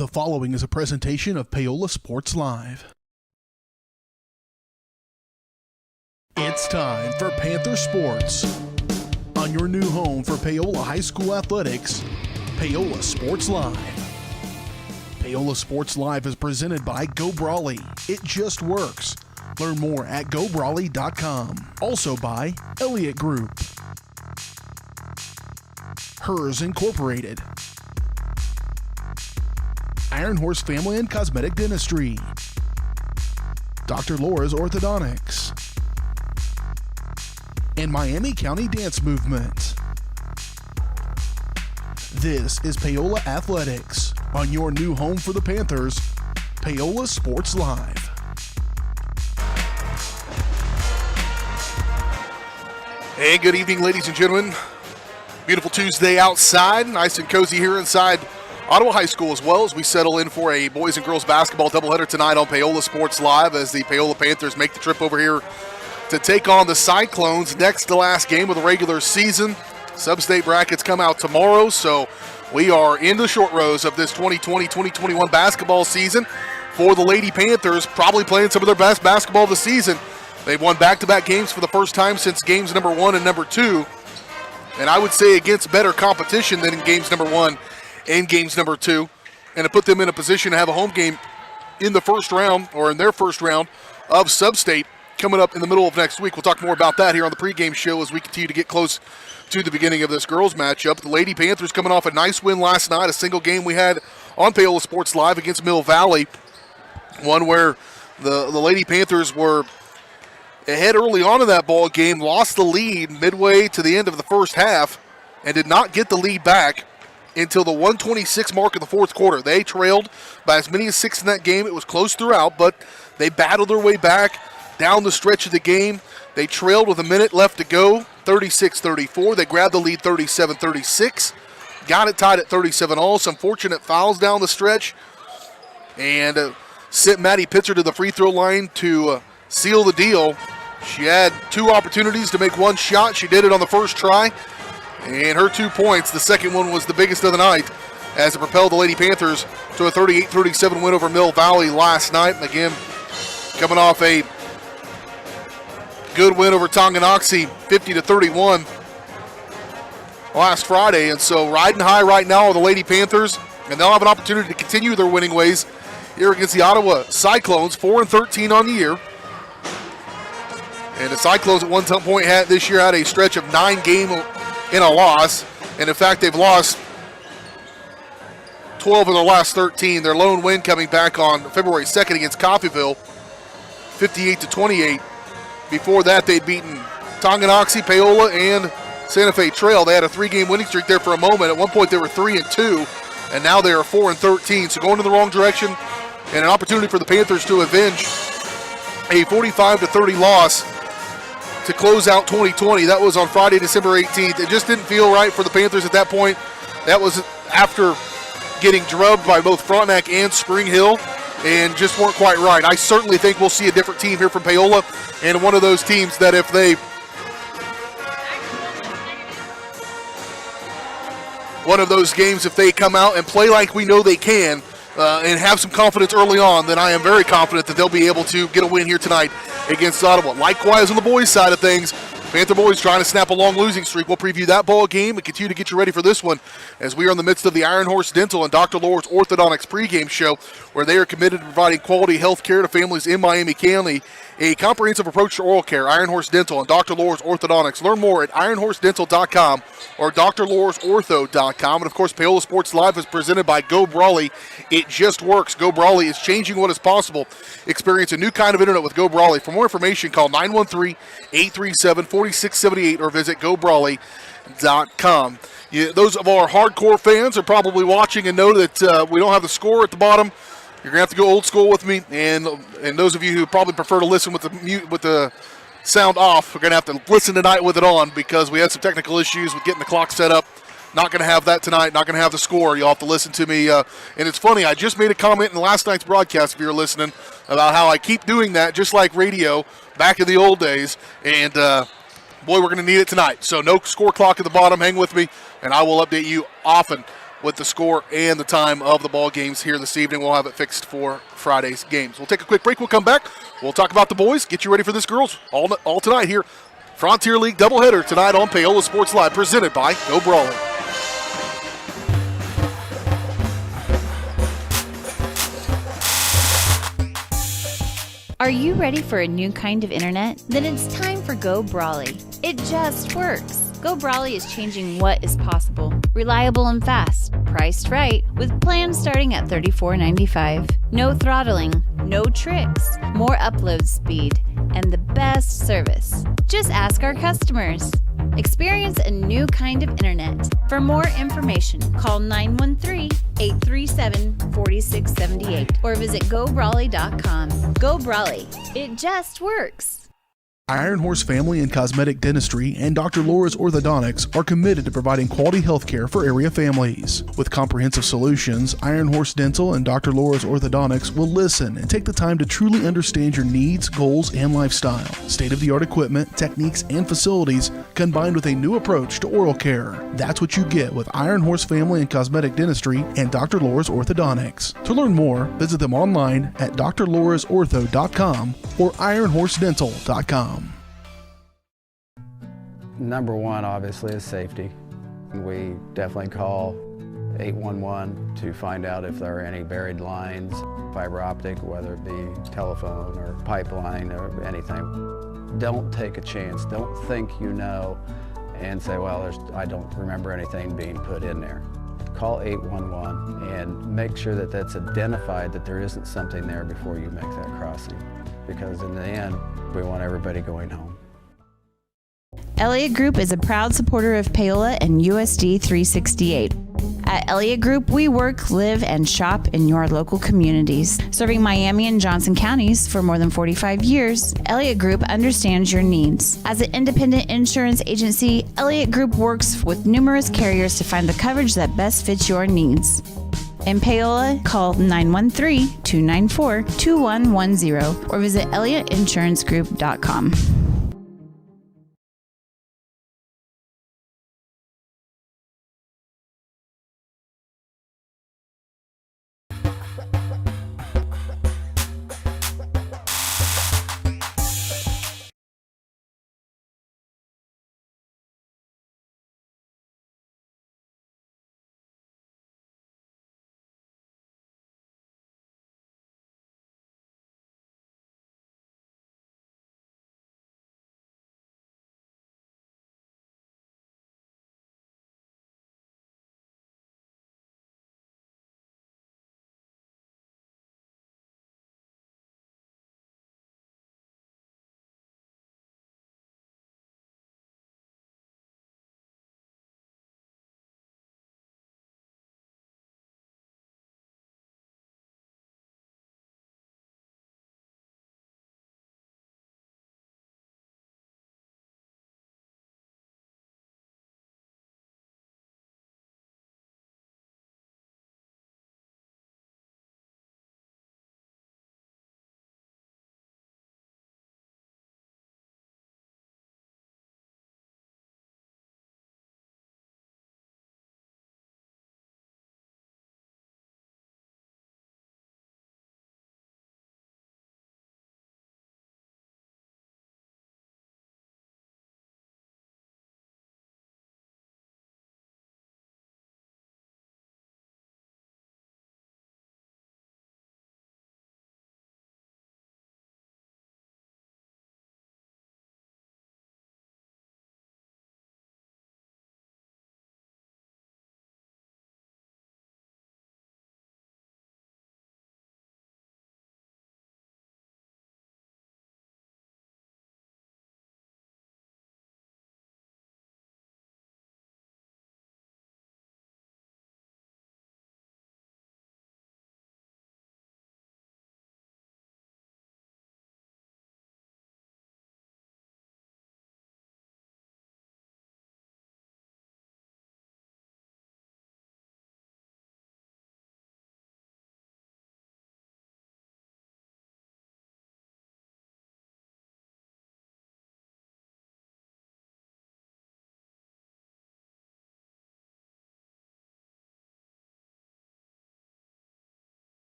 The following is a presentation of Paola Sports Live. It's time for Panther Sports. On your new home for Paola High School athletics, Paola Sports Live. Paola Sports Live is presented by Go Brawley. It just works. Learn more at gobrawley.com. Also by Elliott Group. Hers Incorporated. Iron Horse Family and Cosmetic Dentistry. Dr. Laura's Orthodontics. And Miami County Dance Movement. This is Paola Athletics. On your new home for the Panthers, Paola Sports Live. Hey, good evening, ladies and gentlemen. Beautiful Tuesday outside. Nice and cozy here inside Ottawa High School, as well as we settle in for a boys and girls basketball doubleheader tonight on Paola Sports Live as the Paola Panthers make the trip over here to take on the Cyclones. Next to last game of the regular season. Sub-state brackets come out tomorrow, so we are in the short rows of this 2020-2021 basketball season for the Lady Panthers, probably playing some of their best basketball of the season. They've won back-to-back games for the first time since games number 1 and number 2, and I would say against better competition than in games number 1 and games number 2, and to put them in a position to have a home game in the first round, or in their first round of Sub-State coming up in the middle of next week. We'll talk more about that here on the pregame show as we continue to get close to the beginning of this girls matchup. The Lady Panthers coming off a nice win last night, a single game we had on Paola Sports Live against Mill Valley, one where the Lady Panthers were ahead early on in that ball game, lost the lead midway to the end of the first half, and did not get the lead back until the 1:26 mark of the fourth quarter. They trailed by as many as 6 in that game. It was close throughout, but they battled their way back down the stretch of the game. They trailed with a minute left to go, 36-34. They grabbed the lead 37-36. Got it tied at 37 all. Some fortunate fouls down the stretch. And sent Maddie Pitzer to the free throw line to seal the deal. She had 2 opportunities to make 1 shot. She did it on the first try. And her 2 points, the second one was the biggest of the night as it propelled the Lady Panthers to a 38-37 win over Mill Valley last night. And again, coming off a good win over Tonganoxie, 50-31 last Friday. And so riding high right now are the Lady Panthers, and they'll have an opportunity to continue their winning ways here against the Ottawa Cyclones, 4-13 on the year. And the Cyclones at one point this year had a stretch of 9 games in a loss. And in fact, they've lost 12 of their last 13. Their lone win coming back on February 2nd against Coffeyville, 58-28. Before that, they'd beaten Tonganoxie, Paola, and Santa Fe Trail. They had a 3-game winning streak there for a moment. At one point, they were 3-2, and now they are 4-13. So going in the wrong direction, and an opportunity for the Panthers to avenge a 45-30 loss to close out 2020. That was on Friday, December 18th. It just didn't feel right for the Panthers at that point. That was after getting drubbed by both Frontenac and Spring Hill, and just weren't quite right. I certainly think we'll see a different team here from Paola, and one of those teams that if they come out and play like we know they can and have some confidence early on, then I am very confident that they'll be able to get a win here tonight against Ottawa. Likewise on the boys' side of things, Panther boys trying to snap a long losing streak. We'll preview that ball game and continue to get you ready for this one as we are in the midst of the Iron Horse Dental and Dr. Laura's Orthodontics pregame show, where they are committed to providing quality health care to families in Miami County. A comprehensive approach to oral care, Iron Horse Dental and Dr. Laura's Orthodontics. Learn more at ironhorsedental.com or drlaurasortho.com. And, of course, Paola Sports Live is presented by Go Brawley. It just works. Go Brawley is changing what is possible. Experience a new kind of internet with Go Brawley. For more information, call 913-837-4678 or visit gobrawley.com. Those of our hardcore fans are probably watching and know that we don't have the score at the bottom. You're going to have to go old school with me, and those of you who probably prefer to listen with the sound off are going to have to listen tonight with it on because we had some technical issues with getting the clock set up. Not going to have that tonight, not going to have the score. You'll have to listen to me. And it's funny, I just made a comment in last night's broadcast, if you're listening, about how I keep doing that just like radio back in the old days. And, boy, we're going to need it tonight. So no score clock at the bottom. Hang with me, and I will update you often with the score and the time of the ball games here this evening. We'll have it fixed for Friday's games. We'll take a quick break. We'll come back. We'll talk about the boys. Get you ready for this girls all tonight here. Frontier League doubleheader tonight on Paola Sports Live, presented by Go Brawling. Are you ready for a new kind of internet? Then it's time for Go Brawly. It just works. Go Brawly is changing what is possible. Reliable and fast, priced right, with plans starting at $34.95. No throttling, no tricks, more upload speed, and the best service. Just ask our customers. Experience a new kind of internet. For more information, call 913-837-4678 or visit GoBrawly.com. Go Brawly. It just works. Iron Horse Family and Cosmetic Dentistry and Dr. Laura's Orthodontics are committed to providing quality health care for area families. With comprehensive solutions, Iron Horse Dental and Dr. Laura's Orthodontics will listen and take the time to truly understand your needs, goals, and lifestyle. State-of-the-art equipment, techniques, and facilities combined with a new approach to oral care. That's what you get with Iron Horse Family and Cosmetic Dentistry and Dr. Laura's Orthodontics. To learn more, visit them online at drlaurasortho.com or ironhorsedental.com. Number one, obviously, is safety. We definitely call 811 to find out if there are any buried lines, fiber optic, whether it be telephone or pipeline or anything. Don't take a chance. Don't think you know and say, well, I don't remember anything being put in there. Call 811 and make sure that that's identified, that there isn't something there before you make that crossing. Because in the end, we want everybody going home. Elliott Group is a proud supporter of Paola and USD 368. At Elliott Group, we work, live, and shop in your local communities. Serving Miami and Johnson counties for more than 45 years, Elliott Group understands your needs. As an independent insurance agency, Elliott Group works with numerous carriers to find the coverage that best fits your needs. In Paola, call 913-294-2110 or visit ElliottInsuranceGroup.com.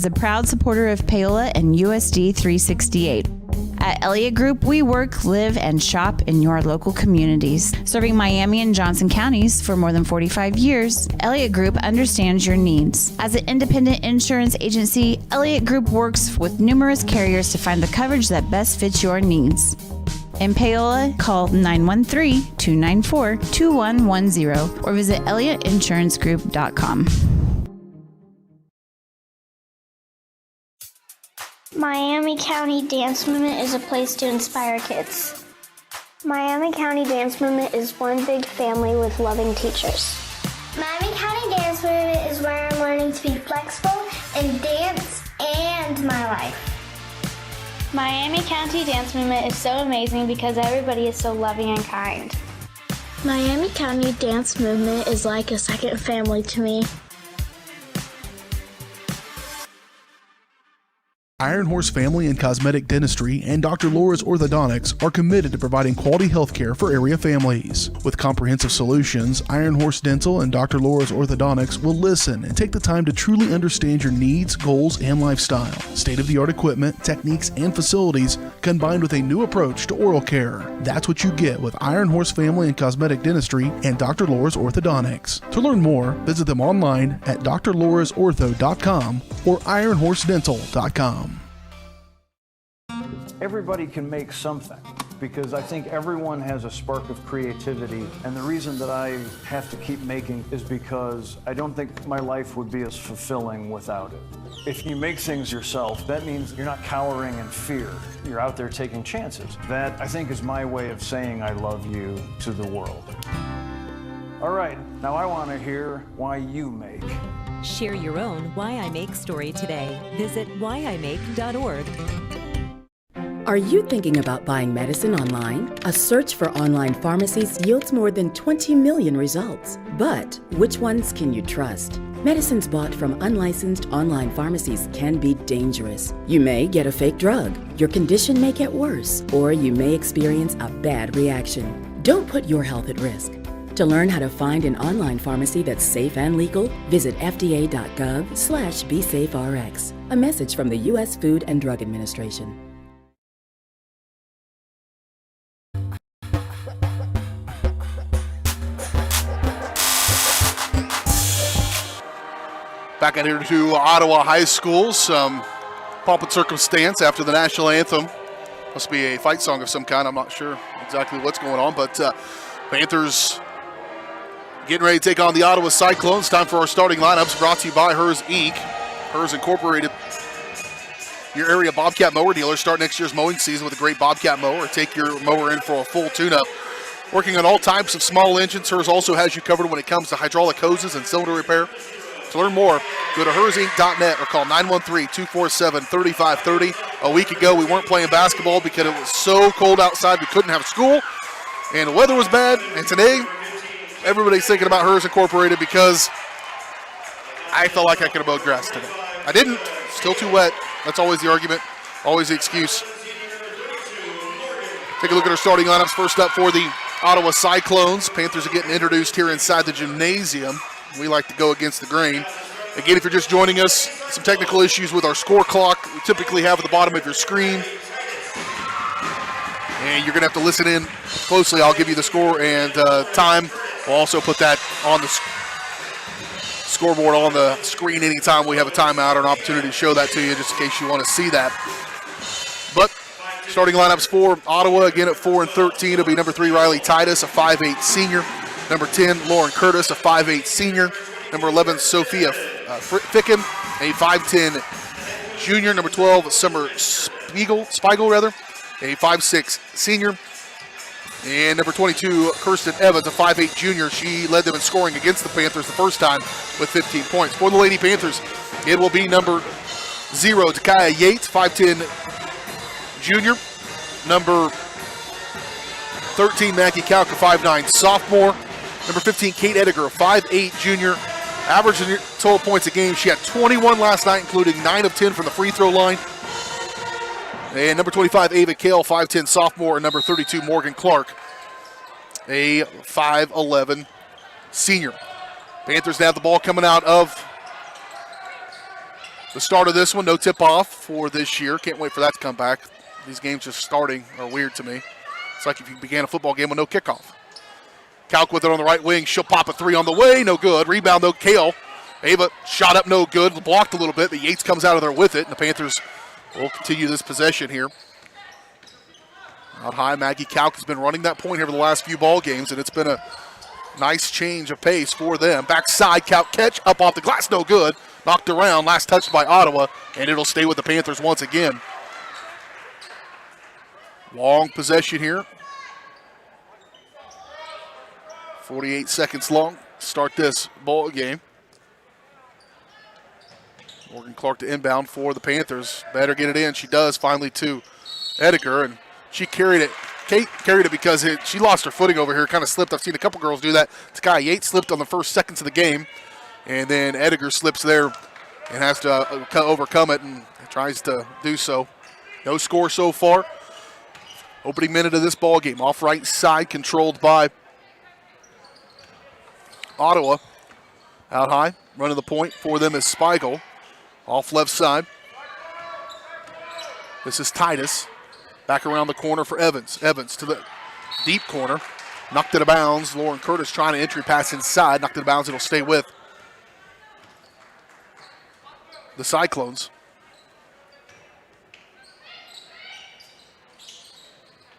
is a proud supporter of Paola and USD 368. At Elliott Group, we work, live, and shop in your local communities. Serving Miami and Johnson counties for more than 45 years, Elliott Group understands your needs. As an independent insurance agency, Elliott Group works with numerous carriers to find the coverage that best fits your needs. In Paola, call 913-294-2110 or visit ElliottInsuranceGroup.com. Miami County Dance Movement is a place to inspire kids. Miami County Dance Movement is one big family with loving teachers. Miami County Dance Movement is where I'm learning to be flexible in dance and my life. Miami County Dance Movement is so amazing because everybody is so loving and kind. Miami County Dance Movement is like a second family to me. Iron Horse Family and Cosmetic Dentistry and Dr. Laura's Orthodontics are committed to providing quality health care for area families. With comprehensive solutions, Iron Horse Dental and Dr. Laura's Orthodontics will listen and take the time to truly understand your needs, goals, and lifestyle. State-of-the-art equipment, techniques, and facilities combined with a new approach to oral care. That's what you get with Iron Horse Family and Cosmetic Dentistry and Dr. Laura's Orthodontics. To learn more, visit them online at drlaurasortho.com or ironhorsedental.com. Everybody can make something, because I think everyone has a spark of creativity, and the reason that I have to keep making is because I don't think my life would be as fulfilling without it. If you make things yourself, that means you're not cowering in fear. You're out there taking chances. That, I think, is my way of saying I love you to the world. All right, now I want to hear why you make. Share your own Why I Make story today. Visit whyimake.org. Are you thinking about buying medicine online? A search for online pharmacies yields more than 20 million results. But which ones can you trust? Medicines bought from unlicensed online pharmacies can be dangerous. You may get a fake drug, your condition may get worse, or you may experience a bad reaction. Don't put your health at risk. To learn how to find an online pharmacy that's safe and legal, visit fda.gov/BeSafeRx. A message from the U.S. Food and Drug Administration. Back out here to Ottawa High School. Some pomp and circumstance after the national anthem. Must be a fight song of some kind. I'm not sure exactly what's going on, but Panthers getting ready to take on the Ottawa Cyclones. Time for our starting lineups, brought to you by Hers Inc. Hers Incorporated, your area Bobcat mower dealer. Start next year's mowing season with a great Bobcat mower, or take your mower in for a full tune-up. Working on all types of small engines, Hers also has you covered when it comes to hydraulic hoses and cylinder repair. To learn more, go to hersinc.net or call 913-247-3530. A week ago, we weren't playing basketball because it was so cold outside we couldn't have school, and the weather was bad. And today, everybody's thinking about Hers Incorporated because I felt like I could have mowed grass today. I didn't. Still too wet. That's always the argument, always the excuse. Take a look at our starting lineups. First up for the Ottawa Cyclones. Panthers are getting introduced here inside the gymnasium. We like to go against the grain. Again, if you're just joining us, some technical issues with our score clock we typically have at the bottom of your screen. And you're going to have to listen in closely. I'll give you the score and time. We'll also put that on the scoreboard on the screen anytime we have a timeout or an opportunity to show that to you, just in case you want to see that. But starting lineups for Ottawa, again at 4 and 13, it'll be number 3, Riley Titus, a 5'8 senior. Number 10, Lauren Curtis, a 5'8 senior. Number 11, Sophia Ficken, a 5'10 junior. Number 12, Summer Spiegel, a 5'6 senior. And number 22, Kirsten Evans, a 5'8 junior. She led them in scoring against the Panthers the first time with 15 points. For the Lady Panthers, it will be number 0, Takaya Yates, 5'10 junior. Number 13, Mackie Kauka, 5'9 sophomore. Number 15, Kate Ediger, 5'8 junior. Average in total points a game. She had 21 last night, including 9 of 10 from the free throw line. And number 25, Ava Kale, 5'10 sophomore. And number 32, Morgan Clark, a 5'11 senior. Panthers now have the ball coming out of The start of this one, no tip-off for this year. Can't wait for that to come back. These games just starting are weird to me. It's like if you began a football game with no kickoff. Kalk with it on the right wing. She'll pop a three on the way. No good. Rebound, though. Kale. Ava shot up, no good. Blocked a little bit, but Yates comes out of there with it, and the Panthers will continue this possession here. Out high, Maggie Kalk has been running that point here for the last few ball games, and it's been a nice change of pace for them. Backside, Kalk catch. Up off the glass, no good. Knocked around, last touched by Ottawa, and it'll stay with the Panthers once again. Long possession here. 48 seconds long. Start this ball game. Morgan Clark to inbound for the Panthers. Better get it in. She does finally to Ediger, and she carried it. Kate carried it because she lost her footing over here, kind of slipped. I've seen a couple girls do that. Sky Yates slipped on the first seconds of the game. And then Ediger slips there and has to overcome it and tries to do so. No score so far. Opening minute of this ball game. Off right side, controlled by Ottawa. Out high, running the point for them is Spiegel. Off left side. This is Titus. Back around the corner for Evans. Evans to the deep corner. Knocked it out of bounds. Lauren Curtis trying to entry pass inside. Knocked it out of bounds. It'll stay with the Cyclones.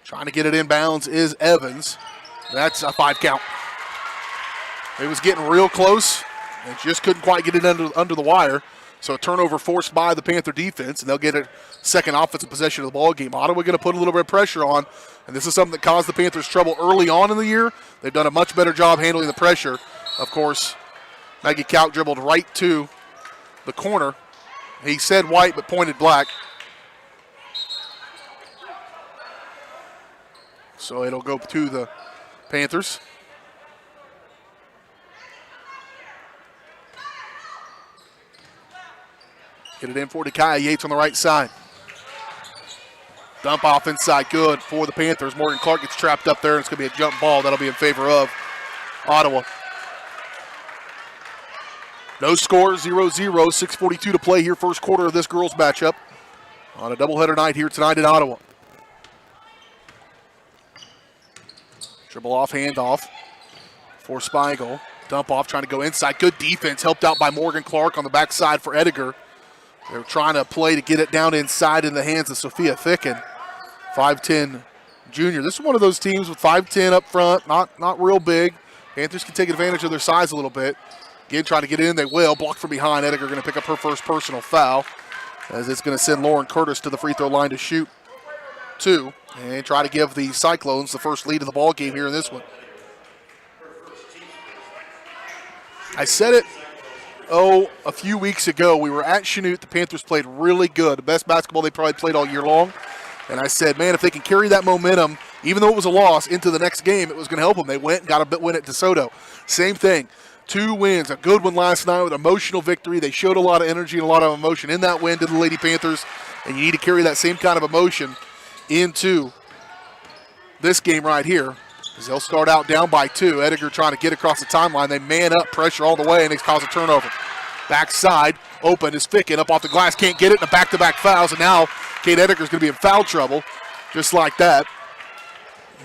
Trying to get it in bounds is Evans. That's a 5 count. It was getting real close and just couldn't quite get it under the wire. So a turnover forced by the Panther defense, and they'll get a second offensive possession of the ball game. Ottawa going to put a little bit of pressure on, and this is something that caused the Panthers trouble early on in the year. They've done a much better job handling the pressure. Of course, Maggie Kalk dribbled right to the corner. He said white but pointed black. So it'll go to the Panthers. Get it in for Dekiah Yates on the right side. Dump off inside, good for the Panthers. Morgan Clark gets trapped up there, and it's going to be a jump ball. That'll be in favor of Ottawa. No score, 0-0, 6:42 to play here, first quarter of this girls matchup on a doubleheader night here tonight in Ottawa. Dribble off, handoff for Spiegel. Dump off, trying to go inside. Good defense, helped out by Morgan Clark on the backside for Ediger. They're trying to play to get it down inside in the hands of Sophia Ficken, 5'10" junior. This is one of those teams with 5'10" up front, not real big. Panthers can take advantage of their size a little bit. Again, trying to get in, they will. Blocked from behind. Ediger going to pick up her first personal foul, as it's going to send Lauren Curtis to the free throw line to shoot 2 and try to give the Cyclones the first lead of the ball game here in this one. I said it, a few weeks ago. We were at Chanute. The Panthers played really good. The best basketball they probably played all year long. And I said, man, if they can carry that momentum, even though it was a loss, into the next game, it was going to help them. They went and got a win at DeSoto. Same thing. 2 wins, a good one last night with an emotional victory. They showed a lot of energy and a lot of emotion in that win to the Lady Panthers, and you need to carry that same kind of emotion into this game right here, as they'll start out down by 2. Ediger trying to get across the timeline. They man up, pressure all the way, and they cause a turnover. Backside, open is Ficken, up off the glass, can't get it, and a back-to-back fouls, and now Kate Ediger's going to be in foul trouble, just like that.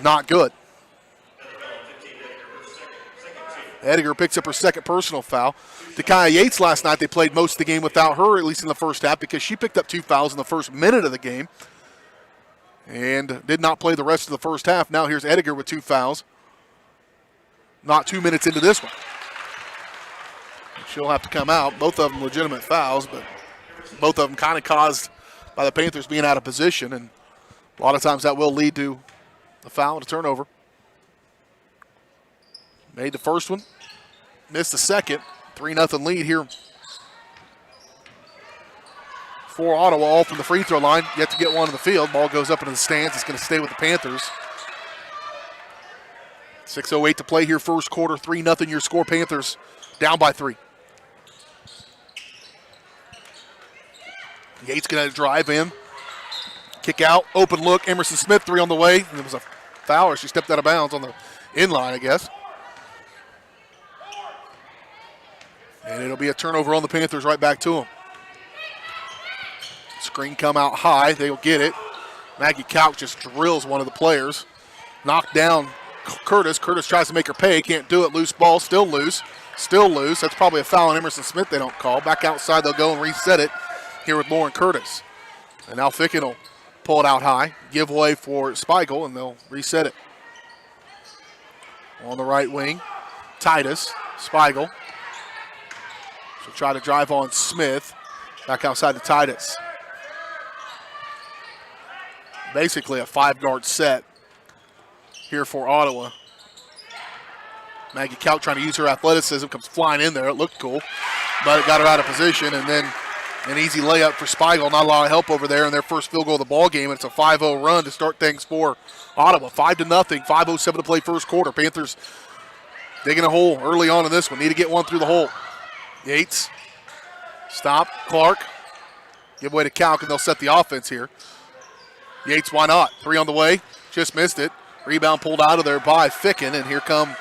Not good. Ediger picks up her second personal foul. Dekiah Yates last night, they played most of the game without her, at least in the first half, because she picked up 2 fouls in the first minute of the game and did not play the rest of the first half. Now here's Ediger with 2 fouls. Not 2 minutes into this one. She'll have to come out. Both of them legitimate fouls, but both of them kind of caused by the Panthers being out of position, and a lot of times that will lead to a foul and a turnover. Made the first one, missed the second. 3-0 lead here for Ottawa, all from the free throw line. Yet to get one in the field. Ball goes up into the stands. It's going to stay with the Panthers. 6:08 to play here, first quarter. 3-0 your score. Panthers down by 3. Yates going to drive in. Kick out, open look. Emerson Smith, 3 on the way. And it was a foul, or she stepped out of bounds on the inline, I guess. And it'll be a turnover on the Panthers, right back to them. Screen come out high. They'll get it. Maggie Couch just drills one of the players. Knocked down Curtis. Curtis tries to make her pay. Can't do it. Loose ball. Still loose. Still loose. That's probably a foul on Emerson Smith they don't call. Back outside, they'll go and reset it here with Lauren Curtis. And now Ficken will pull it out high. Give way for Spiegel, and they'll reset it. On the right wing, Titus. Spiegel. She'll try to drive on Smith. Back outside to Titus. Basically a 5-guard set here for Ottawa. Maggie Couch trying to use her athleticism, comes flying in there. It looked cool, but it got her out of position, and then an easy layup for Spiegel. Not a lot of help over there in their first field goal of the ball game. It's a 5-0 run to start things for Ottawa. 5-0, 5:07 to play first quarter. Panthers digging a hole early on in this one. Need to get one through the hole. Yates, stop, Clark. Give way to Calc, and they'll set the offense here. Yates, why not? 3 on the way, just missed it. Rebound pulled out of there by Ficken, and here come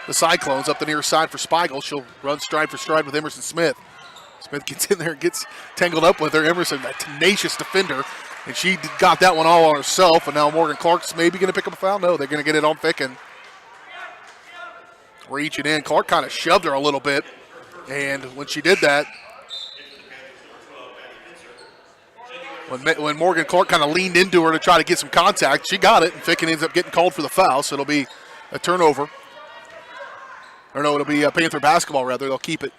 the Cyclones up the near side for Spiegel. She'll run stride for stride with Emerson Smith. Smith gets in there and gets tangled up with her. Emerson, a tenacious defender, and she got that one all on herself, and now Morgan Clark's maybe going to pick up a foul. No, they're going to get it on Ficken. Reaching in, Clark kind of shoved her a little bit, and when she did that, when Morgan Clark kind of leaned into her to try to get some contact, she got it, and Ficken ends up getting called for the foul, so it'll be a turnover. Or no, it'll be a Panther basketball, rather. They'll keep it.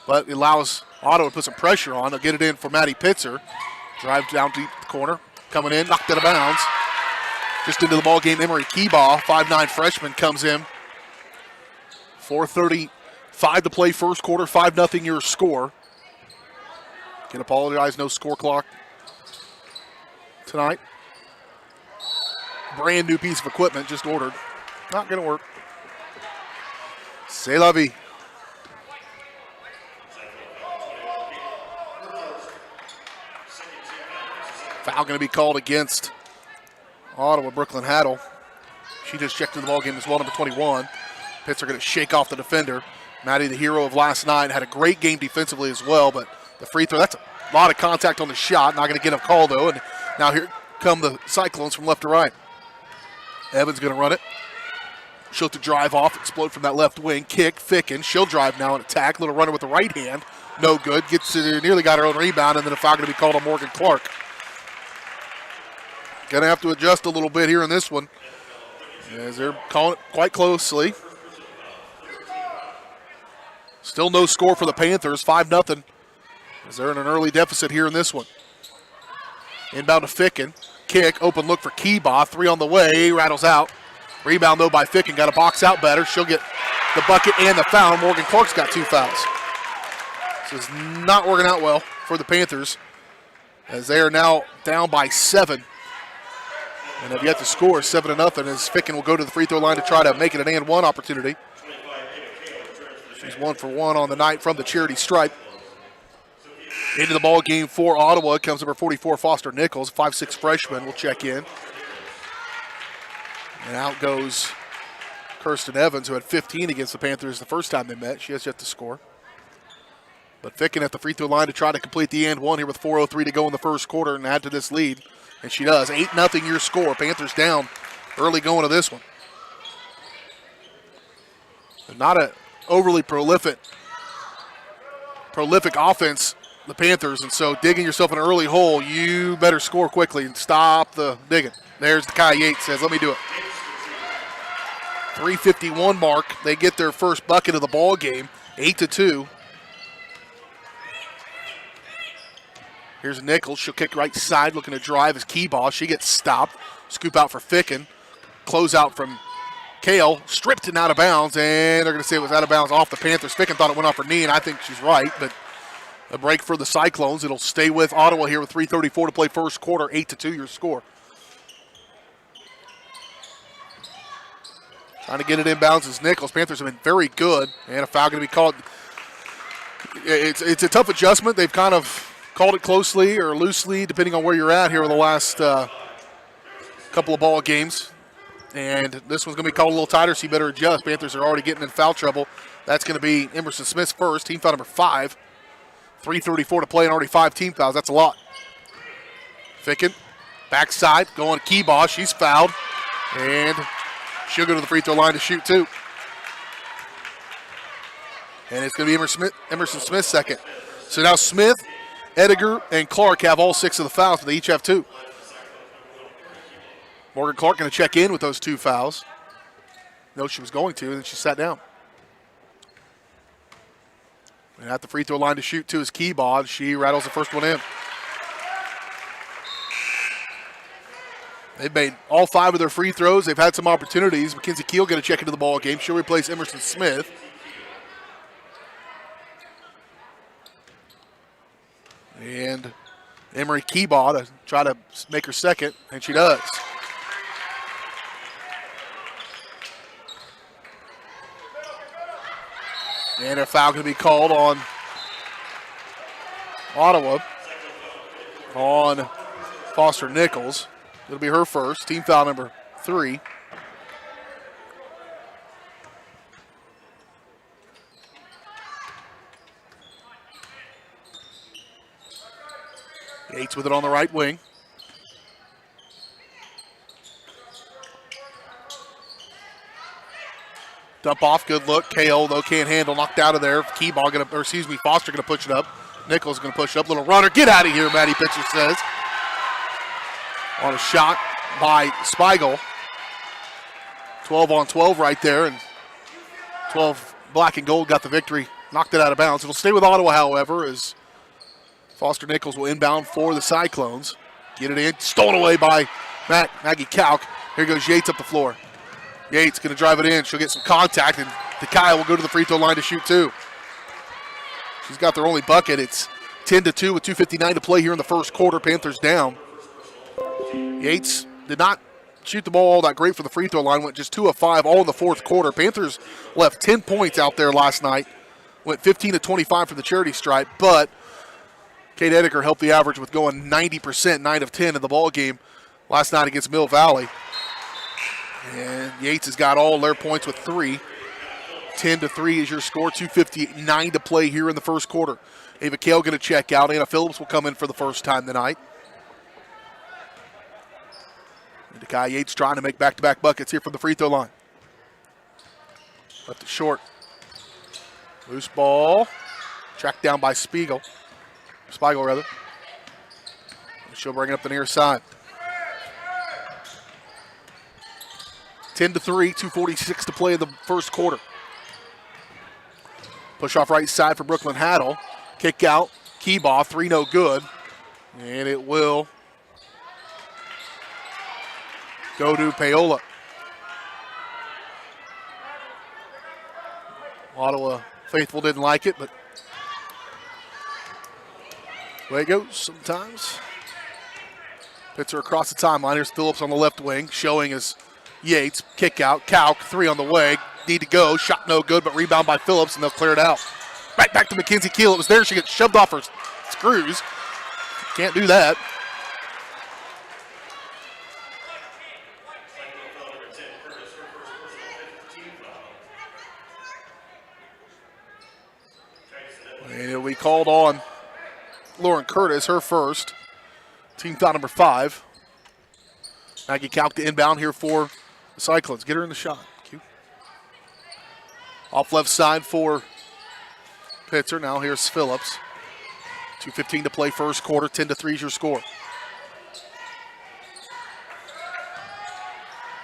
But it allows Ottawa to put some pressure on. They'll get it in for Maddie Pitzer. Drive down deep the corner. Coming in, knocked out of bounds. Just into the ball game, Emery Keebaugh, 5'9" freshman, comes in. 4:35 to play first quarter, 5-0 your score. Can apologize, no score clock tonight. Brand new piece of equipment just ordered. Not going to work. C'est la vie. Foul going to be called against Ottawa, Brooklyn Haddle. She just checked in the ballgame as well, number 21. Pitts are going to shake off the defender. Maddie, the hero of last night, had a great game defensively as well, but the free throw, that's a lot of contact on the shot. Not going to get a call, though, and now here come the Cyclones from left to right. Evans going to run it. She'll to drive off, explode from that left wing, kick, Ficken. She'll drive now and attack. Little runner with the right hand. No good. Gets to nearly got her own rebound, and then a foul going to be called on Morgan Clark. Going to have to adjust a little bit here in this one, as they're calling it quite closely. Still no score for the Panthers, 5-0, as they're in an early deficit here in this one. Inbound to Ficken. Kick, open look for Keebaugh. 3 on the way, rattles out. Rebound, though, by Ficken. Got to box out better. She'll get the bucket and the foul. Morgan Clark's got 2 fouls. This is not working out well for the Panthers, as they are now down by 7. And have yet to score 7-0, as Ficken will go to the free throw line to try to make it an and one opportunity. She's 1 for 1 on the night from the charity stripe. Into the ball game for Ottawa comes number 44, Foster Nichols, 5'6" freshman, will check in. And out goes Kirsten Evans, who had 15 against the Panthers the first time they met. She has yet to score. But Ficken at the free throw line to try to complete the and one here with 4:03 to go in the first quarter and add to this lead. And she does. 8-0 your score. Panthers down early going to this one. And not an overly prolific offense, the Panthers, and so digging yourself an early hole, you better score quickly and stop the digging. There's the Kai Yates says, let me do it. 3:51 mark. They get their first bucket of the ball game, 8-2. Here's Nichols. She'll kick right side, looking to drive as Keebaugh. She gets stopped. Scoop out for Ficken. Close out from Kale. Stripped and out of bounds, and they're going to say it was out of bounds off the Panthers. Ficken thought it went off her knee, and I think she's right, but a break for the Cyclones. It'll stay with Ottawa here with 3:34 to play first quarter, 8-2 your score. Trying to get it inbounds is Nichols. Panthers have been very good, and a foul going to be called. It's a tough adjustment. They've kind of called it closely or loosely, depending on where you're at here in the last couple of ball games. And this one's going to be called a little tighter, so you better adjust. Panthers are already getting in foul trouble. That's going to be Emerson Smith's first, team foul number 5. 3:34 to play and already 5 team fouls. That's a lot. Ficken, backside, going to Keebaugh. She's fouled. And she'll go to the free throw line to shoot two. And it's going to be Emerson Smith's second. So now Smith, Ediger, and Clark have all 6 of the fouls, but they each have 2. Morgan Clark going to check in with those 2 fouls. No, she was going to, and then she sat down. And at the free throw line to shoot two is Keebaugh. She rattles the first one in. They've made all 5 of their free throws. They've had some opportunities. Mackenzie Keel going to check into the ball game. She'll replace Emerson Smith. And Emery Keebaugh to try to make her second, and she does. And a foul going to be called on Ottawa, on Foster Nichols. It'll be her first, team foul number 3. Yates with it on the right wing. Dump off, good look. KO though can't handle, knocked out of there. Foster gonna push it up. Nichols gonna push it up. Little runner, get out of here, Maddie Pitcher says. On a shot by Spiegel. 12 on 12 right there, and 12 black and gold got the victory. Knocked it out of bounds. It'll stay with Ottawa, however, as Foster Nichols will inbound for the Cyclones. Get it in, stolen away by Maggie Kalk. Here goes Yates up the floor. Yates going to drive it in. She'll get some contact, and Takai will go to the free throw line to shoot two. She's got their only bucket. It's 10-2 with 2:59 to play here in the first quarter. Panthers down. Yates did not shoot the ball all that great for the free throw line. Went just 2 of 5 all in the fourth quarter. Panthers left 10 points out there last night. Went 15-25 from the charity stripe, but Kate Ediger helped the average with going 90%, 9 of 10 in the ball game last night against Mill Valley. And Yates has got all their points with 3. 10-3 is your score. 2:59 to play here in the first quarter. Ava Kale going to check out. Anna Phillips will come in for the first time tonight. And Takai Yates trying to make back-to-back buckets here from the free throw line. Left it short. Loose ball. Tracked down by Spiegel. Spiegel, rather. She'll bring it up the near side. 10-3, 2:46 to play in the first quarter. Push off right side for Brooklyn Haddle. Kick out. Keebaugh, 3 no good. And it will go to Paola. Ottawa faithful didn't like it, but way it goes sometimes. Hits her across the timeline. Here's Phillips on the left wing, showing as Yates. Kick out. Kalk, 3 on the way. Need to go. Shot no good, but rebound by Phillips, and they'll clear it out. Right back to Mackenzie Keel. It was there. She gets shoved off her screws. Can't do that. And it'll be called on Lauren Curtis, her first. Team foul number 5. Maggie Kalk to inbound here for the Cyclones. Get her in the shot. Q. Off left side for Pitzer. Now here's Phillips. 2:15 to play first quarter. 10-3 is your score.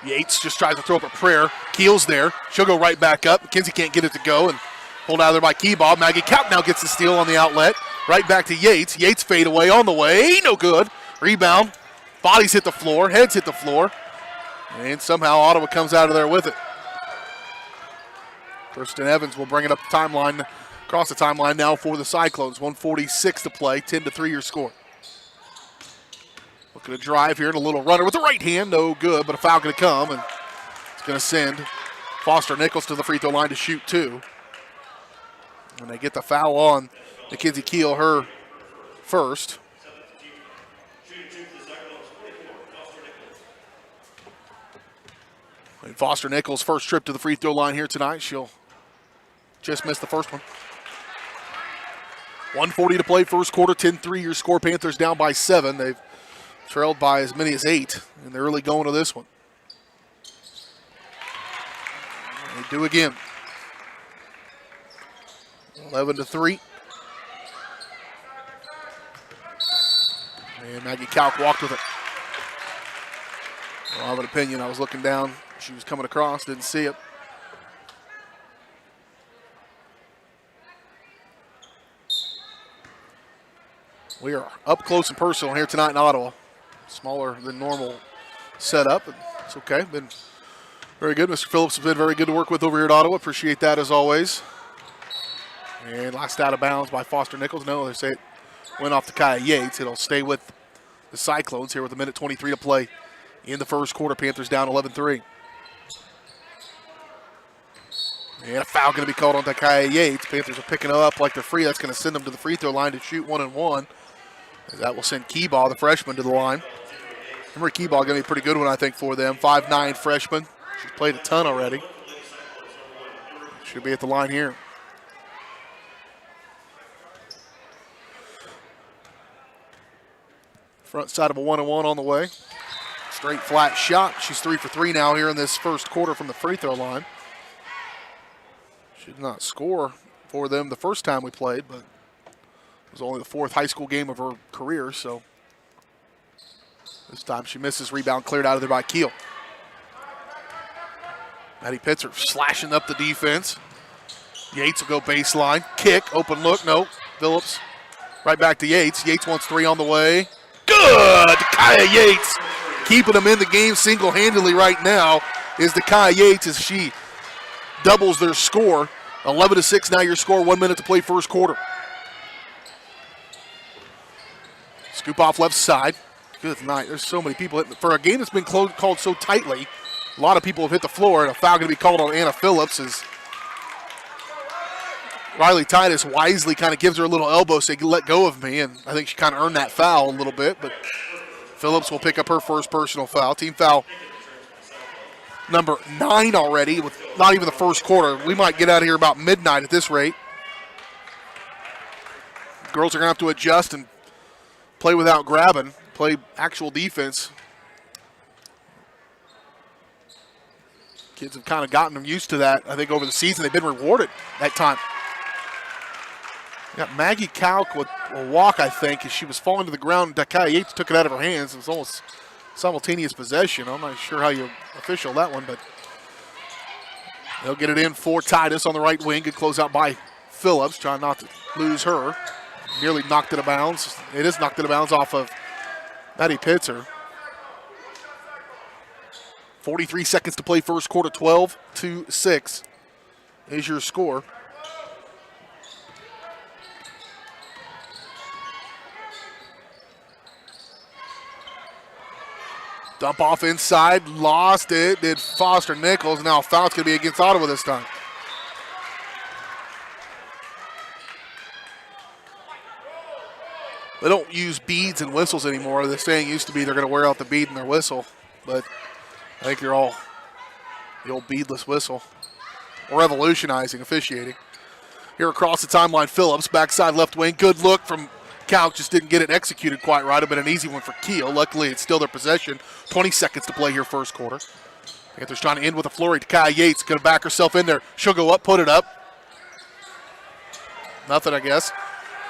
Yates just tries to throw up a prayer. Keel's there. She'll go right back up. Mackenzie can't get it to go, and pulled out of there by Keebaugh. Maggie Kalk now gets the steal on the outlet. Right back to Yates. Yates fade away on the way. No good. Rebound. Bodies hit the floor. Heads hit the floor. And somehow Ottawa comes out of there with it. Kirsten Evans will bring it up the timeline, across the timeline now for the Cyclones. 1:46 to play. 10-3 your score. Looking to drive here and a little runner with the right hand. No good, but a foul going to come, and it's going to send Foster Nichols to the free throw line to shoot 2. And they get the foul on Mackenzie Keel, her first. And Foster Nichols' first trip to the free throw line here tonight. She'll just miss the first one. 1:40 to play first quarter. 10-3 your score. Panthers down by 7. They've trailed by as many as 8 in the early going of this one. They do again. 11-3. And Maggie Kalk walked with it. Well, I have an opinion. I was looking down. She was coming across, didn't see it. We are up close and personal here tonight in Ottawa. Smaller than normal setup, but it's okay. Been very good. Mr. Phillips has been very good to work with over here at Ottawa. Appreciate that as always. And last out of bounds by Foster Nichols. No, they say it went off to Kaya Yates. It'll stay with the Cyclones here with 1:23 to play in the first quarter. Panthers down 11-3. And a foul going to be called on Kaya Yates. Panthers are picking it up like they're free. That's going to send them to the free throw line to shoot 1-and-1. That will send Keebaugh, the freshman, to the line. Remember, Keebaugh going to be a pretty good one, I think, for them. 5'9" freshman. She's played a ton already. Should be at the line here. Front side of a 1-and-1 on the way. Straight flat shot. She's 3 for 3 now here in this first quarter from the free throw line. She did not score for them the first time we played, but it was only the 4th high school game of her career, so this time she misses. Rebound cleared out of there by Keel. Maddie Pitzer slashing up the defense. Yates will go baseline. Kick, open look, no. Phillips right back to Yates. Yates wants 3 on the way. Good! Kaya Yates keeping them in the game single-handedly right now is Kaya Yates as she doubles their score. 11-6 now your score, 1 minute to play first quarter. Scoop off left side. Good night. There's so many people. For a game that's been called so tightly, a lot of people have hit the floor, and a foul going to be called on Anna Phillips as Riley Titus wisely kind of gives her a little elbow, saying, let go of me, and I think she kind of earned that foul a little bit, but Phillips will pick up her first personal foul. Team foul number 9 already, with not even the first quarter. We might get out of here about midnight at this rate. Girls are going to have to adjust and play without grabbing, play actual defense. Kids have kind of gotten them used to that. I think over the season they've been rewarded that time. Got Maggie Kalk with a walk, I think, as she was falling to the ground. Kaya Yates took it out of her hands. It was almost simultaneous possession. I'm not sure how you official that one, but they'll get it in for Titus on the right wing. Good closeout by Phillips, trying not to lose her. Nearly knocked it out of bounds. It is knocked it out of bounds off of Maddie Pitzer. 43 seconds to play first quarter, 12-6 is your score. Dump off inside, lost it, did Foster Nichols. Now foul's going to be against Ottawa this time. They don't use beads and whistles anymore. The saying used to be they're going to wear out the bead in their whistle, but I think they're all the old beadless whistle. Revolutionizing officiating. Here across the timeline, Phillips, backside left wing. Good look from Kalk, just didn't get it executed quite right. It'd been an easy one for Keel. Luckily, it's still their possession. 20 seconds to play here first quarter. Panthers trying to end with a flurry. Kaya Yates going to back herself in there. She'll go up, put it up. Nothing, I guess.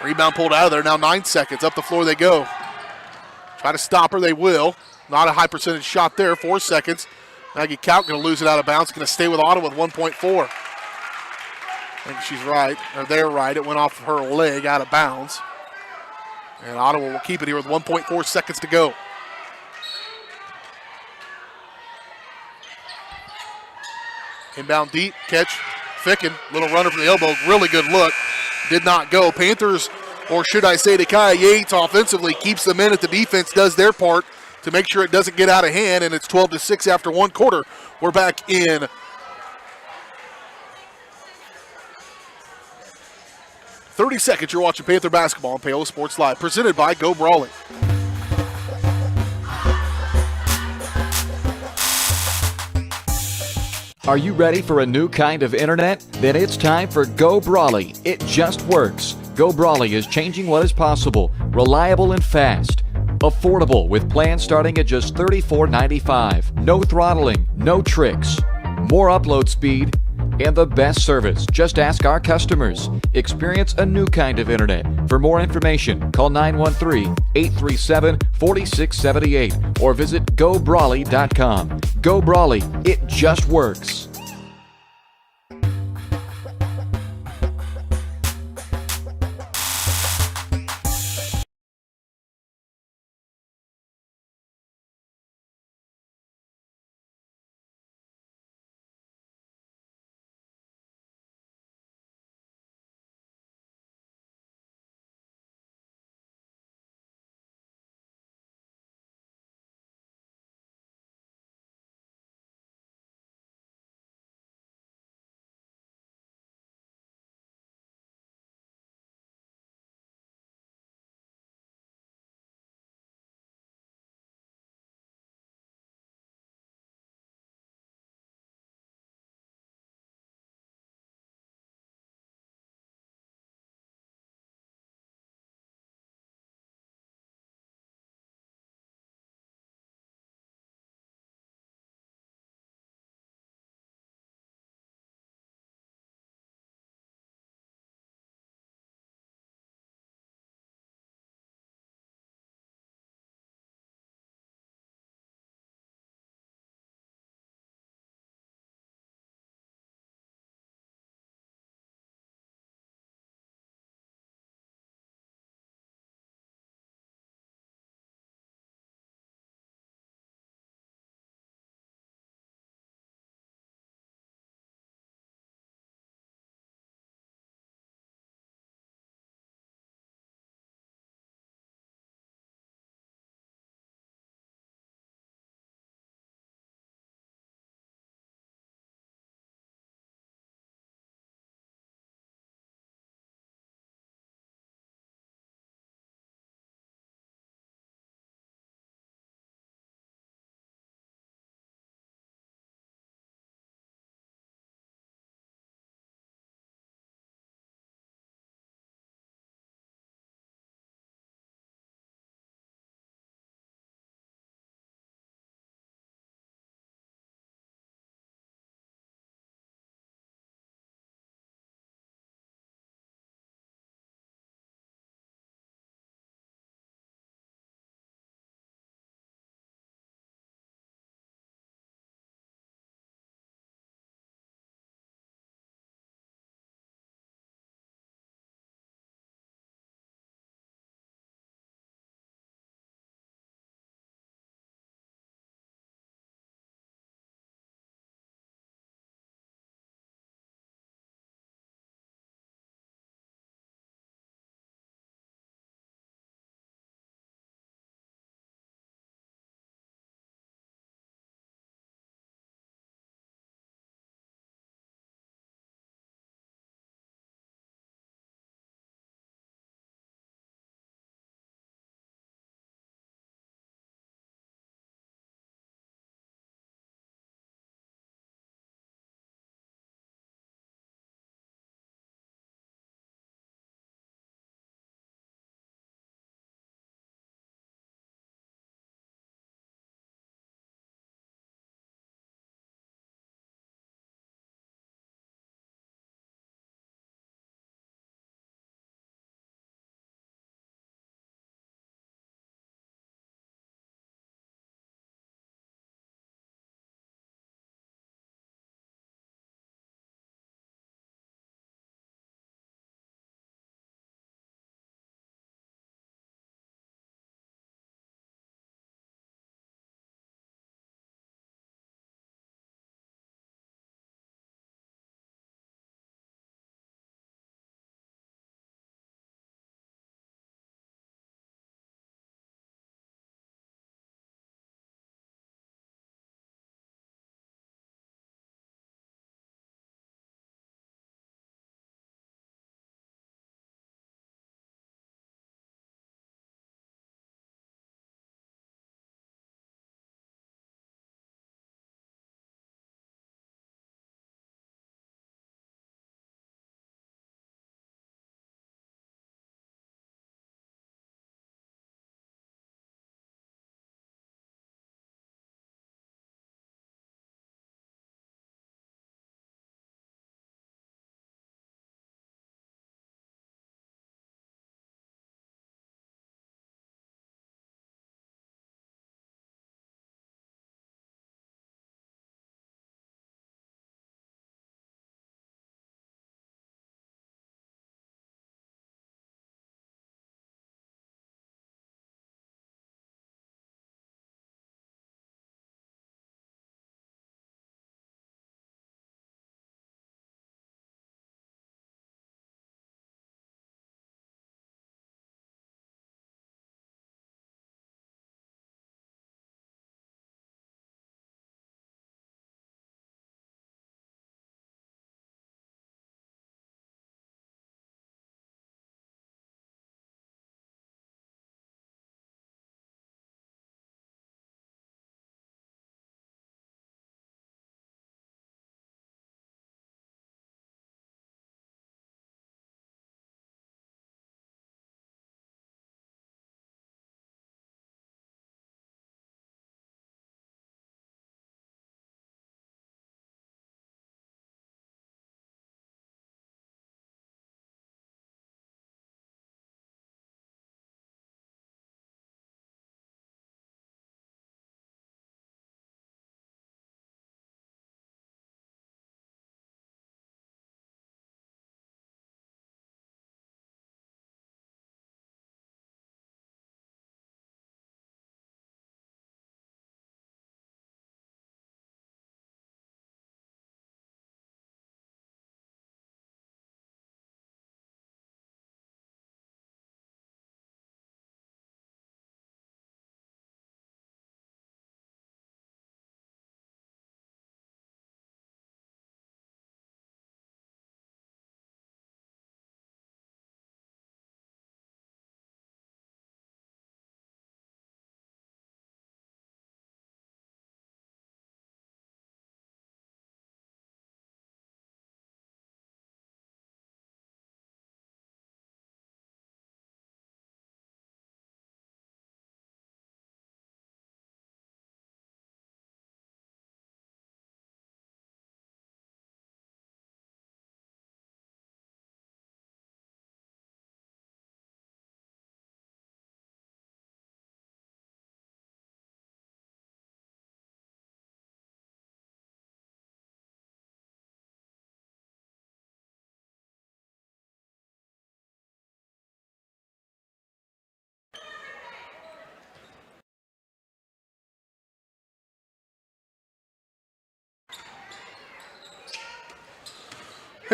Rebound pulled out of there. Now 9 seconds. Up the floor they go. Try to stop her. They will. Not a high percentage shot there. 4 seconds. Maggie Kalk going to lose it out of bounds. Going to stay with Ottawa with 1.4. I think she's right. Or they're right. It went off her leg out of bounds. And Ottawa will keep it here with 1.4 seconds to go. Inbound deep, catch, Ficken, little runner from the elbow, really good look, did not go. Panthers, or should I say Kaya Yates, offensively keeps them in at the defense, does their part to make sure it doesn't get out of hand, and it's 12-6 after 1 quarter. We're back in 30 seconds. You're watching Panther basketball on Paola Sports Live, presented by Go Brawley. Are you ready for a new kind of internet? Then it's time for Go Brawley. It just works. Go Brawley is changing what is possible, reliable and fast. Affordable with plans starting at just $34.95. No throttling, no tricks. More upload speed and the best service. Just ask our customers. Experience a new kind of internet. For more information, call 913-837-4678 or visit gobrawley.com. Go Brawley, it just works.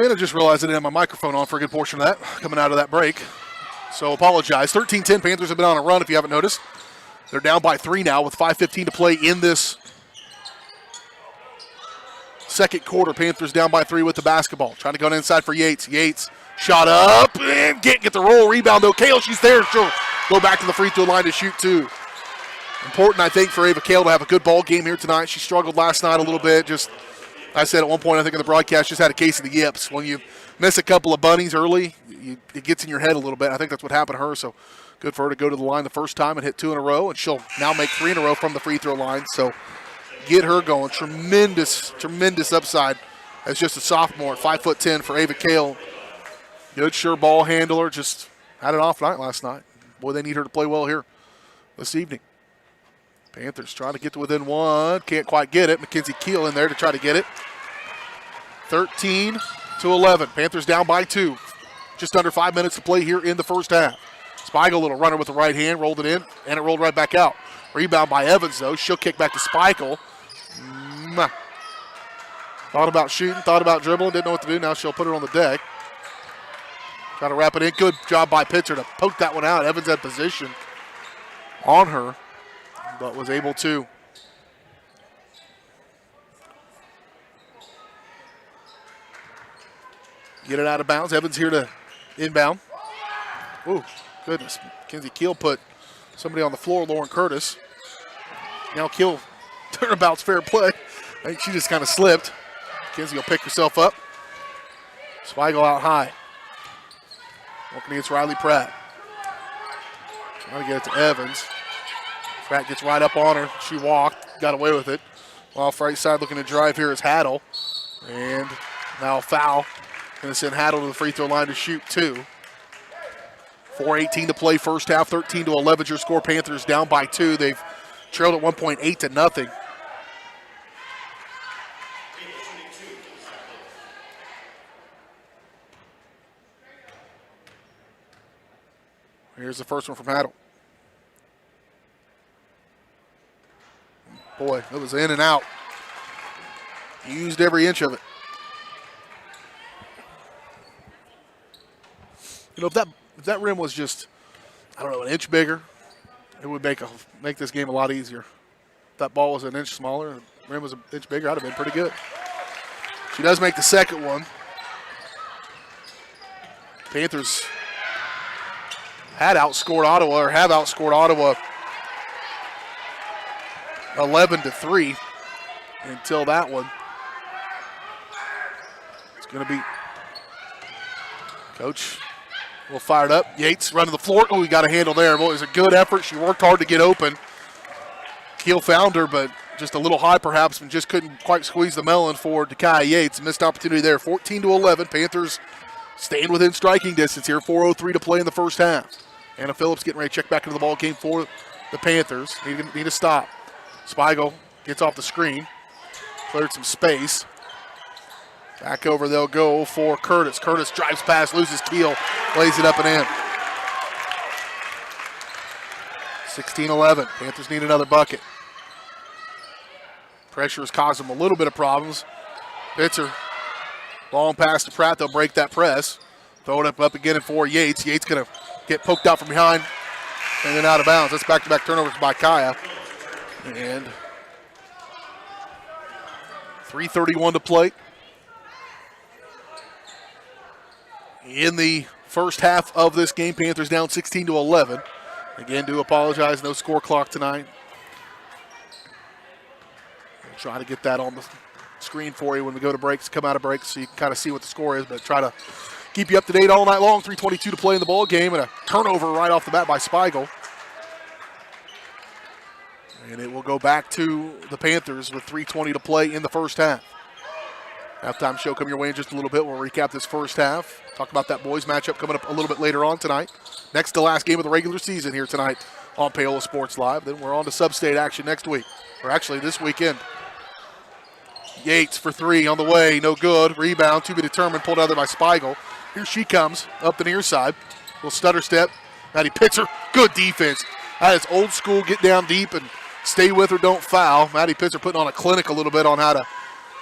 And I just realized I didn't have my microphone on for a good portion of that, coming out of that break. So apologize. 13-10, Panthers have been on a run if you haven't noticed. They're down by 3 now with 5:15 to play in this second quarter. Panthers down by 3 with the basketball. Trying to go inside for Yates. Yates shot up and can't get the roll. Rebound though. Kale, she's there. She'll go back to the free throw line to shoot 2. Important, I think, for Ava Kale to have a good ball game here tonight. She struggled last night a little bit. Just, I said at one point, I think in the broadcast, just had a case of the yips. When you miss a couple of bunnies early, it gets in your head a little bit. I think that's what happened to her. So good for her to go to the line the first time and hit 2 in a row. And she'll now make 3 in a row from the free throw line. So get her going. Tremendous, tremendous upside as just a sophomore at 5'10" for Ava Kale. Good, sure ball handler. Just had an off night last night. Boy, they need her to play well here this evening. Panthers trying to get to within 1. Can't quite get it. Mackenzie Keel in there to try to get it. 13-11. Panthers down by 2. Just under 5 minutes to play here in the first half. Spiegel, little runner with the right hand, rolled it in, and it rolled right back out. Rebound by Evans, though. She'll kick back to Spiegel. Thought about shooting, thought about dribbling, didn't know what to do. Now she'll put it on the deck. Try to wrap it in. Good job by Pitzer to poke that one out. Evans had position on her, but was able to get it out of bounds. Evans here to inbound. Ooh, goodness. Mackenzie Keel put somebody on the floor, Lauren Curtis. Now Keel, turnabout's fair play. I think she just kind of slipped. Mackenzie will pick herself up. Spiegel out high. Working against Riley Pratt. Trying to get it to Evans. Pratt gets right up on her. She walked, got away with it. Off right side looking to drive here is Haddle. And now a foul. Going to send Haddle to the free throw line to shoot 2. 4:18 to play first half, 13-11 your score. Panthers down by 2. They've trailed at one point 8-0. Here's the first one from Haddle. Boy, it was in and out. He used every inch of it. You know, if that rim was just, I don't know, an inch bigger, it would make this game a lot easier. If that ball was an inch smaller, the rim was an inch bigger, I'd have been pretty good. She does make the second one. Panthers have outscored Ottawa 11-3 until that one. It's going to be Coach a little fired up. Yates running the floor. Oh, he got a handle there. Boy, it was a good effort. She worked hard to get open. Keel found her, but just a little high perhaps, and just couldn't quite squeeze the melon for Dekai Yates. Missed opportunity there. 14-11. Panthers staying within striking distance here. 4:03 to play in the first half. Anna Phillips getting ready to check back into the ball game for the Panthers. Need to stop. Spiegel gets off the screen. Cleared some space. Back over they'll go for Curtis. Curtis drives past, loses Keel, lays it up and in. 16-11. Panthers need another bucket. Pressure has caused them a little bit of problems. Pitzer, long pass to Pratt. They'll break that press. Throw it up again for Yates. Yates going to get poked out from behind and then out of bounds. That's back-to-back turnovers by Kaya. And 3:31 to play in the first half of this game. Panthers down 16-11. Again, do apologize, no score clock tonight. We'll try to get that on the screen for you when we go to breaks, come out of breaks, so you can kind of see what the score is, but try to keep you up to date all night long. 3:22 to play in the ball game, and a turnover right off the bat by Spiegel. And it will go back to the Panthers with 3:20 to play in the first half. Halftime show coming your way in just a little bit. We'll recap this first half. Talk about that boys matchup coming up a little bit later on tonight. Next to last game of the regular season here tonight on Paola Sports Live. Then we're on to sub-state action next week, or actually this weekend. Yates for 3 on the way, no good. Rebound to be determined, pulled out there by Spiegel. Here she comes up the near side. Little stutter step. Maddie Pitzer, good defense. That is old school, get down deep and stay with her, don't foul. Maddie Pitzer putting on a clinic a little bit on how to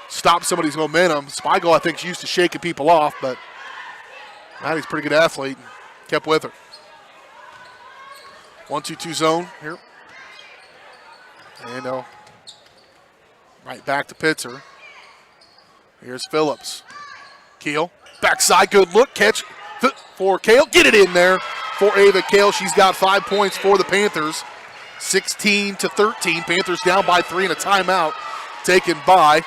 stop somebody's momentum. Spiegel, I think, is used to shaking people off, but Maddie's a pretty good athlete. Kept with her. 1-2-2 zone here. And right back to Pitzer. Here's Phillips. Keel, backside, good look, catch for Kale. Get it in there for Ava Kale. She's got 5 points for the Panthers. 16-13. Panthers down by 3 and a timeout taken by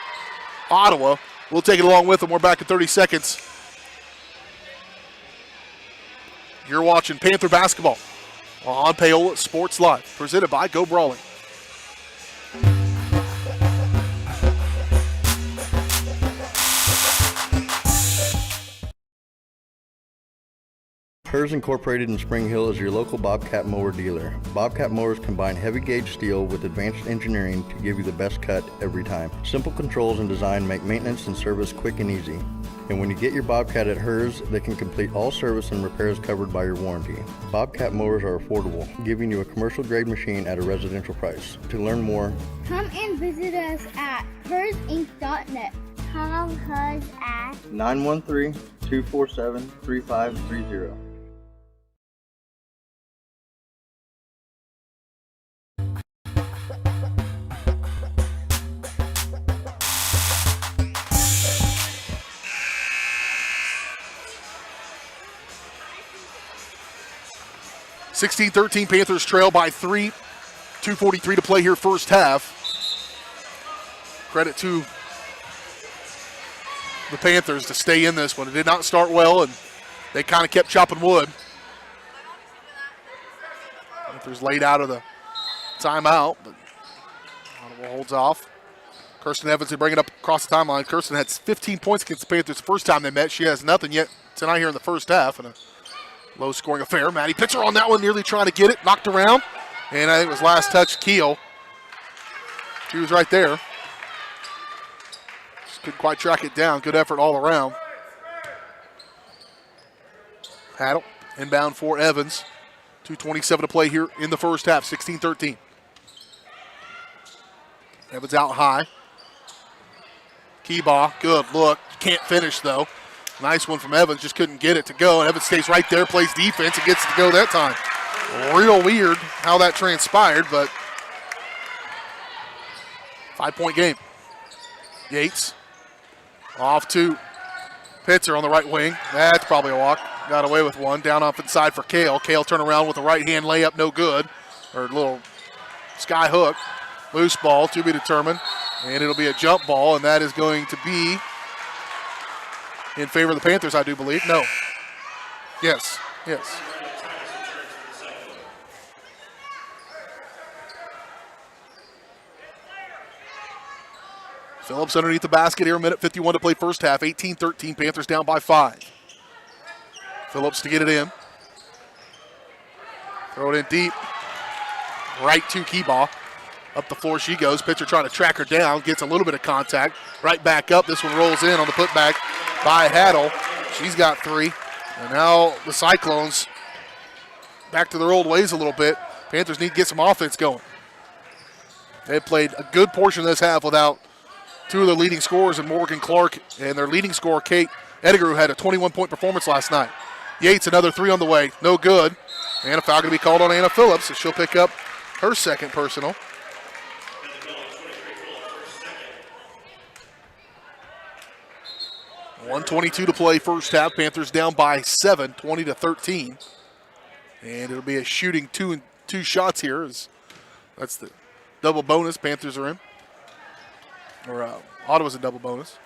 Ottawa. We'll take it along with them. We're back in 30 seconds. You're watching Panther basketball on Paola Sports Live, presented by Go Brawling. Hers Incorporated in Spring Hill is your local Bobcat mower dealer. Bobcat mowers combine heavy gauge steel with advanced engineering to give you the best cut every time. Simple controls and design make maintenance and service quick and easy. And when you get your Bobcat at Hers, they can complete all service and repairs covered by your warranty. Bobcat mowers are affordable, giving you a commercial grade machine at a residential price. To learn more, Come and visit us at hersinc.net. Call Hers at 913-247-3530. (16-13) Panthers trail by 3. 2:43 to play here first half. Credit to the Panthers to stay in this one. It did not start well, and they kind of kept chopping wood. Panthers laid out of the timeout, but Ottawa holds off. Kirsten Evans, they bring it up across the timeline. Kirsten had 15 points against the Panthers the first time they met. She has nothing yet tonight here in the first half, and a low-scoring affair. Maddie Pitzer on that one, nearly trying to get it, knocked around, and I think it was last touch Keel. She was right there. Just couldn't quite track it down. Good effort all around. Haddle inbound for Evans. 2:27 to play here in the first half, 16-13. Evans out high. Keebaugh, good look. Can't finish, though. Nice one from Evans, just couldn't get it to go. And Evans stays right there, plays defense, and gets it to go that time. Real weird how that transpired, but 5-point game. Yates off to Pitzer on the right wing. That's probably a walk. Got away with one. Down off inside for Kale. Kale turn around with a right-hand layup, no good. Or a little sky hook. Loose ball to be determined. And it'll be a jump ball, and that is going to be in favor of the Panthers, I do believe. No. Yes. Phillips underneath the basket here, a minute 51 to play first half. 18-13, Panthers down by 5. Phillips to get it in. Throw it in deep. Right to Keebaugh. Up the floor she goes. Pitcher trying to track her down. Gets a little bit of contact. Right back up. This one rolls in on the putback by Haddle. She's got 3. And now the Cyclones back to their old ways a little bit. Panthers need to get some offense going. They played a good portion of this half without 2 of their leading scorers in Morgan Clark and their leading scorer, Kate Ediger, who had a 21-point performance last night. Yates, another 3 on the way. No good. And a foul going to be called on Anna Phillips, so she'll pick up her second personal. .122 to play first half. Panthers down by 7, 20-13. And it'll be a shooting 2 shots here. That's the double bonus Panthers are in. Or Ottawa's a double bonus.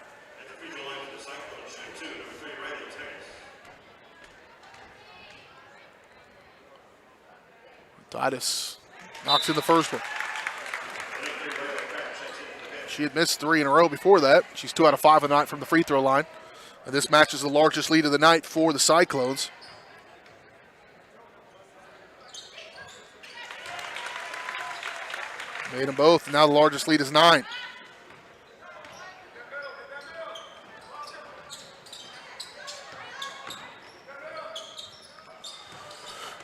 Titus knocks in the first one. She had missed 3 in a row before that. She's 2 out of 5 a night from the free throw line. And this match is the largest lead of the night for the Cyclones. Made them both. Now the largest lead is 9.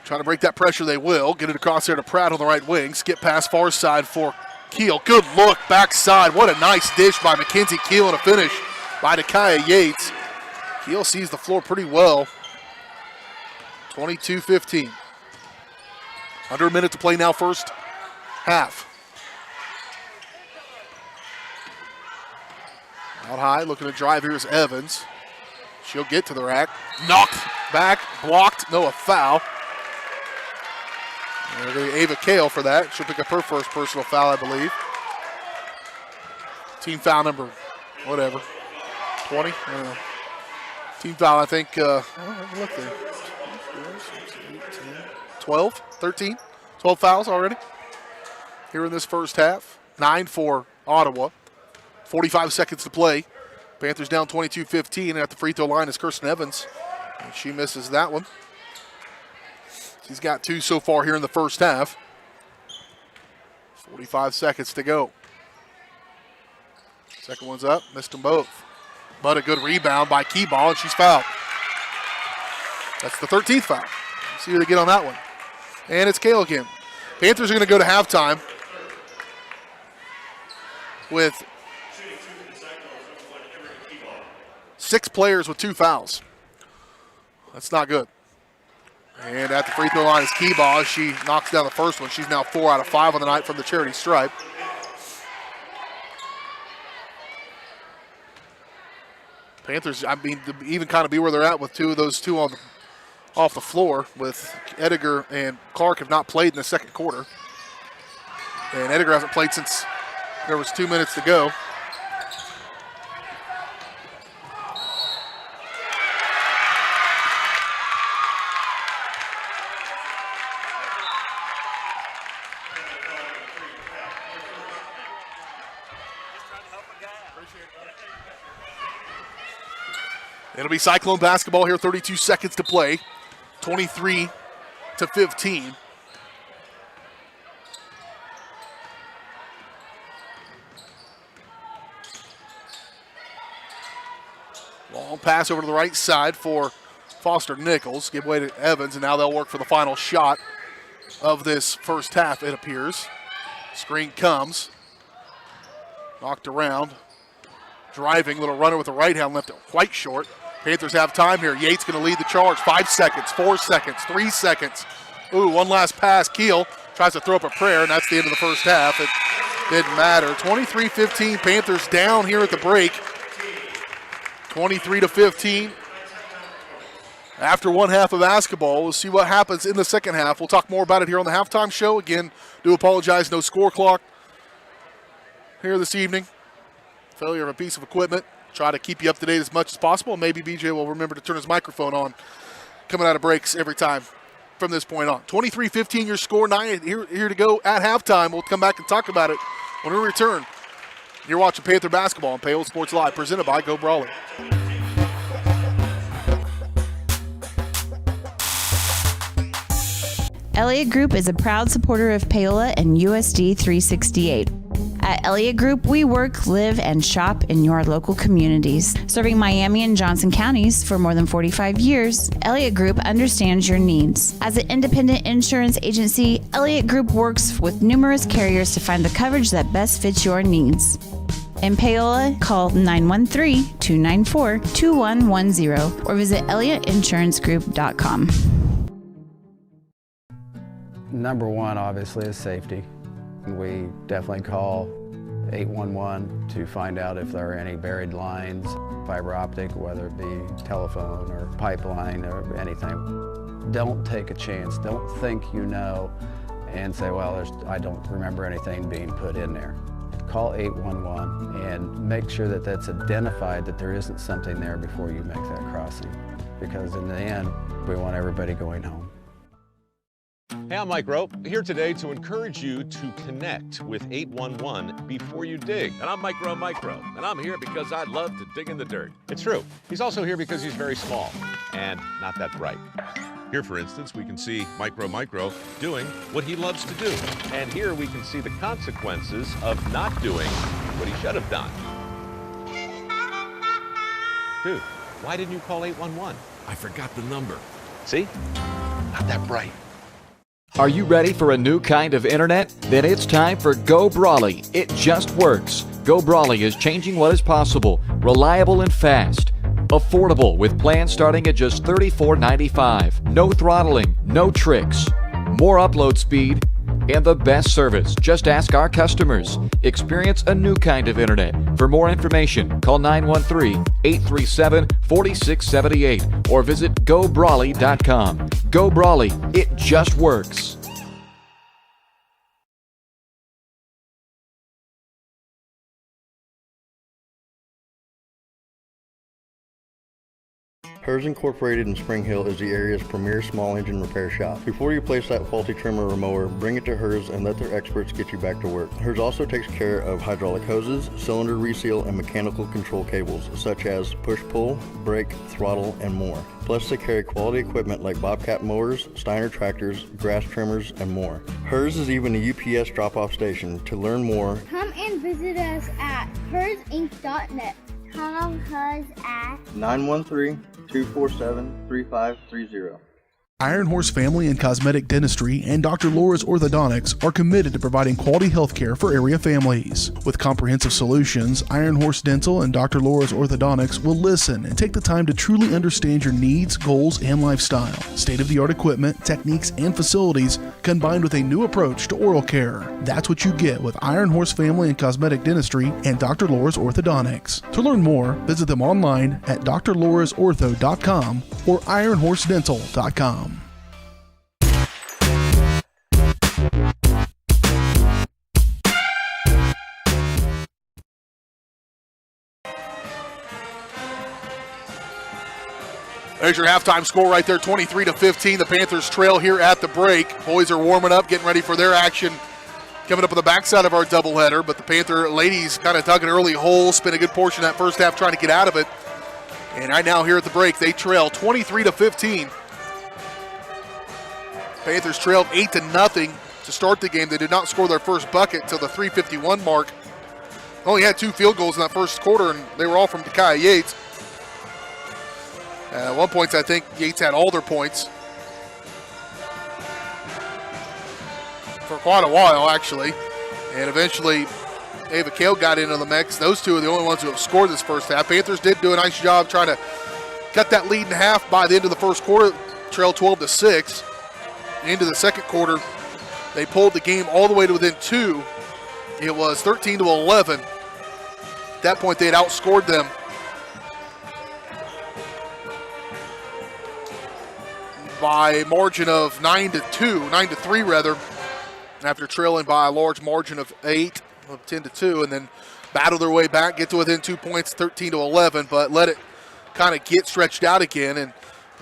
Trying to break that pressure, they will. Get it across there to Pratt on the right wing. Skip pass far side for Keel, good look, backside. What a nice dish by Mackenzie Keel and a finish by Nakaya Yates. Keel sees the floor pretty well. 22-15. Under a minute to play now, first half. Out high, looking to drive here is Evans. She'll get to the rack. Knocked back, blocked, no, a foul. And we're going to Ava Kale for that. She'll pick up her first personal foul, I believe. Team foul number, whatever, 20? I don't know. Team foul, I think, look there. 12, 13, 12 fouls already here in this first half. 9 for Ottawa. 45 seconds to play. Panthers down 22-15, and at the free throw line is Kirsten Evans. And she misses that one. She's got 2 so far here in the first half. 45 seconds to go. Second one's up, missed them both. But a good rebound by Keyball, and she's fouled. That's the 13th foul. Let's see who they get on that one. And it's Kale again. Panthers are going to go to halftime with 6 players with 2 fouls. That's not good. And at the free throw line is Keyball. She knocks down the first one. She's now 4 out of 5 on the night from the charity stripe. Panthers, I mean, to even kind of be where they're at with 2 of those 2 off the floor, with Ediger and Clark have not played in the second quarter. And Ediger hasn't played since there was 2 minutes to go. It'll be Cyclone basketball here, 32 seconds to play, 23-15. Long pass over to the right side for Foster Nichols. Give way to Evans, and now they'll work for the final shot of this first half, it appears. Screen comes. Knocked around. Driving, little runner with the right hand, left it quite short. Panthers have time here. Yates going to lead the charge. 5 seconds, 4 seconds, 3 seconds. Ooh, one last pass. Keel tries to throw up a prayer, and that's the end of the first half. It didn't matter. 23-15, Panthers down here at the break. 23-15. After one half of basketball, we'll see what happens in the second half. We'll talk more about it here on the halftime show. Again, do apologize, no score clock here this evening. Failure of a piece of equipment. Try to keep you up to date as much as possible. Maybe BJ will remember to turn his microphone on coming out of breaks every time from this point on. 23-15 your score, 9 here to go at halftime. We'll come back and talk about it when we return. You're watching Panther basketball on Paola Sports Live, presented by Go Brawley. Elliott Group is a proud supporter of Paola and USD 368. At Elliott Group, we work, live, and shop in your local communities. Serving Miami and Johnson counties for more than 45 years, Elliott Group understands your needs. As an independent insurance agency, Elliott Group works with numerous carriers to find the coverage that best fits your needs. In Paola, call 913-294-2110 or visit ElliottInsuranceGroup.com. Number one, obviously, is safety. We definitely call 811 to find out if there are any buried lines, fiber optic, whether it be telephone or pipeline or anything. Don't take a chance. Don't think you know and say, well, I don't remember anything being put in there. Call 811 and make sure that that's identified, that there isn't something there before you make that crossing. Because in the end, we want everybody going home. Hey, I'm Mike Rope, here today to encourage you to connect with 811 before you dig. And I'm Micro, and I'm here because I love to dig in the dirt. It's true. He's also here because he's very small and not that bright. Here, for instance, we can see Micro doing what he loves to do. And here we can see the consequences of not doing what he should have done. Dude, why didn't you call 811? I forgot the number. See? Not that bright. Are you ready for a new kind of internet? Then it's time for Go Brawley. It just works. Go Brawley is changing what is possible. Reliable and fast. Affordable with plans starting at just $34.95. No throttling, no tricks. More upload speed and the best service. Just ask our customers. Experience a new kind of internet. For more information, call 913-837-4678 or visit GoBrawley.com. Go Brawley. It just works. Hers Incorporated in Spring Hill is the area's premier small engine repair shop. Before you place that faulty trimmer or mower, bring it to Hers and let their experts get you back to work. Hers also takes care of hydraulic hoses, cylinder reseal, and mechanical control cables, such as push-pull, brake, throttle, and more. Plus, they carry quality equipment like Bobcat mowers, Steiner tractors, grass trimmers, and more. Hers is even a UPS drop-off station. To learn more, Come and visit us at hersinc.net. Call Hers at 913-247-3530. Iron Horse Family and Cosmetic Dentistry and Dr. Laura's Orthodontics are committed to providing quality health care for area families. With comprehensive solutions, Iron Horse Dental and Dr. Laura's Orthodontics will listen and take the time to truly understand your needs, goals, and lifestyle. State-of-the-art equipment, techniques, and facilities combined with a new approach to oral care. That's what you get with Iron Horse Family and Cosmetic Dentistry and Dr. Laura's Orthodontics. To learn more, visit them online at drlaurasortho.com or ironhorsedental.com. There's your halftime score right there, 23-15. The Panthers trail here at the break. Boys are warming up, getting ready for their action coming up on the backside of our doubleheader. But the Panther ladies kind of dug an early hole, spent a good portion of that first half trying to get out of it. And right now here at the break, they trail 23-15. Panthers trailed 8-0 to start the game. They did not score their first bucket till the 3:51 mark. Only had 2 field goals in that first quarter, and they were all from Dekiah Yates. At one point, I think Yates had all their points for quite a while, actually. And eventually, Ava Kale got into the mix. Those two are the only ones who have scored this first half. Panthers did do a nice job trying to cut that lead in half by the end of the first quarter, trailed 12-6. Into the second quarter, they pulled the game all the way to within 2. It was 13-11. At that point, they had outscored them by a margin of 9-3 rather, after trailing by a large margin of 10-2, and then battle their way back, get to within 2 points, 13-11, but let it kind of get stretched out again, and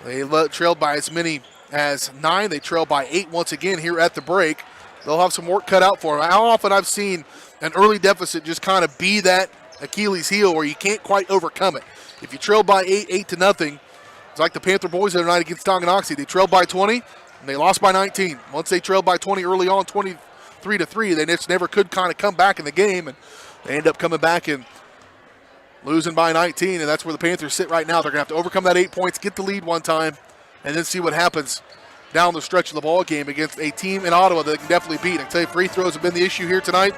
they trailed by as many as 9. They trailed by 8 once again here at the break. They'll have some work cut out for them. How often I've seen an early deficit just kind of be that Achilles heel where you can't quite overcome it. If you trail by 8-0, it's like the Panther boys the other night against Tonganoxie. They trailed by 20, and they lost by 19. Once they trailed by 20 early on, 23-3, they just never could kind of come back in the game, and they end up coming back and losing by 19, and that's where the Panthers sit right now. They're going to have to overcome that 8 points, get the lead one time, and then see what happens down the stretch of the ball game against a team in Ottawa that they can definitely beat. I can tell you, free throws have been the issue here tonight.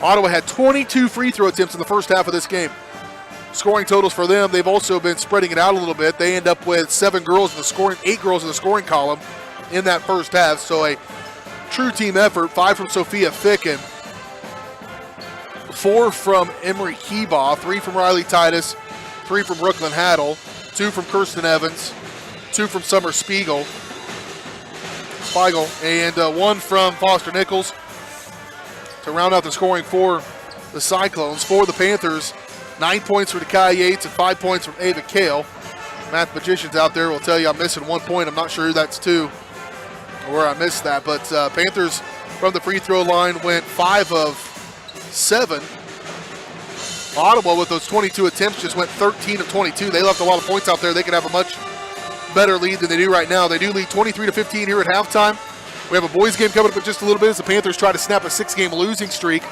Ottawa had 22 free throw attempts in the first half of this game. Scoring totals for them, they've also been spreading it out a little bit. They end up with 8 girls in the scoring column in that first half. So a true team effort. 5 from Sophia Ficken, 4 from Emery Keebaugh, 3 from Riley Titus, 3 from Brooklyn Haddle, 2 from Kirsten Evans, 2 from Summer Spiegel, and 1 from Foster Nichols to round out the scoring for the Cyclones. For the Panthers, 9 points for Dekiah Yates and 5 points from Ava Kale. Mathematicians out there will tell you I'm missing 1 point. I'm not sure who that's to or where I missed that. But Panthers from the free throw line went 5 of 7. Ottawa with those 22 attempts just went 13 of 22. They left a lot of points out there. They could have a much better lead than they do right now. They do lead 23-15 here at halftime. We have a boys game coming up in just a little bit as the Panthers try to snap a 6-game losing streak.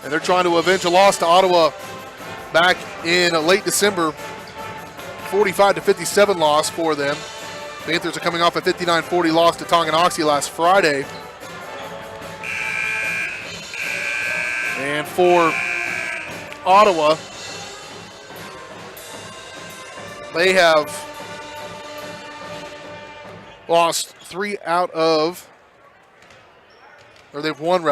And they're trying to avenge a loss to Ottawa back in late December. 45-57 loss for them. Panthers are coming off a 59-40 loss to Tonganoxie last Friday. And for Ottawa, they have lost they've won 3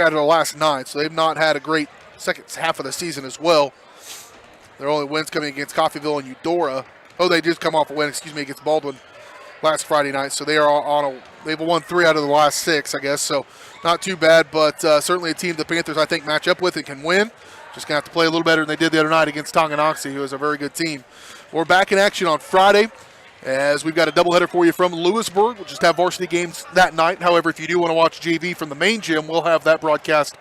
out of the last 9. So they've not had a great second half of the season as well. Their only wins coming against Coffeyville and Eudora. Oh, they did come off a win, against Baldwin last Friday night. So they are they've won 3 out of the last 6, I guess. So not too bad, but certainly a team the Panthers, I think, match up with and can win. Just going to have to play a little better than they did the other night against Tonganoxie, who is a very good team. We're back in action on Friday, as we've got a doubleheader for you from Lewisburg. We'll just have varsity games that night. However, if you do want to watch JV from the main gym, we'll have that broadcast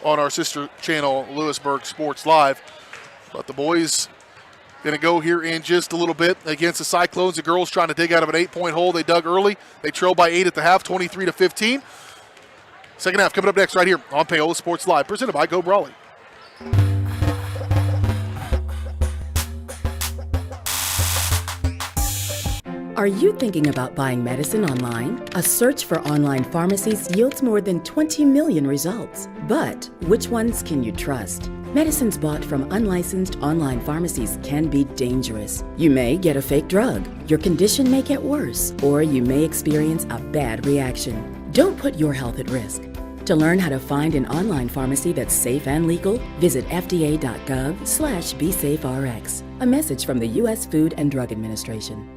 on our sister channel, Lewisburg Sports Live. But the boys going to go here in just a little bit against the Cyclones. The girls trying to dig out of an 8-point hole. They dug early. They trailed by 8 at the half, 23-15. Second half coming up next right here on Paola Sports Live, presented by Go Brawley. Are you thinking about buying medicine online? A search for online pharmacies yields more than 20 million results. But which ones can you trust? Medicines bought from unlicensed online pharmacies can be dangerous. You may get a fake drug, your condition may get worse, or you may experience a bad reaction. Don't put your health at risk. To learn how to find an online pharmacy that's safe and legal, visit fda.gov/BeSafeRx. A message from the U.S. Food and Drug Administration.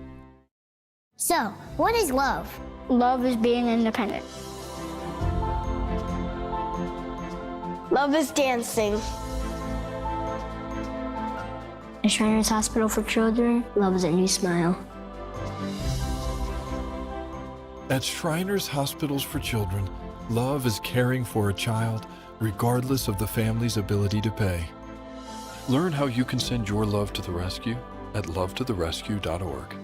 So, what is love? Love is being independent. Love is dancing. At Shriners Hospital for Children, love is a new smile. At Shriners Hospitals for Children, love is caring for a child regardless of the family's ability to pay. Learn how you can send your love to the rescue at lovetotherescue.org.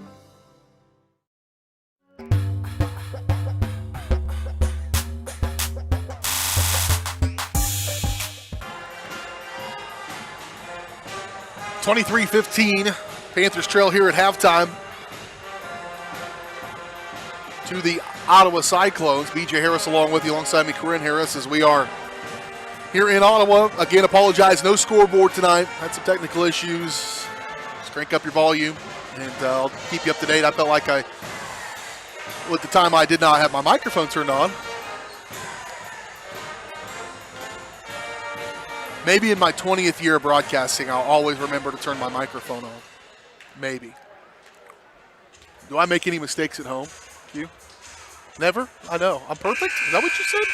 (23-15). Panthers trail here at halftime to the Ottawa Cyclones. BJ Harris along with you, alongside me, Corinne Harris, as we are here in Ottawa. Again, apologize, no scoreboard tonight. Had some technical issues. Just crank up your volume, and I'll keep you up to date. I felt like at the time I did not have my microphone turned on. Maybe in my 20th year of broadcasting, I'll always remember to turn my microphone on. Maybe. Do I make any mistakes at home? You? Never? I know. I'm perfect? Is that what you said?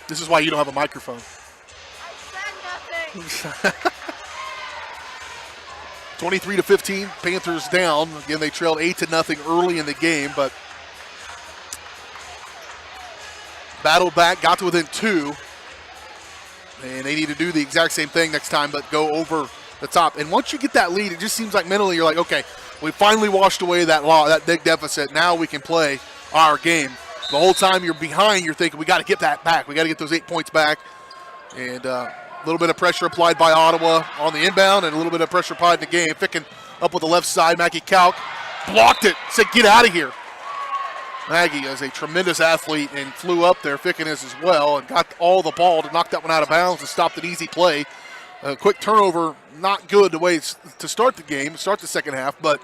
This is why you don't have a microphone. I said nothing. 23-15, Panthers down. Again, they trailed 8-0 early in the game, but battled back, got to within 2. And they need to do the exact same thing next time, but go over the top. And once you get that lead, it just seems like mentally you're like, okay, we finally washed away that big deficit. Now we can play our game. The whole time you're behind, you're thinking, we got to get that back. We got to get those 8 points back. And a little bit of pressure applied by Ottawa on the inbound, and a little bit of pressure applied in the game. Ficken up with the left side. Maggie Kalk blocked it, said, get out of here. Maggie is a tremendous athlete and flew up there. Ficken is as well, and got all the ball to knock that one out of bounds and stopped an easy play. A quick turnover, not good the way to start the game, start the second half, but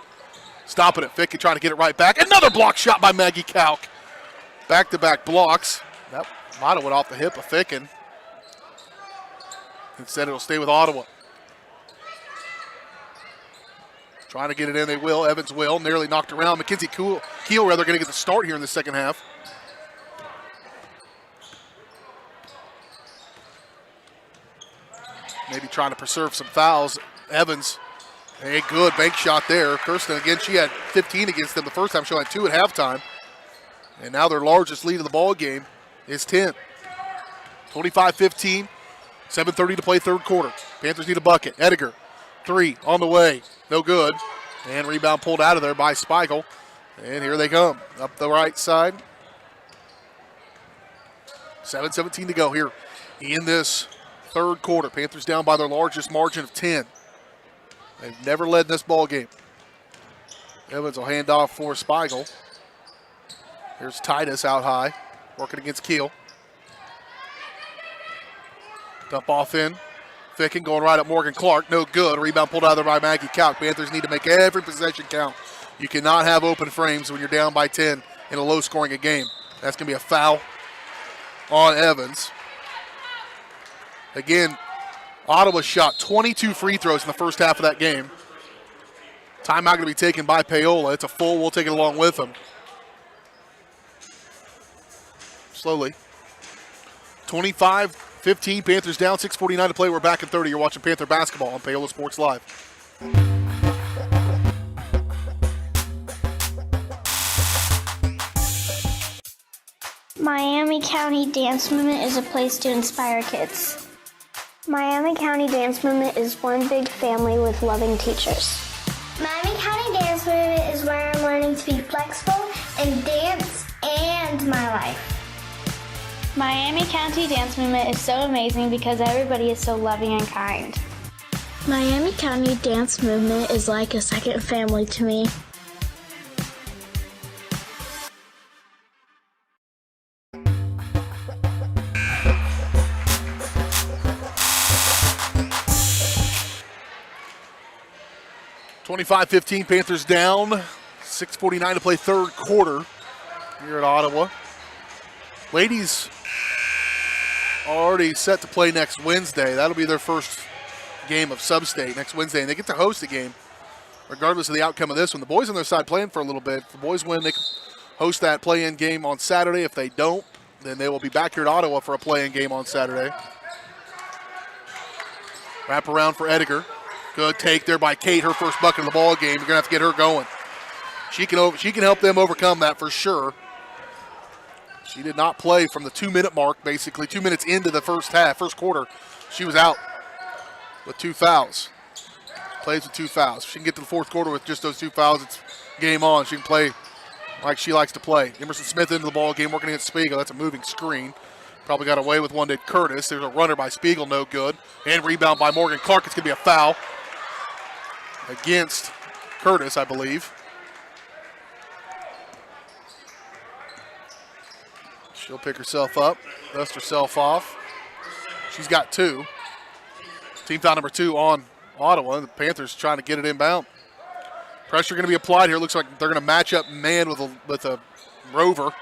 stopping it. Ficken trying to get it right back. Another block shot by Maggie Kalk. Back-to-back blocks. That might have went off the hip of Ficken. Instead, it'll stay with Ottawa. Trying to get it in, they will. Evans will. Nearly knocked around. Mackenzie Keel going to get the start here in the second half. Maybe trying to preserve some fouls. Evans, a good bank shot there. Kirsten, again, she had 15 against them the first time. She only had 2 at halftime. And now their largest lead of the ball game is 10. 25-15. 7:30 to play third quarter. Panthers need a bucket. Ediger, 3 on the way. No good. And rebound pulled out of there by Spiegel. And here they come. Up the right side. 7:17 to go here in this third quarter. Panthers down by their largest margin of 10. They've never led in this ball game. Evans will hand off for Spiegel. Here's Titus out high, working against Keel. Dump off in. Ficken going right at Morgan Clark. No good. Rebound pulled out of there by Maggie Calc. Panthers need to make every possession count. You cannot have open frames when you're down by 10 in a low-scoring game. That's going to be a foul on Evans. Again, Ottawa shot 22 free throws in the first half of that game. Timeout going to be taken by Paola. It's a full. We'll take it along with them. Slowly. 25-15, Panthers down, 6:49 to play. We're back in 30. You're watching Panther basketball on Paola Sports Live. Miami County Dance Movement is a place to inspire kids. Miami County Dance Movement is one big family with loving teachers. Miami County Dance Movement is where I'm learning to be flexible and dance and my life. Miami County Dance Movement is so amazing because everybody is so loving and kind. Miami County Dance Movement is like a second family to me. (25-15), Panthers down. 6:49 to play third quarter here at Ottawa. Ladies are already set to play next Wednesday. That'll be their first game of sub-state next Wednesday, and they get to host a game regardless of the outcome of this one. The boys on their side playing for a little bit. If the boys win, they can host that play-in game on Saturday. If they don't, then they will be back here at Ottawa for a play-in game on Saturday. Wrap around for Ediger. Good take there by Kate, her first bucket of the ball game. You're going to have to get her going. She can help them overcome that for sure. She did not play from the 2-minute mark, basically 2 minutes into the first quarter. She was out with 2 fouls. Plays with 2 fouls. If she can get to the fourth quarter with just those 2 fouls, it's game on. She can play like she likes to play. Emerson Smith into the ball game, working against Spiegel. That's a moving screen. Probably got away with one to Curtis. There's a runner by Spiegel, no good. And rebound by Morgan Clark. It's going to be a foul against Curtis, I believe. She'll pick herself up, dust herself off. She's got 2. Team foul number 2 on Ottawa. The Panthers trying to get it inbound. Pressure going to be applied here. Looks like they're going to match up man with a rover.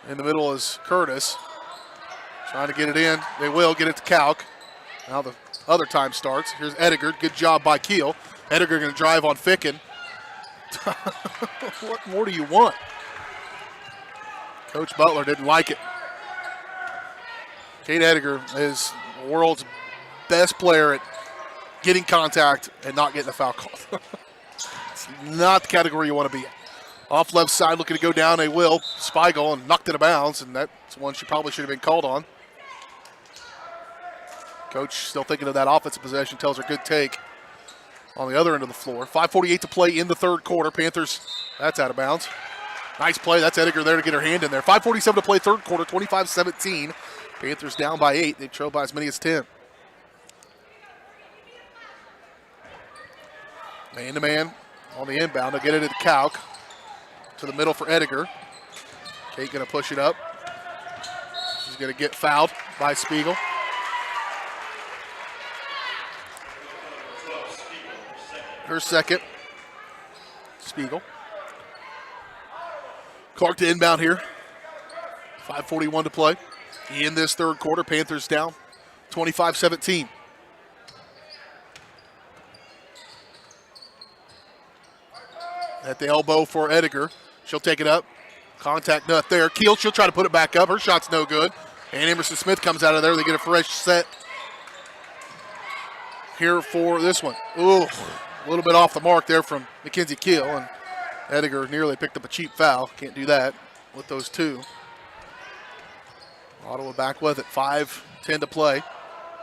In the middle is Curtis. Trying to get it in. They will get it to Calc. Now the other time starts. Here's Ediger. Good job by Keel. Ediger going to drive on Ficken. What more do you want? Coach Butler didn't like it. Kate Ediger is the world's best player at getting contact and not getting a foul call. It's not the category you want to be in. Off left side, looking to go down. They will. Spiegel and knocked it out of bounds, and that's one she probably should have been called on. Coach still thinking of that offensive possession, tells her good take on the other end of the floor. 5:48 to play in the third quarter. Panthers, that's out of bounds. Nice play. That's Ediger there to get her hand in there. 5:47 to play third quarter, 25-17. Panthers down by 8. They trail by as many as 10. Man-to-man on the inbound. They'll get it to Calc. To the middle for Ediger. Kate going to push it up. She's going to get fouled by Spiegel. Her second. Spiegel. Clark to inbound here. 5:41 to play in this third quarter. Panthers down 25-17. At the elbow for Ediger. She'll take it up. Contact not there. Keel, she'll try to put it back up. Her shot's no good. And Emerson Smith comes out of there. They get a fresh set here for this one. Ooh, a little bit off the mark there from Mackenzie Keel. And Ediger nearly picked up a cheap foul. Can't do that with those 2. Ottawa back with it. 5:10 to play.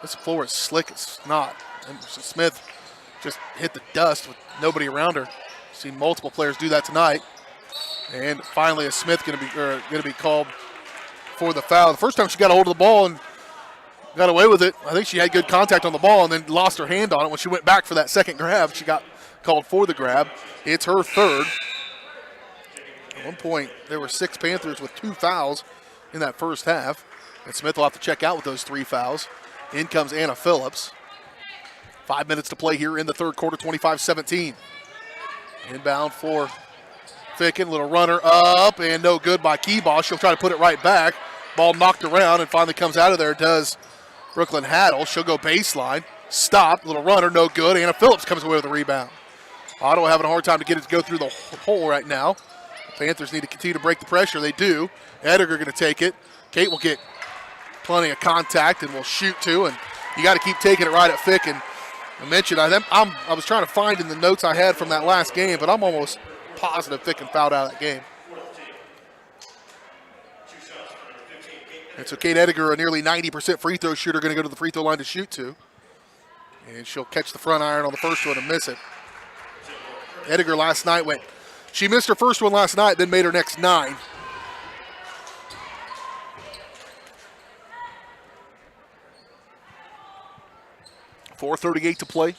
This floor is slick as snot. Emerson Smith just hit the dust with nobody around her. Seen multiple players do that tonight. And finally, is Smith going to be called for the foul. The first time she got a hold of the ball and got away with it, I think she had good contact on the ball and then lost her hand on it. When she went back for that second grab, she got called for the grab. It's her third. At one point, there were 6 Panthers with 2 fouls in that first half. And Smith will have to check out with those 3 fouls. In comes Anna Phillips. 5 minutes to play here in the third quarter, 25-17. Inbound for Ficken, little runner up, and no good by Keebaugh. She'll try to put it right back. Ball knocked around and finally comes out of there, does Brooklyn Haddle. She'll go baseline. Stopped, little runner, no good. Anna Phillips comes away with the rebound. Ottawa having a hard time to get it to go through the hole right now. The Panthers need to continue to break the pressure. They do. Ediger going to take it. Kate will get plenty of contact and will shoot too, and you got to keep taking it right at Ficken. I mentioned I was trying to find in the notes I had from that last game, but I'm almost positive Ficken fouled out of that game. And so Kate Ediger, a nearly 90% free throw shooter, going to go to the free throw line to shoot to. And she'll catch the front iron on the first one and miss it. Ediger last night she missed her first one last night, then made her next 9. .438 to play.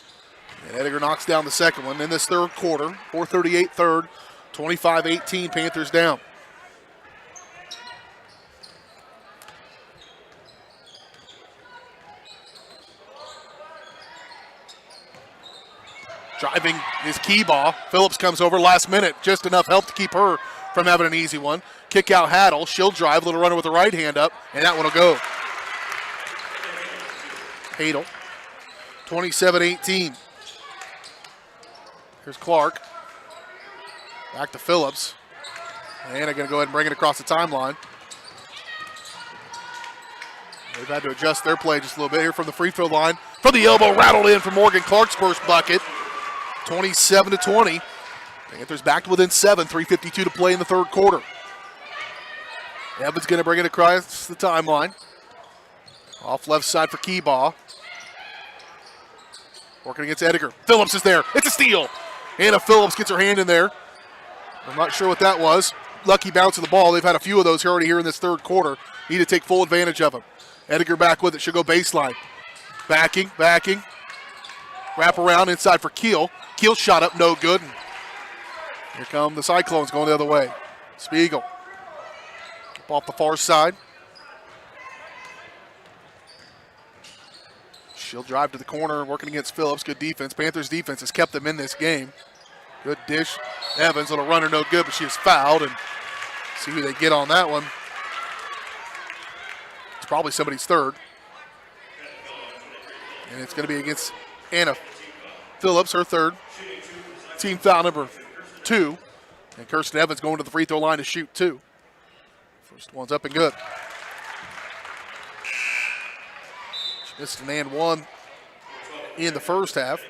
And Ediger knocks down the second one in this third quarter. 4:38 third, 25-18, Panthers down. Driving is Keebaugh. Phillips comes over last minute. Just enough help to keep her from having an easy one. Kick out Haddle. She'll drive. Little runner with the right hand up. And that one will go. Hadel. 27-18. Here's Clark. Back to Phillips. And they're going to go ahead and bring it across the timeline. They've had to adjust their play just a little bit here from the free throw line. From the elbow, rattled in for Morgan Clark's first bucket. 27-20. Panthers back to within 7. 3:52 to play in the third quarter. Evans going to bring it across the timeline. Off left side for Keebaugh. Working against Ediger. Phillips is there. It's a steal. Anna Phillips gets her hand in there. I'm not sure what that was. Lucky bounce of the ball. They've had a few of those already here in this third quarter. Need to take full advantage of them. Ediger back with it. She'll go baseline. Backing. Wrap around inside for Keel. Keel shot up, no good. And here come the Cyclones going the other way. Spiegel. Up off the far side. She'll drive to the corner, working against Phillips. Good defense. Panthers defense has kept them in this game. Good dish. Evans, little runner, no good, but she is fouled. And see who they get on that one. It's probably somebody's third. And it's going to be against Anna Phillips, her third. Team foul number 2. And Kirsten Evans going to the free throw line to shoot 2. First one's up and good. She missed an and one in the first half.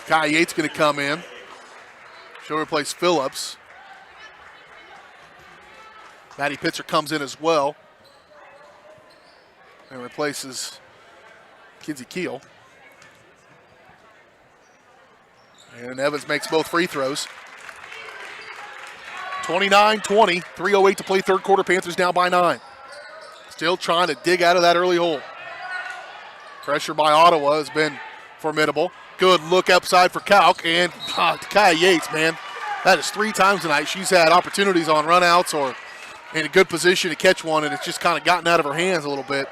Kai Yates going to come in. She'll replace Phillips. Maddie Pitzer comes in as well and replaces Kinsey Keel. And Evans makes both free throws. 29-20, 3:08 to play third quarter. Panthers down by 9. Still trying to dig out of that early hole. Pressure by Ottawa has been formidable. Good look upside for Kalk, and Kai Yates, man. That is 3 times tonight. She's had opportunities on runouts or in a good position to catch one, and it's just kind of gotten out of her hands a little bit.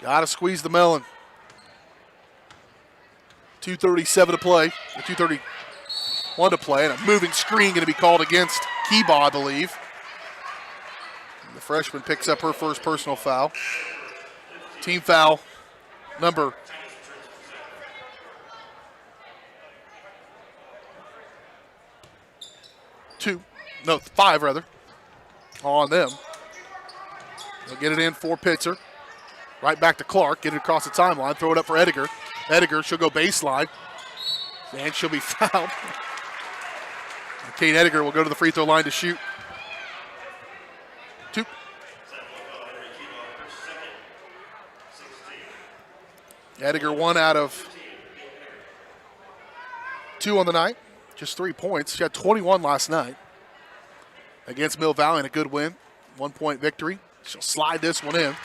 Got to squeeze the melon. 2:37 to play, 2:31 to play, and a moving screen going to be called against Keebaugh, I believe. And the freshman picks up her first personal foul. Team foul number 5 rather, on them. They'll get it in for Pitzer. Right back to Clark, get it across the timeline, throw it up for Ediger. Ediger, she'll go baseline, and she'll be fouled. And Kate Ediger will go to the free throw line to shoot 2. Ediger 1 out of 2 on the night, just 3 points. She had 21 last night against Mill Valley in a good win, 1-point victory. She'll slide this one in.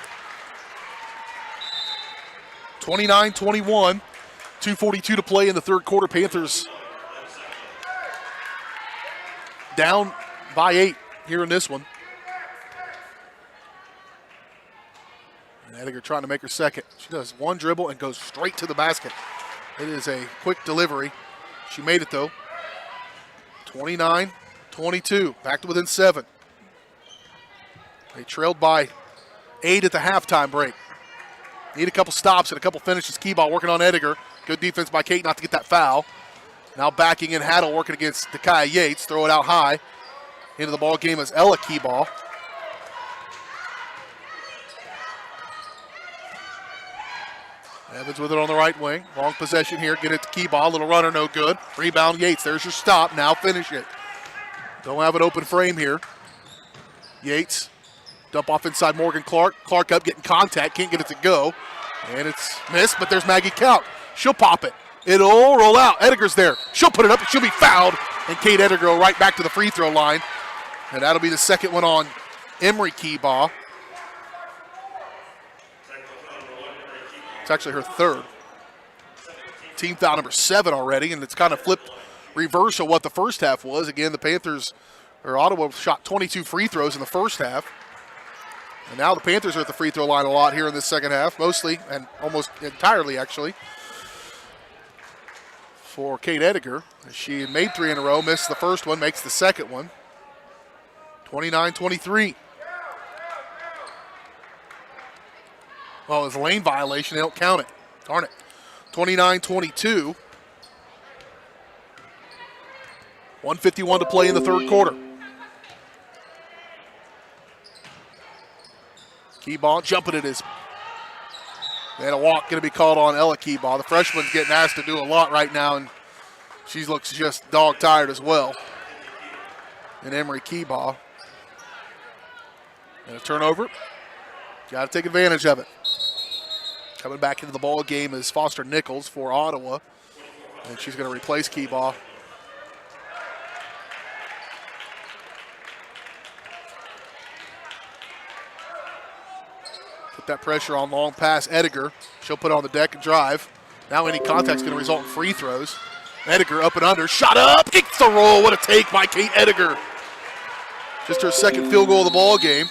29-21, 2:42 to play in the third quarter. Panthers down by 8 here in this one. And Ediger trying to make her second. She does one dribble and goes straight to the basket. It is a quick delivery. She made it though. 29-22, back to within 7. They trailed by 8 at the halftime break. Need a couple stops and a couple finishes. Keyball working on Ediger. Good defense by Kate not to get that foul. Now backing in Haddle working against Dakaya Yates. Throw it out high. Into the ball game is Ella Keyball. Evans with it on the right wing. Long possession here. Get it to Keyball. Little runner, no good. Rebound Yates. There's your stop. Now finish it. Don't have an open frame here. Yates. Dump off inside Morgan Clark. Clark up getting contact. Can't get it to go. And it's missed, but there's Maggie Couch. She'll pop it. It'll roll out. Ediger's there. She'll put it up. She'll be fouled. And Kate Ediger go right back to the free throw line. And that'll be the second one on Emery Keyball. It's actually her third. Team foul number 7 already, and it's kind of flipped reverse of what the first half was. Again, the Panthers, or Ottawa, shot 22 free throws in the first half. And now the Panthers are at the free throw line a lot here in this second half, mostly and almost entirely, actually, for Kate Ediger. She made 3 in a row, missed the first one, makes the second one. 29-23. Well, it's a lane violation. They don't count it. Darn it. 29-22. 1:51 to play in the third quarter. Keyball jumping it is. And a walk going to be called on Ella Keyball. The freshman's getting asked to do a lot right now, and she looks just dog tired as well. And Emery Keyball. And a turnover. Got to take advantage of it. Coming back into the ball game is Foster Nichols for Ottawa. And she's going to replace Keyball. Put that pressure on long pass Ediger. She'll put it on the deck and drive. Now any contact's going to result in free throws. Ediger up and under. Shot up. Gets the roll. What a take by Kate Ediger. Just her second field goal of the ball game.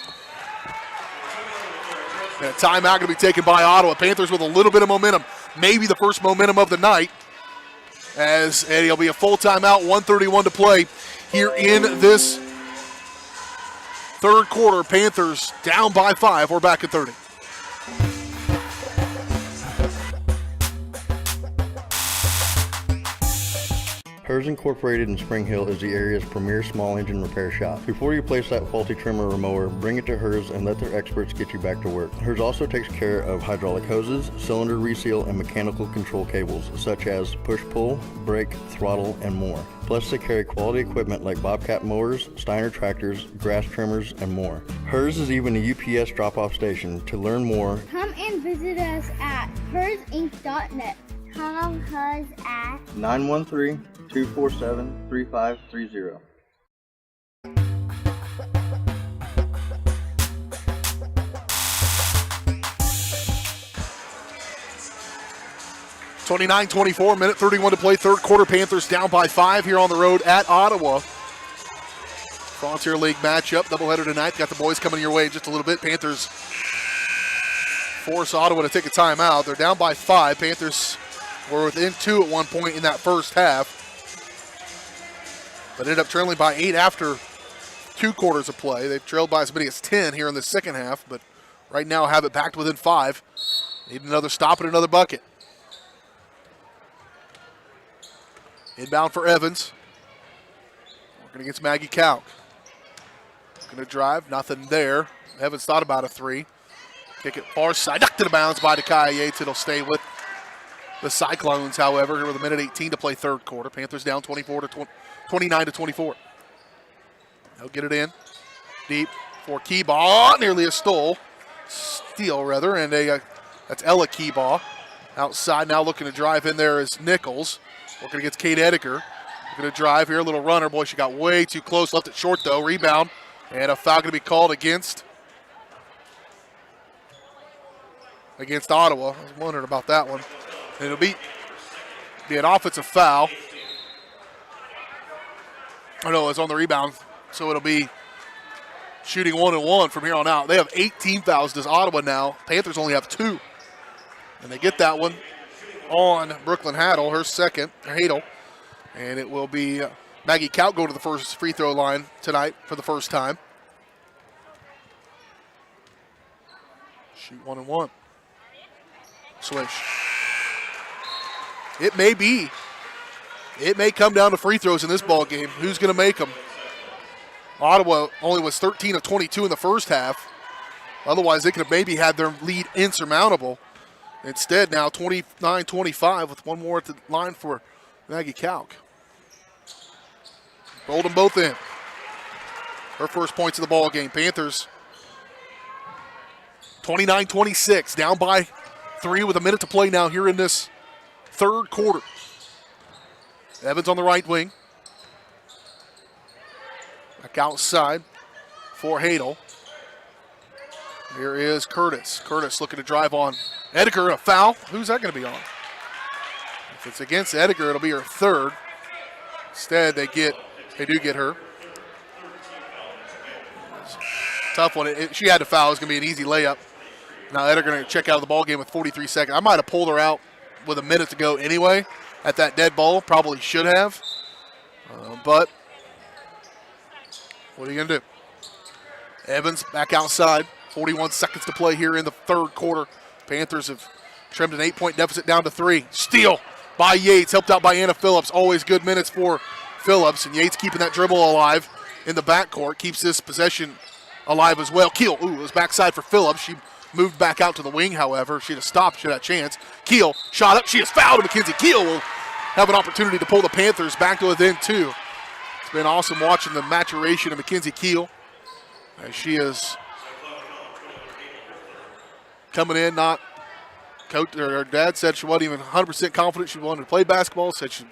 And a timeout going to be taken by Ottawa. Panthers with a little bit of momentum. Maybe the first momentum of the night. As it'll be a full timeout, 1:31 to play here in this third quarter. Panthers down by 5. We're back at 30. Hers Incorporated in Spring Hill is the area's premier small engine repair shop. Before you place that faulty trimmer or mower, bring it to Hers and let their experts get you back to work. Hers also takes care of hydraulic hoses, cylinder reseal, and mechanical control cables, such as push-pull, brake, throttle, and more. Plus, they carry quality equipment like Bobcat mowers, Steiner tractors, grass trimmers, and more. Hers is even a UPS drop-off station. To learn more, Come and visit us at hersinc.net. Call Hers at 913-247-3530. (29-24), minute 31 to play, third quarter. Panthers down by 5 here on the road at Ottawa. Frontier League matchup, doubleheader tonight. Got the boys coming your way in just a little bit. Panthers force Ottawa to take a timeout. They're down by 5. Panthers were within 2 at one point in that first half, but ended up trailing by 8 after 2 quarters of play. They've trailed by as many as 10 here in the second half, but right now have it back to within 5. Need another stop and another bucket. Inbound for Evans. Working against Maggie Couch. Going to drive, nothing there. Evans thought about a 3. Kick it far side, knocked it bounds by Dakaya Yates. It'll stay with the Cyclones, however, here with a minute 18 to play third quarter. Panthers down 29-24. They'll get it in. Deep for Keyball. Nearly a steal, rather. And that's Ella Keyball. Outside now looking to drive in there is Nichols. Working against Kate Ediger. Going to drive here. A little runner. Boy, she got way too close. Left it short, though. Rebound. And a foul going to be called against Ottawa. I was wondering about that one. And it'll be Be an offensive foul. Oh, no, it's on the rebound. So it'll be shooting 1-1 from here on out. They have 18 fouls. Does Ottawa now? Panthers only have 2. And they get that one on Brooklyn Hadel, her second, or Hadel. And it will be Maggie Kaut go to the first free throw line tonight for the first time. Shoot 1-1. Swish. It may be. It may come down to free throws in this ball game. Who's going to make them? Ottawa only was 13 of 22 in the first half. Otherwise, they could have maybe had their lead insurmountable. Instead, now 29-25 with one more at the line for Maggie Kauk. Rolled them both in. Her first points of the ball game. Panthers 29-26, down by 3 with a minute to play now here in this third quarter. Evans on the right wing. Back outside for Hadel. Here is Curtis. Curtis looking to drive on Edgar, a foul. Who's that going to be on? If it's against Edgar, it'll be her third. Instead, they do get her. Tough one. She had to foul. It was going to be an easy layup. Now Edgar going to check out of the ball game with 43 seconds. I might have pulled her out with a minute to go anyway at that dead ball. Probably should have. But what are you going to do? Evans back outside. 41 seconds to play here in the third quarter. Panthers have trimmed an 8-point deficit down to 3. Steal by Yates, helped out by Anna Phillips. Always good minutes for Phillips, and Yates keeping that dribble alive in the backcourt. Keeps this possession alive as well. Keel, it was backside for Phillips. She moved back out to the wing, however. She'd have stopped, she had a chance. Keel shot up, she is fouled. Mackenzie Keel will have an opportunity to pull the Panthers back to within 2. It's been awesome watching the maturation of Mackenzie Keel as she is coming in, not coach or her dad said she wasn't even 100% confident she wanted to play basketball, said she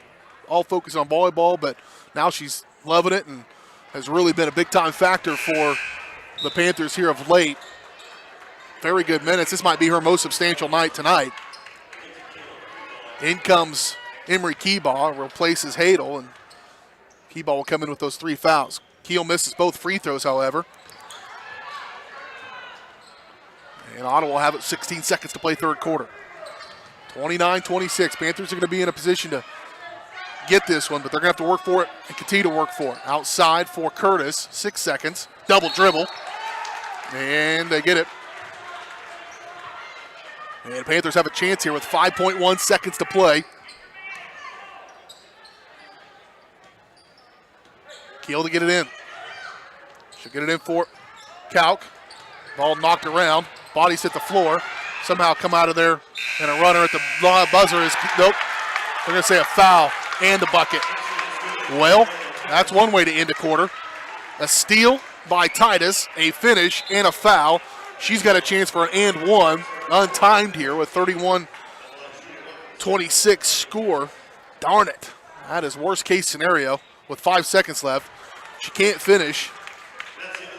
all focused on volleyball, but now she's loving it and has really been a big-time factor for the Panthers here of late. Very good minutes. This might be her most substantial night tonight. In comes Emery Keebaugh, replaces Hadel, and Keebaugh will come in with those 3 fouls. Keel misses both free throws, however. And Ottawa will have it 16 seconds to play third quarter. 29-26. Panthers are going to be in a position to get this one, but they're going to have to work for it and continue to work for it. Outside for Curtis, 6 seconds. Double dribble. And they get it. And the Panthers have a chance here with 5.1 seconds to play. Keel to get it in. She'll get it in for Kauk. Ball knocked around. Bodies hit the floor. Somehow come out of there. And a runner at the buzzer is, nope. They're going to say a foul and a bucket. Well, that's one way to end a quarter. A steal by Titus, a finish, and a foul. She's got a chance for an and one. Untimed here with 31-26 score. Darn it. That is worst case scenario with 5 seconds left. She can't finish.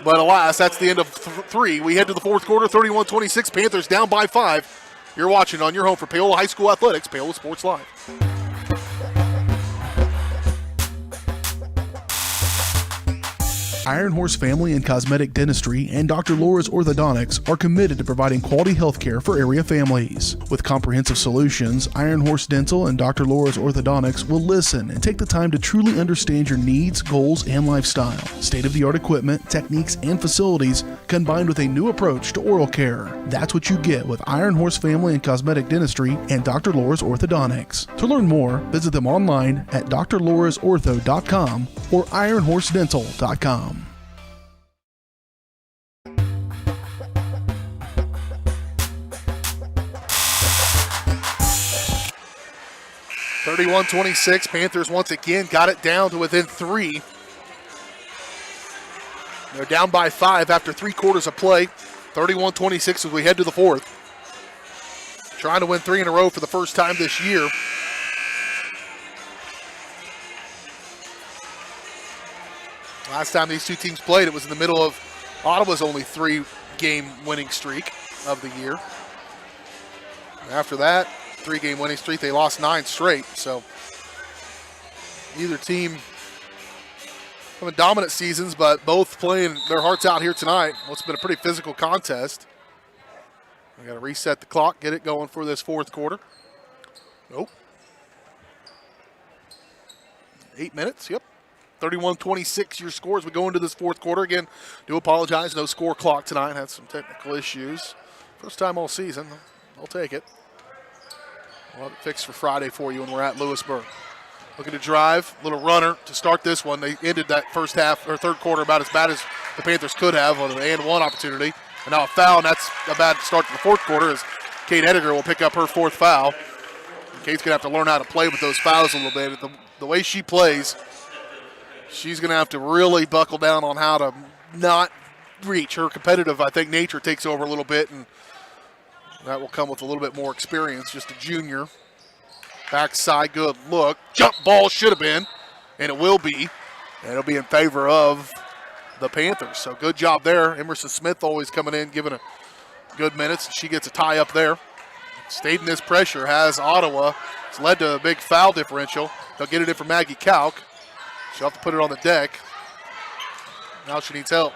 But alas, that's the end of 3. We head to the fourth quarter, 31-26. Panthers down by 5. You're watching on your home for Paola High School Athletics, Paola Sports Live. Iron Horse Family and Cosmetic Dentistry and Dr. Laura's Orthodontics are committed to providing quality health care for area families. With comprehensive solutions, Iron Horse Dental and Dr. Laura's Orthodontics will listen and take the time to truly understand your needs, goals, and lifestyle. State-of-the-art equipment, techniques, and facilities combined with a new approach to oral care. That's what you get with Iron Horse Family and Cosmetic Dentistry and Dr. Laura's Orthodontics. To learn more, visit them online at drlaurasortho.com or ironhorsedental.com. 31-26. Panthers once again got it down to within 3. They're down by 5 after 3 quarters of play. 31-26 as we head to the fourth. Trying to win 3 in a row for the first time this year. Last time these two teams played, it was in the middle of Ottawa's only 3-game winning streak of the year. After that, 3-game winning streak. They lost 9 straight, so either team having dominant seasons, but both playing their hearts out here tonight. What's been a pretty physical contest. We got to reset the clock, get it going for this fourth quarter. Nope. 8 minutes, yep. 31-26 your scores. We go into this fourth quarter. Again, do apologize, no score clock tonight. Had some technical issues. First time all season. I'll take it. We'll have it fixed for Friday for you when we're at Lewisburg. Looking to drive, little runner to start this one. They ended that first half or third quarter about as bad as the Panthers could have on an and-one opportunity. And now a foul, and that's a bad start to the fourth quarter as Kate Ediger will pick up her 4th foul. And Kate's going to have to learn how to play with those fouls a little bit. The way she plays, she's going to have to really buckle down on how to not reach. Her competitive, I think, nature takes over a little bit, and that will come with a little bit more experience. Just a junior. Backside, good look. Jump ball should have been, and it will be. And it'll be in favor of the Panthers. So good job there. Emerson Smith always coming in, giving a good minutes. She gets a tie up there. Stayed in this pressure, has Ottawa. It's led to a big foul differential. They'll get it in for Maggie Kalk. She'll have to put it on the deck. Now she needs help.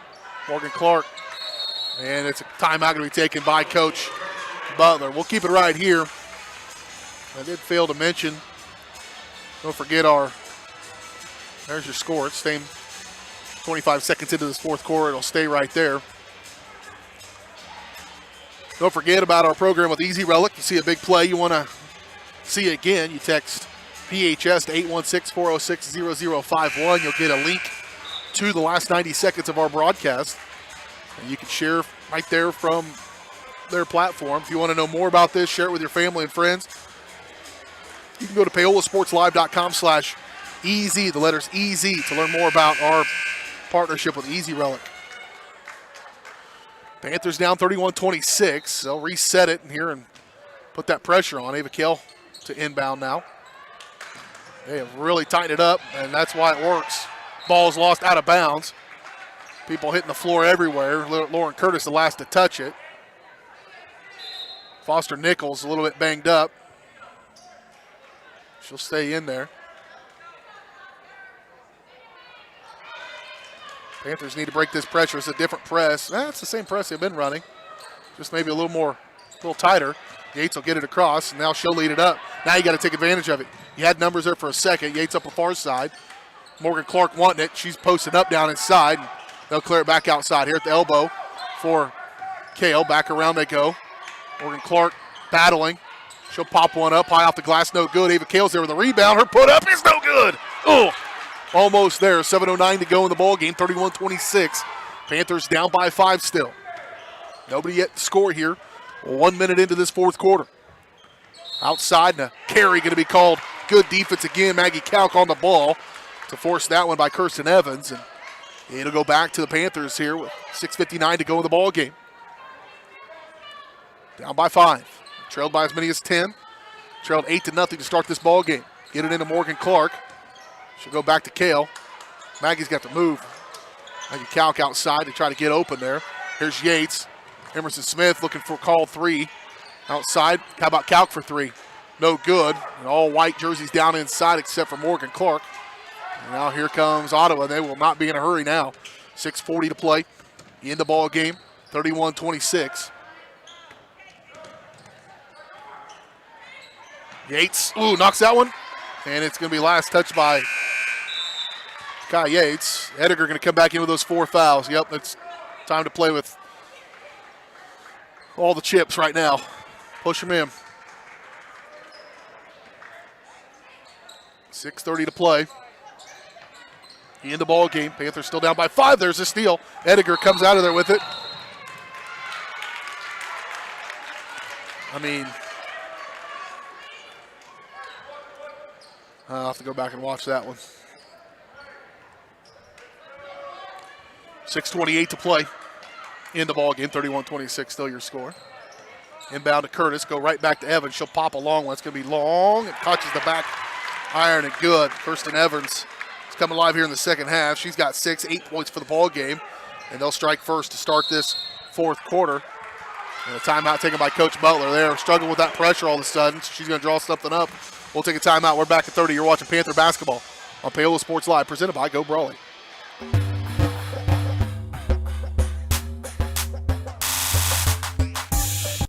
Morgan Clark. And it's a timeout going to be taken by Coach Butler. We'll keep it right here. I did fail to mention, don't forget there's your score. It's staying 25 seconds into this fourth quarter. It'll stay right there. Don't forget about our program with Easy Relic. You see a big play, you want to see it again, you text PHS to 816-406-0051. You'll get a link to the last 90 seconds of our broadcast. And you can share right there from their platform. If you want to know more about this, share it with your family and friends. You can go to PaolaSportsLive.com/easy, the letters EZ, to learn more about our partnership with Easy Relic. Panthers down 31-26. They'll reset it here and put that pressure on. Ava Kell to inbound now. They have really tightened it up, and that's why it works. Ball's lost out of bounds. People hitting the floor everywhere. Lauren Curtis the last to touch it. Foster Nichols a little bit banged up. She'll stay in there. Panthers need to break this pressure. It's a different press. It's the same press they've been running, just maybe a little tighter. Yates will get it across, and now she'll lead it up. Now you got to take advantage of it. You had numbers there for a second. Yates up the far side. Morgan Clark wanting it. She's posted up down inside. They'll clear it back outside here at the elbow for Kale. Back around they go. Morgan Clark battling. She'll pop one up high off the glass. No good. Ava Kale's there with a rebound. Her put up is no good. Oh, almost there. 7:09 to go in the ball game. 31-26. Panthers down by 5 still. Nobody yet to score here. 1 minute into this fourth quarter. Outside, and a carry going to be called. Good defense again. Maggie Kalk on the ball to force that one by Kirsten Evans. And it'll go back to the Panthers here with 6:59 to go in the ball game. Down by 5. Trailed by as many as 10. Trailed 8-0 to start this ball game. Get it into Morgan Clark. She'll go back to Kale. Maggie's got to move. Maggie Kalk outside to try to get open there. Here's Yates. Emerson Smith looking for call 3. Outside. How about Kalk for 3? No good. And all white jerseys down inside except for Morgan Clark. And now here comes Ottawa. They will not be in a hurry now. 6:40 to play in the ball game. 31-26. Yates, knocks that one. And it's going to be last touch by Kai Yates. Ediger going to come back in with those 4 fouls. Yep, it's time to play with all the chips right now. Push them in. 6:30 to play in the ball game. Panthers still down by 5. There's a steal. Ediger comes out of there with it. I'll have to go back and watch that one. 6:28 to play in the ball game. 31-26 still your score. Inbound to Curtis. Go right back to Evans. She'll pop a long one. It's going to be long. It touches the back iron and good. Kirsten Evans is coming alive here in the second half. She's got 8 points for the ball game. And they'll strike first to start this fourth quarter. And a timeout taken by Coach Butler there. Struggling with that pressure all of a sudden, so she's going to draw something up. We'll take a timeout. We're back at 30. You're watching Panther basketball on Paola Sports Live, presented by Go Brawley.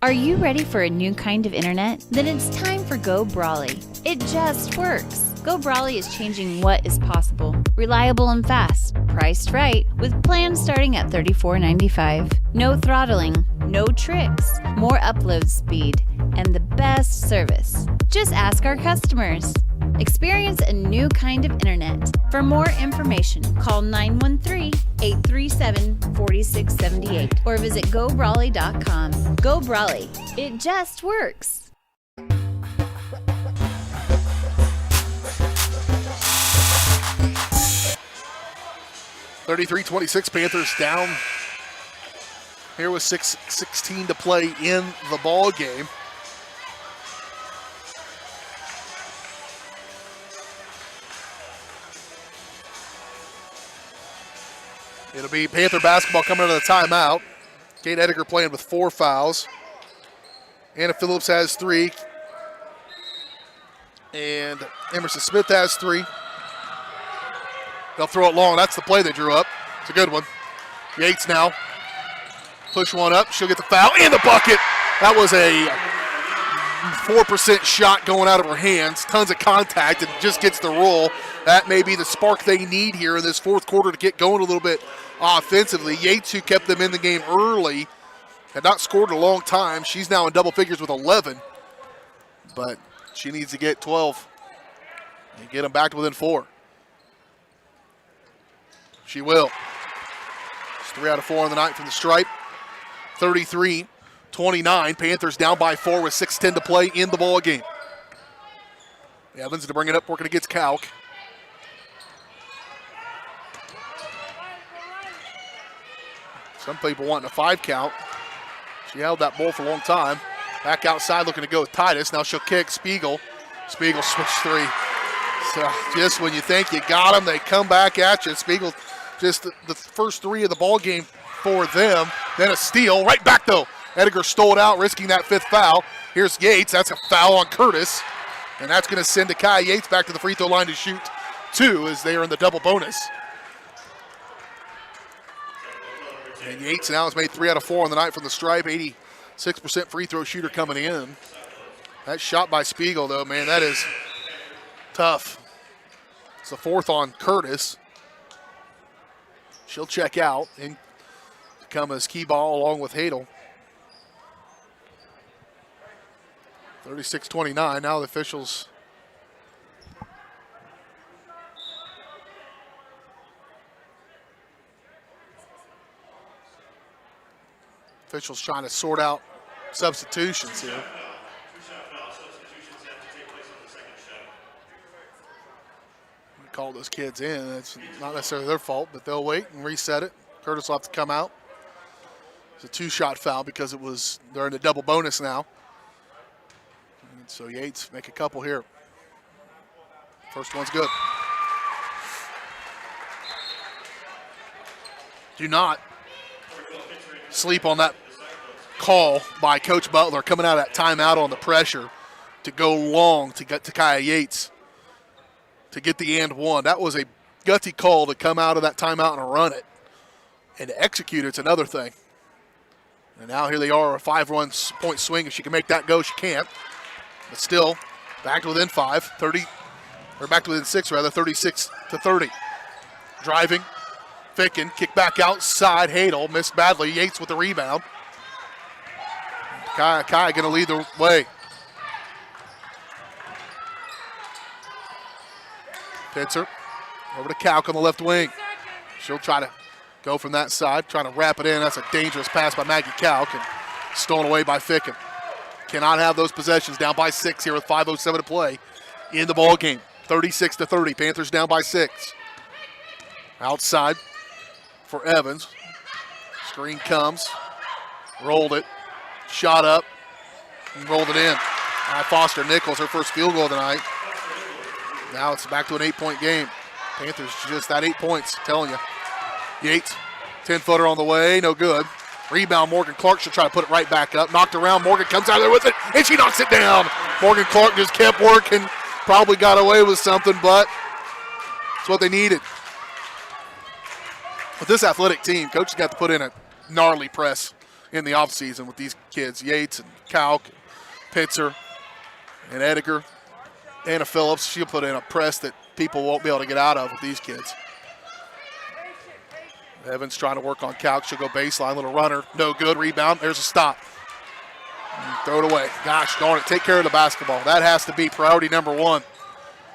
Are you ready for a new kind of internet? Then it's time for Go Brawley. It just works. Go Brawley is changing what is possible. Reliable and fast. Priced right. With plans starting at $34.95. No throttling. No tricks. More upload speed. And the best service. Just ask our customers. Experience a new kind of internet. For more information, call 913-837-4678 or visit GoBrawley.com. Go Brawley. It just works. 33-26, Panthers down here with 6:16 to play in the ball game. It'll be Panther basketball coming out of the timeout. Kate Ediger playing with 4 fouls. Anna Phillips has 3. And Emerson Smith has 3. They'll throw it long. That's the play they drew up. It's a good one. Yates now. Push one up. She'll get the foul and the bucket. That was a 4% shot going out of her hands. Tons of contact and just gets the roll. That may be the spark they need here in this fourth quarter to get going a little bit offensively. Yates, who kept them in the game early, had not scored in a long time. She's now in double figures with 11. But she needs to get 12 and get them back to within 4. She will. It's 3 out of 4 on the night from the stripe. 33-29. Panthers down by 4 with 6:10 to play in the ball game. Evans to bring it up, working against Kalk. Some people wanting a 5 count. She held that ball for a long time. Back outside looking to go with Titus. Now she'll kick Spiegel. Spiegel switch 3. So just when you think you got them, they come back at you. Spiegel just the first 3 of the ball game for them. Then a steal. Right back though. Ediger stole it out, risking that 5th foul. Here's Yates. That's a foul on Curtis. And that's going to send Akai Yates back to the free throw line to shoot 2 as they are in the double bonus. And Yates now has made 3 out of 4 on the night from the stripe. 86% free throw shooter coming in. That shot by Spiegel, though, man, that is tough. It's the 4th on Curtis. She'll check out and come as key ball along with Hadel. 36-29. Now the officials trying to sort out substitutions here. We call those kids in. It's not necessarily their fault, but they'll wait and reset it. Curtis will have to come out. It's a 2-shot foul because they're in the double bonus now. And so Yates make a couple here. First one's good. Do not sleep on that call by Coach Butler coming out of that timeout on the pressure to go long to get to Kaya Yates to get the and one. That was a gutsy call to come out of that timeout and run it. And to execute it's another thing. And now here they are, a 5-point swing. If she can make that go, she can't. But still, back to within 5, 30, or back to within 6 rather, 36-30. Driving, Ficken, kick back outside, Hadel, missed badly. Yates with the rebound. Kai going to lead the way. Pitzer over to Kalk on the left wing. She'll try to go from that side, trying to wrap it in. That's a dangerous pass by Maggie Kalk and stolen away by Ficken. Cannot have those possessions. Down by 6 here with 5:07 to play in the ball game. 36-30. Panthers down by 6. Outside for Evans. Screen comes. Rolled it. Shot up. And rolled it in. Foster Nichols, her first field goal tonight. Now it's back to an 8-point game. Panthers just that 8 points, telling you. Yates, 10-footer on the way, no good. Rebound, Morgan Clark. She'll try to put it right back up. Knocked around. Morgan comes out there with it, and she knocks it down. Morgan Clark just kept working. Probably got away with something, but it's what they needed. With this athletic team, coach has got to put in a gnarly press in the offseason with these kids. Yates and Kalk, Pitzer, and Ediger. Anna Phillips, she'll put in a press that people won't be able to get out of with these kids. Evans trying to work on Kalk. She'll go baseline, little runner. No good. Rebound. There's a stop. And throw it away. Gosh darn it. Take care of the basketball. That has to be priority number one.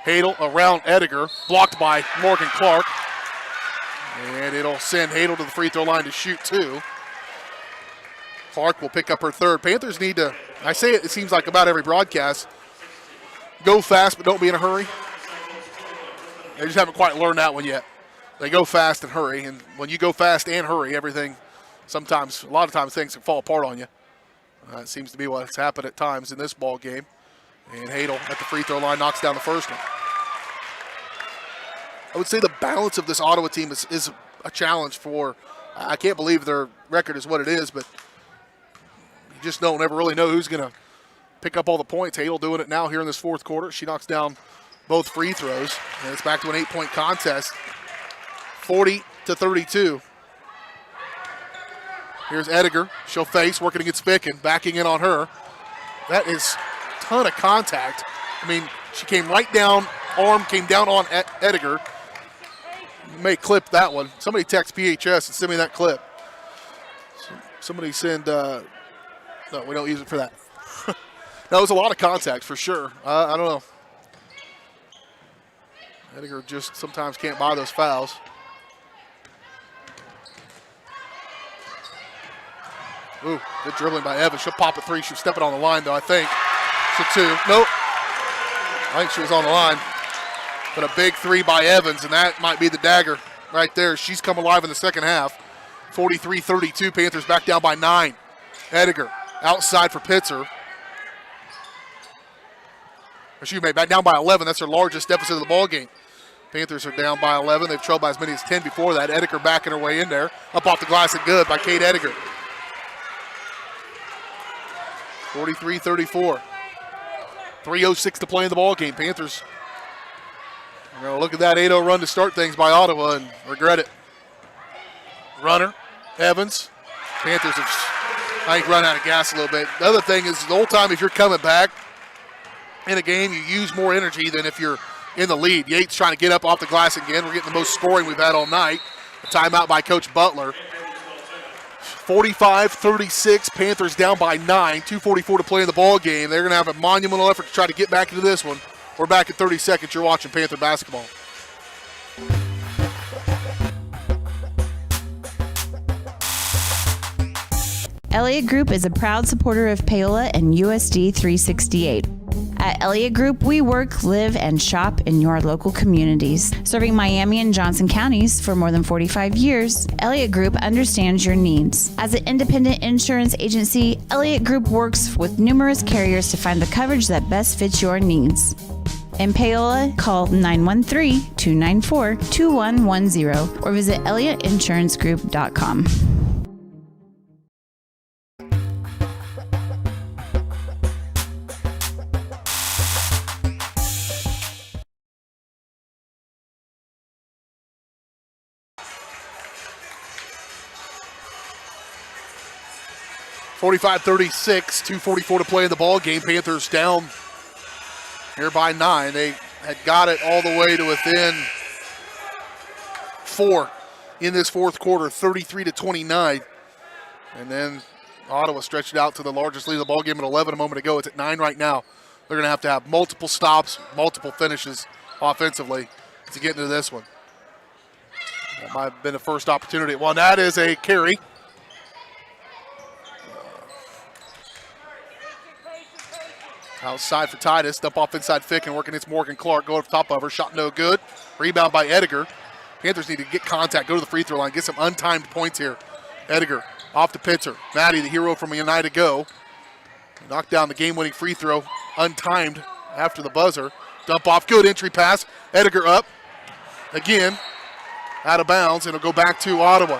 Hadel around Ediger. Blocked by Morgan Clark. And it'll send Hadel to the free throw line to shoot two. Clark will pick up her third. Panthers need to, I say it seems like about every broadcast, go fast but don't be in a hurry. They just haven't quite learned that one yet. They go fast and hurry, and when you go fast and hurry, everything, sometimes, a lot of times things can fall apart on you. It seems to be what's happened at times in this ball game. And Hadel at the free throw line knocks down the first one. I would say the balance of this Ottawa team is a challenge for, I can't believe their record is what it is, but you just don't ever really know who's going to pick up all the points. Hadel doing it now here in this fourth quarter. She knocks down both free throws, and it's back to an 8-point contest. 40-32. Here's Ediger. She'll face, working against Ficken, backing in on her. That is a ton of contact. I mean, she came right down, arm came down on Ediger. You may clip that one. Somebody text PHS and send me that clip. Somebody send, no, we don't use it for that. That was a lot of contact for sure. I don't know. Ediger just sometimes can't buy those fouls. Ooh, good dribbling by Evans. She'll pop a three. She's stepping on the line, though, I think. It's a two. Nope. I think she was on the line. But a big three by Evans, and that might be the dagger right there. She's come alive in the second half. 43-32. Panthers back down by 9. Ediger outside for Pitzer. Excuse me, back down by 11. That's their largest deficit of the ball game. Panthers are down by 11. They've trailed by as many as 10 before that. Ediger backing her way in there. Up off the glass and good by Kate Ediger. 43-34. 3:06 to play in the ball game. Panthers are going to look at that 8-0 run to start things by Ottawa and regret it. Runner, Evans. Panthers have, I think, run out of gas a little bit. The other thing is the whole time if you're coming back in a game, you use more energy than if you're in the lead. Yates trying to get up off the glass again. We're getting the most scoring we've had all night. A timeout by Coach Butler. 45-36, Panthers down by 9, 2:44 to play in the ball game. They're going to have a monumental effort to try to get back into this one. We're back in 30 seconds. You're watching Panther basketball. Elliott Group is a proud supporter of Paola and USD 368. At Elliott Group, we work, live, and shop in your local communities. Serving Miami and Johnson counties for more than 45 years, Elliott Group understands your needs. As an independent insurance agency, Elliott Group works with numerous carriers to find the coverage that best fits your needs. In Paola, call 913-294-2110 or visit ElliottInsuranceGroup.com. (45-36), 2:44 to play in the ball game. Panthers down here by 9. They had got it all the way to within 4 in this fourth quarter, 33-29. And then Ottawa stretched it out to the largest lead of the ball game at 11 a moment ago. It's at 9 right now. They're going to have multiple stops, multiple finishes offensively to get into this one. That might have been the first opportunity. Well, that is a carry. Outside for Titus, dump off inside Fick and working against Morgan Clark. Go over top of her, shot no good. Rebound by Ediger. Panthers need to get contact, go to the free throw line, get some untimed points here. Ediger off to Pitzer. Maddie, the hero from a night ago. Knocked down the game-winning free throw, untimed after the buzzer. Dump off, good entry pass. Ediger up, again, out of bounds, and it'll go back to Ottawa.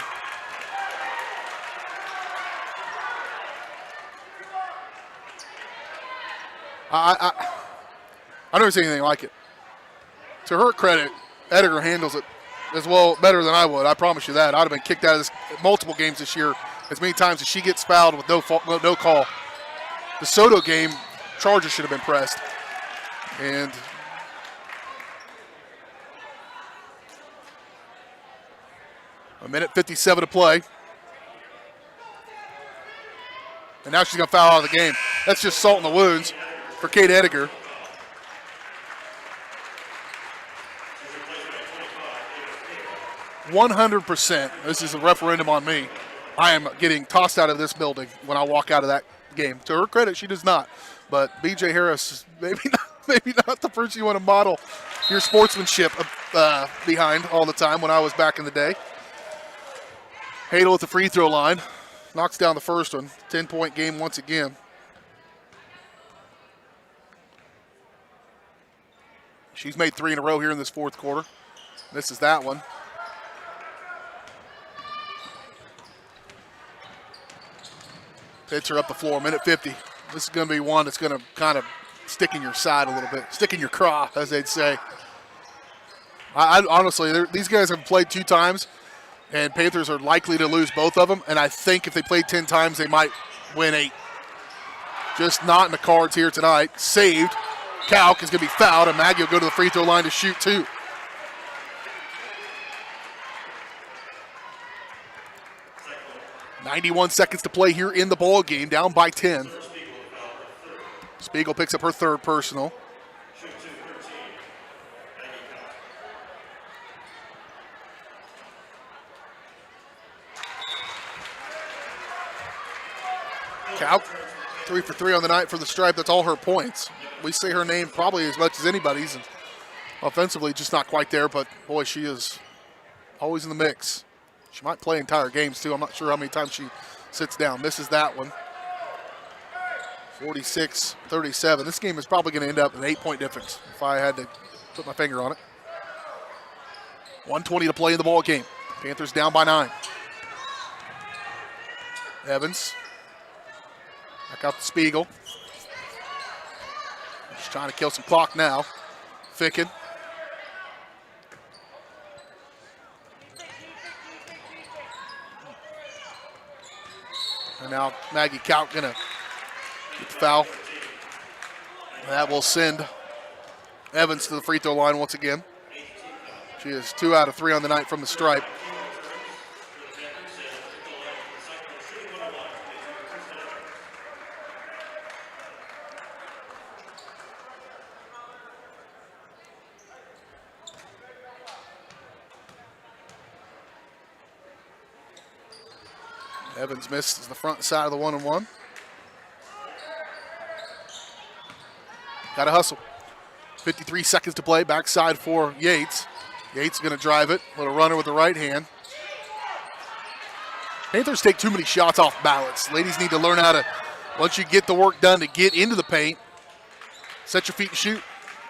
I've never seen anything like it. To her credit, Ediger handles it as well, better than I would. I promise you that. I'd have been kicked out of this multiple games this year as many times as she gets fouled with no call. The Soto game, Chargers should have been pressed. And a minute 57 to play. And now she's going to foul out of the game. That's just salt in the wounds for Kate Ediger. %. This is a referendum on me. I am getting tossed out of this building when I walk out of that game. To her credit, she does not. But B.J. Harris, maybe not the person you want to model your sportsmanship behind all the time when I was back in the day. Hadel at the free throw line. Knocks down the first one. 10-point game once again. She's made 3 in a row here in this fourth quarter. This is that one. Hits her up the floor, minute 50. This is going to be one that's going to kind of stick in your side a little bit. Stick in your craw, as they'd say. I honestly, these guys have played 2 times, and Panthers are likely to lose both of them. And I think if they played 10 times, they might win 8. Just not in the cards here tonight. Saved. Kalk is going to be fouled, and Maggie will go to the free throw line to shoot 2. .91 seconds to play here in the ball game, down by 10. Spiegel picks up her 3rd personal. Kalk, 3 for 3 on the night for the stripe. That's all her points. We say her name probably as much as anybody's. And offensively, just not quite there, but boy, she is always in the mix. She might play entire games, too. I'm not sure how many times she sits down. Misses that one. 46-37. This game is probably going to end up an 8-point difference if I had to put my finger on it. 1:20 to play in the ball game. Panthers down by 9. Evans. Back out to Spiegel. Just trying to kill some clock now. Ficken. And now Maggie Kalk going to get the foul. That will send Evans to the free throw line once again. She is 2 out of 3 on the night from the stripe. Evans misses the front side of the 1-and-1. Got to hustle. 53 seconds to play. Backside for Yates. Yates going to drive it. Little runner with the right hand. Panthers take too many shots off balance. Ladies need to learn how to, once you get the work done, to get into the paint, set your feet and shoot.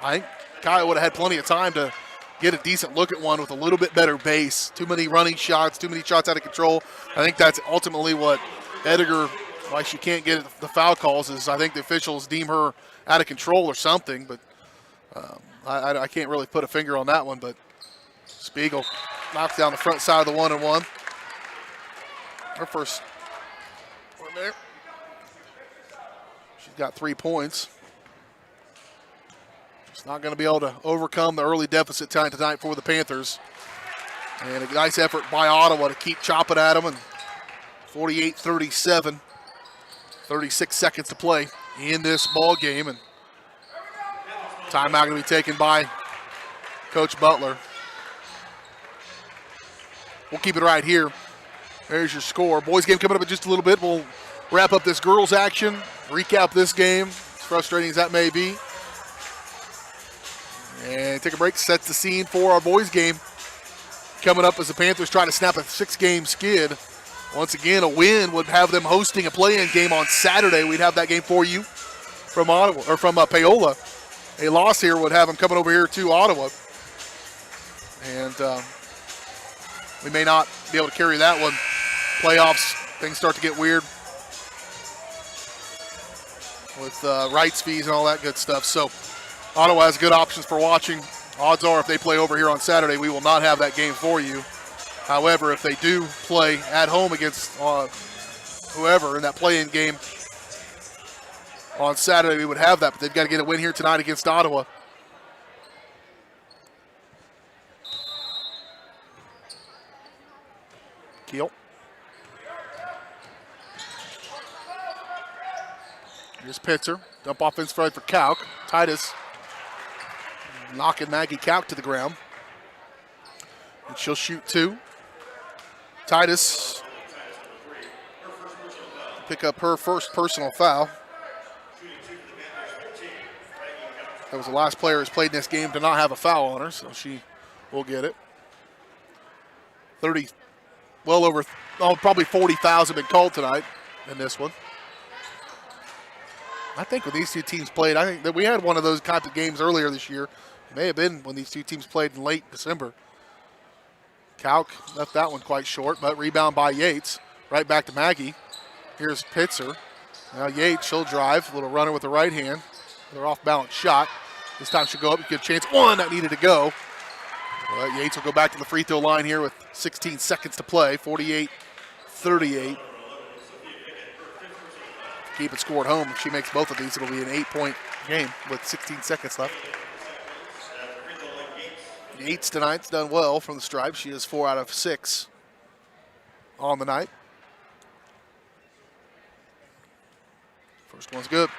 I think Kyle would have had plenty of time to get a decent look at one with a little bit better base. Too many running shots, too many shots out of control. I think that's ultimately what Ediger, why she can't get the foul calls, is I think the officials deem her out of control or something. But I can't really put a finger on that one. But Spiegel knocks down the front side of the 1-and-1. Her first one there. She's got 3 points. It's not going to be able to overcome the early deficit time tonight for the Panthers. And a nice effort by Ottawa to keep chopping at them. And 48-37, 36 seconds to play in this ball game. And timeout going to be taken by Coach Butler. We'll keep it right here. There's your score. Boys game coming up in just a little bit. We'll wrap up this girls action, recap this game, as frustrating as that may be. And take a break, sets the scene for our boys game coming up as the Panthers try to snap a 6-game skid. Once again, a win would have them hosting a play-in game on Saturday. We'd have that game for you from Ottawa or from Paola. A loss here would have them coming over here to Ottawa. And we may not be able to carry that one. Playoffs, things start to get weird. with rights fees and all that good stuff. So Ottawa has good options for watching. Odds are if they play over here on Saturday, we will not have that game for you. However, if they do play at home against whoever in that play-in game on Saturday, we would have that. But they've got to get a win here tonight against Ottawa. Keel. Here's Pitzer. Dump offense for Kauk. Titus knocking Maggie Kauk to the ground. And she'll shoot 2. Titus pick up her first personal foul. That was the last player who's played in this game to not have a foul on her, so she will get it. 30, well over, probably 40 fouls have been called tonight in this one. I think when these two teams played, I think that we had one of those kinds of games earlier this year. It may have been when these two teams played in late December. Kauk left that one quite short, but rebound by Yates. Right back to Maggie. Here's Pitzer. Now Yates, she'll drive. A little runner with the right hand. Another off-balance shot. This time she'll go up. Good chance. One that needed to go. But Yates will go back to the free throw line here with 16 seconds to play. 48-38. Keep it scored home. If she makes both of these, it'll be an 8-point game with 16 seconds left. Yates tonight's done well from the stripe. She is 4 out of 6 on the night. First one's good.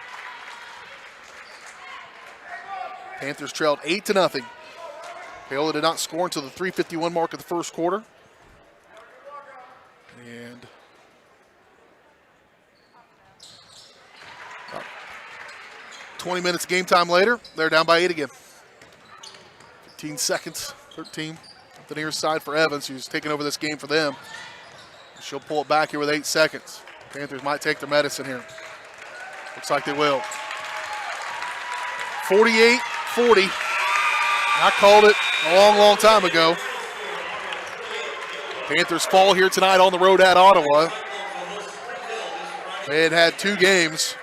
Panthers trailed 8-0. Paola did not score until the 3:51 mark of the first quarter. And 20 minutes game time later, they're down by 8 again. 15 seconds, 13 at the near side for Evans, who's taking over this game for them. She'll pull it back here with 8 seconds. Panthers might take their medicine here. Looks like they will. 48-40. I called it a long, long time ago. Panthers fall here tonight on the road at Ottawa. They had 2 games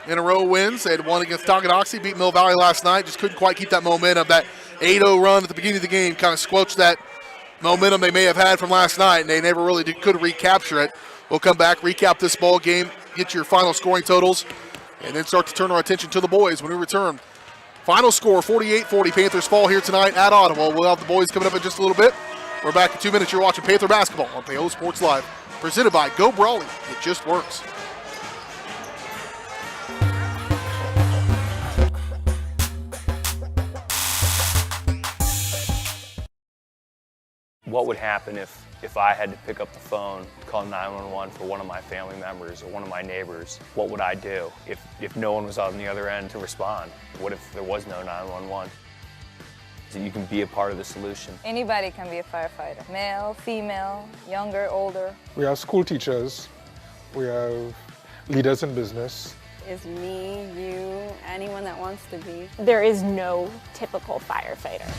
in a row wins. They had one against Tonganoxie, beat Mill Valley last night. Just couldn't quite keep that momentum. That 8-0 run at the beginning of the game kind of squelched that momentum they may have had from last night, and they never really could recapture it. We'll come back, recap this ball game, get your final scoring totals, and then start to turn our attention to the boys when we return. Final score, 48-40. Panthers fall here tonight at Ottawa. We'll have the boys coming up in just a little bit. We're back in 2 minutes. You're watching Panther basketball on Paola Sports Live, presented by Go Brawley. It just works. What would happen if I had to pick up the phone, call 911 for one of my family members or one of my neighbors? What would I do if no one was on the other end to respond? What if there was no 911? So you can be a part of the solution. Anybody can be a firefighter. Male, female, younger, older. We have school teachers. We have leaders in business. Is me, you, anyone that wants to be. There is no typical firefighter.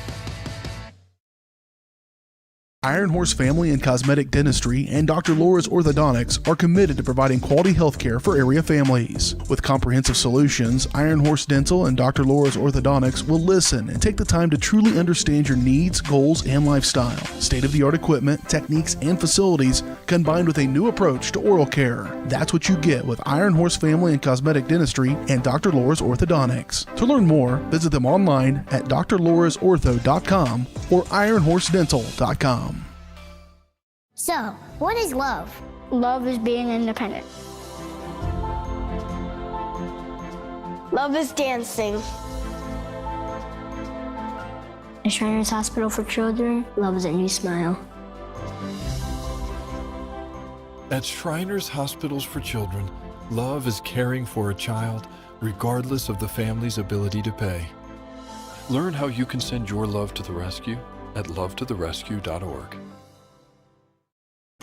Iron Horse Family and Cosmetic Dentistry and Dr. Laura's Orthodontics are committed to providing quality health care for area families. With comprehensive solutions, Iron Horse Dental and Dr. Laura's Orthodontics will listen and take the time to truly understand your needs, goals, and lifestyle. State-of-the-art equipment, techniques, and facilities combined with a new approach to oral care. That's what you get with Iron Horse Family and Cosmetic Dentistry and Dr. Laura's Orthodontics. To learn more, visit them online at drlaurasortho.com or ironhorsedental.com. So, what is love? Love is being independent. Love is dancing. At Shriners Hospital for Children, love is a new smile. At Shriners Hospitals for Children, love is caring for a child regardless of the family's ability to pay. Learn how you can send your love to the rescue at lovetotherescue.org.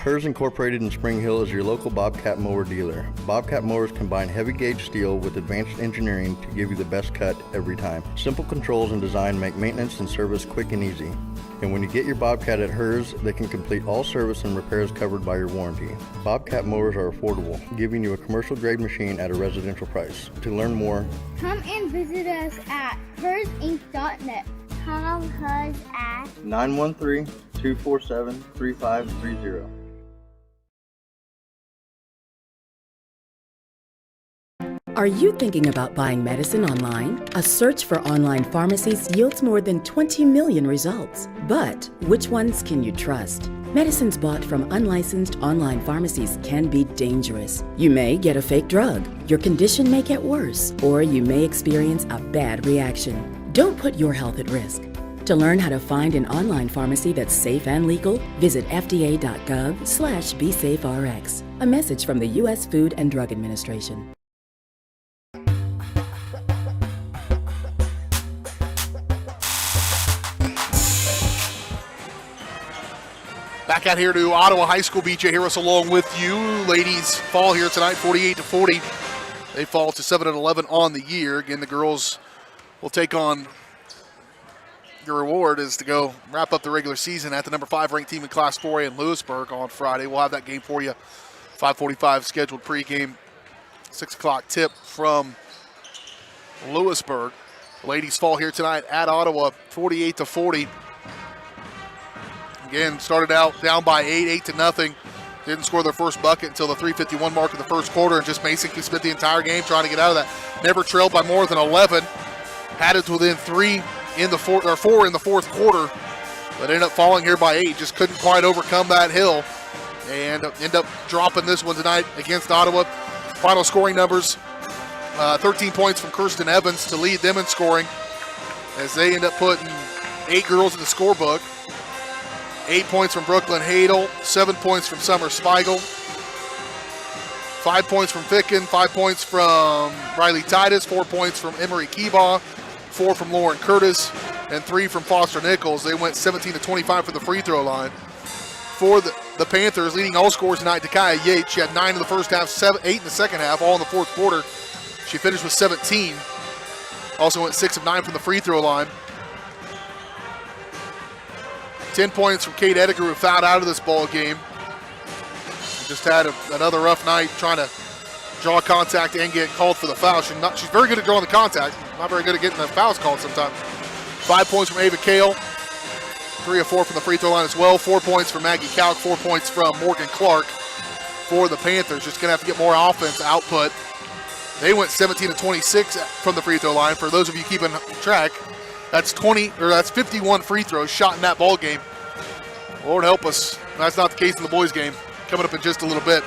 Hers Incorporated in Spring Hill is your local Bobcat mower dealer. Bobcat mowers combine heavy gauge steel with advanced engineering to give you the best cut every time. Simple controls and design make maintenance and service quick and easy. And when you get your Bobcat at hers, they can complete all service and repairs covered by your warranty. Bobcat mowers are affordable, giving you a commercial-grade machine at a residential price. To learn more, Come and visit us at hersinc.net. Call us at 913-247-3530. Are you thinking about buying medicine online? A search for online pharmacies yields more than 20 million results. But which ones can you trust? Medicines bought from unlicensed online pharmacies can be dangerous. You may get a fake drug, your condition may get worse, or you may experience a bad reaction. Don't put your health at risk. To learn how to find an online pharmacy that's safe and legal, visit fda.gov/BeSafeRx. A message from the U.S. Food and Drug Administration. Back out here to Ottawa High School. BJ Harris along with you. Ladies fall here tonight, 48-40. They fall to 7-11 on the year. Again, the girls will take on your reward is to go wrap up the regular season at the number 5 ranked team in Class 4A in Lewisburg on Friday. We'll have that game for you. 5:45 scheduled pregame. 6 o'clock tip from Lewisburg. The ladies fall here tonight at Ottawa, 48-40. Again, started out down by 8-0. Didn't score their first bucket until the 3:51 mark of the first quarter, and just basically spent the entire game trying to get out of that. Never trailed by more than 11. Had it within 4 in the fourth quarter, but ended up falling here by 8. Just couldn't quite overcome that hill, and end up dropping this one tonight against Ottawa. Final scoring numbers: 13 points from Kirsten Evans to lead them in scoring, as they end up putting 8 girls in the scorebook. 8 points from Brooklyn Hadel, 7 points from Summer Spiegel, 5 points from Ficken, 5 points from Riley Titus, 4 points from Emery Keebaugh, 4 from Lauren Curtis, and 3 from Foster Nichols. They went 17-25 from the free throw line. For the Panthers, leading all scorers tonight, Takaya Yates. She had 9 in the first half, 8 in the second half, all in the fourth quarter. She finished with 17. Also went 6 of 9 from the free throw line. 10 points from Kate Ediger, who fouled out of this ball game. Just had another rough night trying to draw contact and get called for the foul. She's very good at drawing the contact, not very good at getting the fouls called sometimes. 5 points from Ava Kale, 3 of 4 from the free throw line as well. 4 points from Maggie Kalk, 4 points from Morgan Clark for the Panthers. Just going to have to get more offense output. They went 17-26 from the free throw line. For those of you keeping track, that's 51 free throws shot in that ball game. Lord help us, that's not the case in the boys game. Coming up in just a little bit.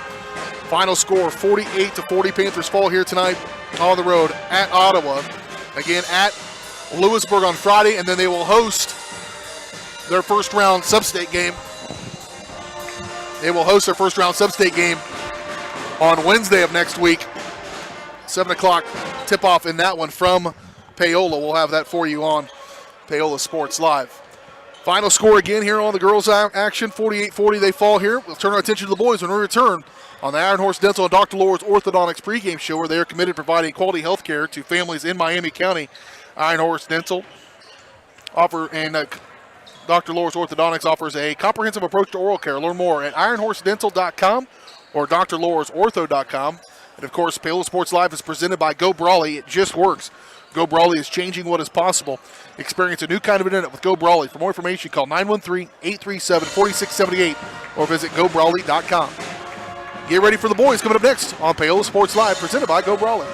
Final score, 48-40. Panthers fall here tonight on the road at Ottawa. Again, at Lewisburg on Friday, and then they will host their first round sub-state game. They will host their first round sub-state game on Wednesday of next week. 7 o'clock tip-off in that one from Paola. We'll have that for you on Paola Sports Live. Final score again here on the girls' action, 48-40. They fall here. We'll turn our attention to the boys when we return on the Iron Horse Dental and Dr. Laura's Orthodontics pregame show, where they are committed to providing quality health care to families in Miami County. Iron Horse Dental Dr. Laura's Orthodontics offers a comprehensive approach to oral care. Learn more at ironhorsedental.com or drlaurasortho.com. And, of course, Paola Sports Live is presented by Go Brawley. It just works. Go Brawley is changing what is possible. Experience a new kind of internet with Go Brawley. For more information, call 913-837-4678 or visit gobrawley.com. Get ready for the boys coming up next on Paola Sports Live, presented by Go Brawley.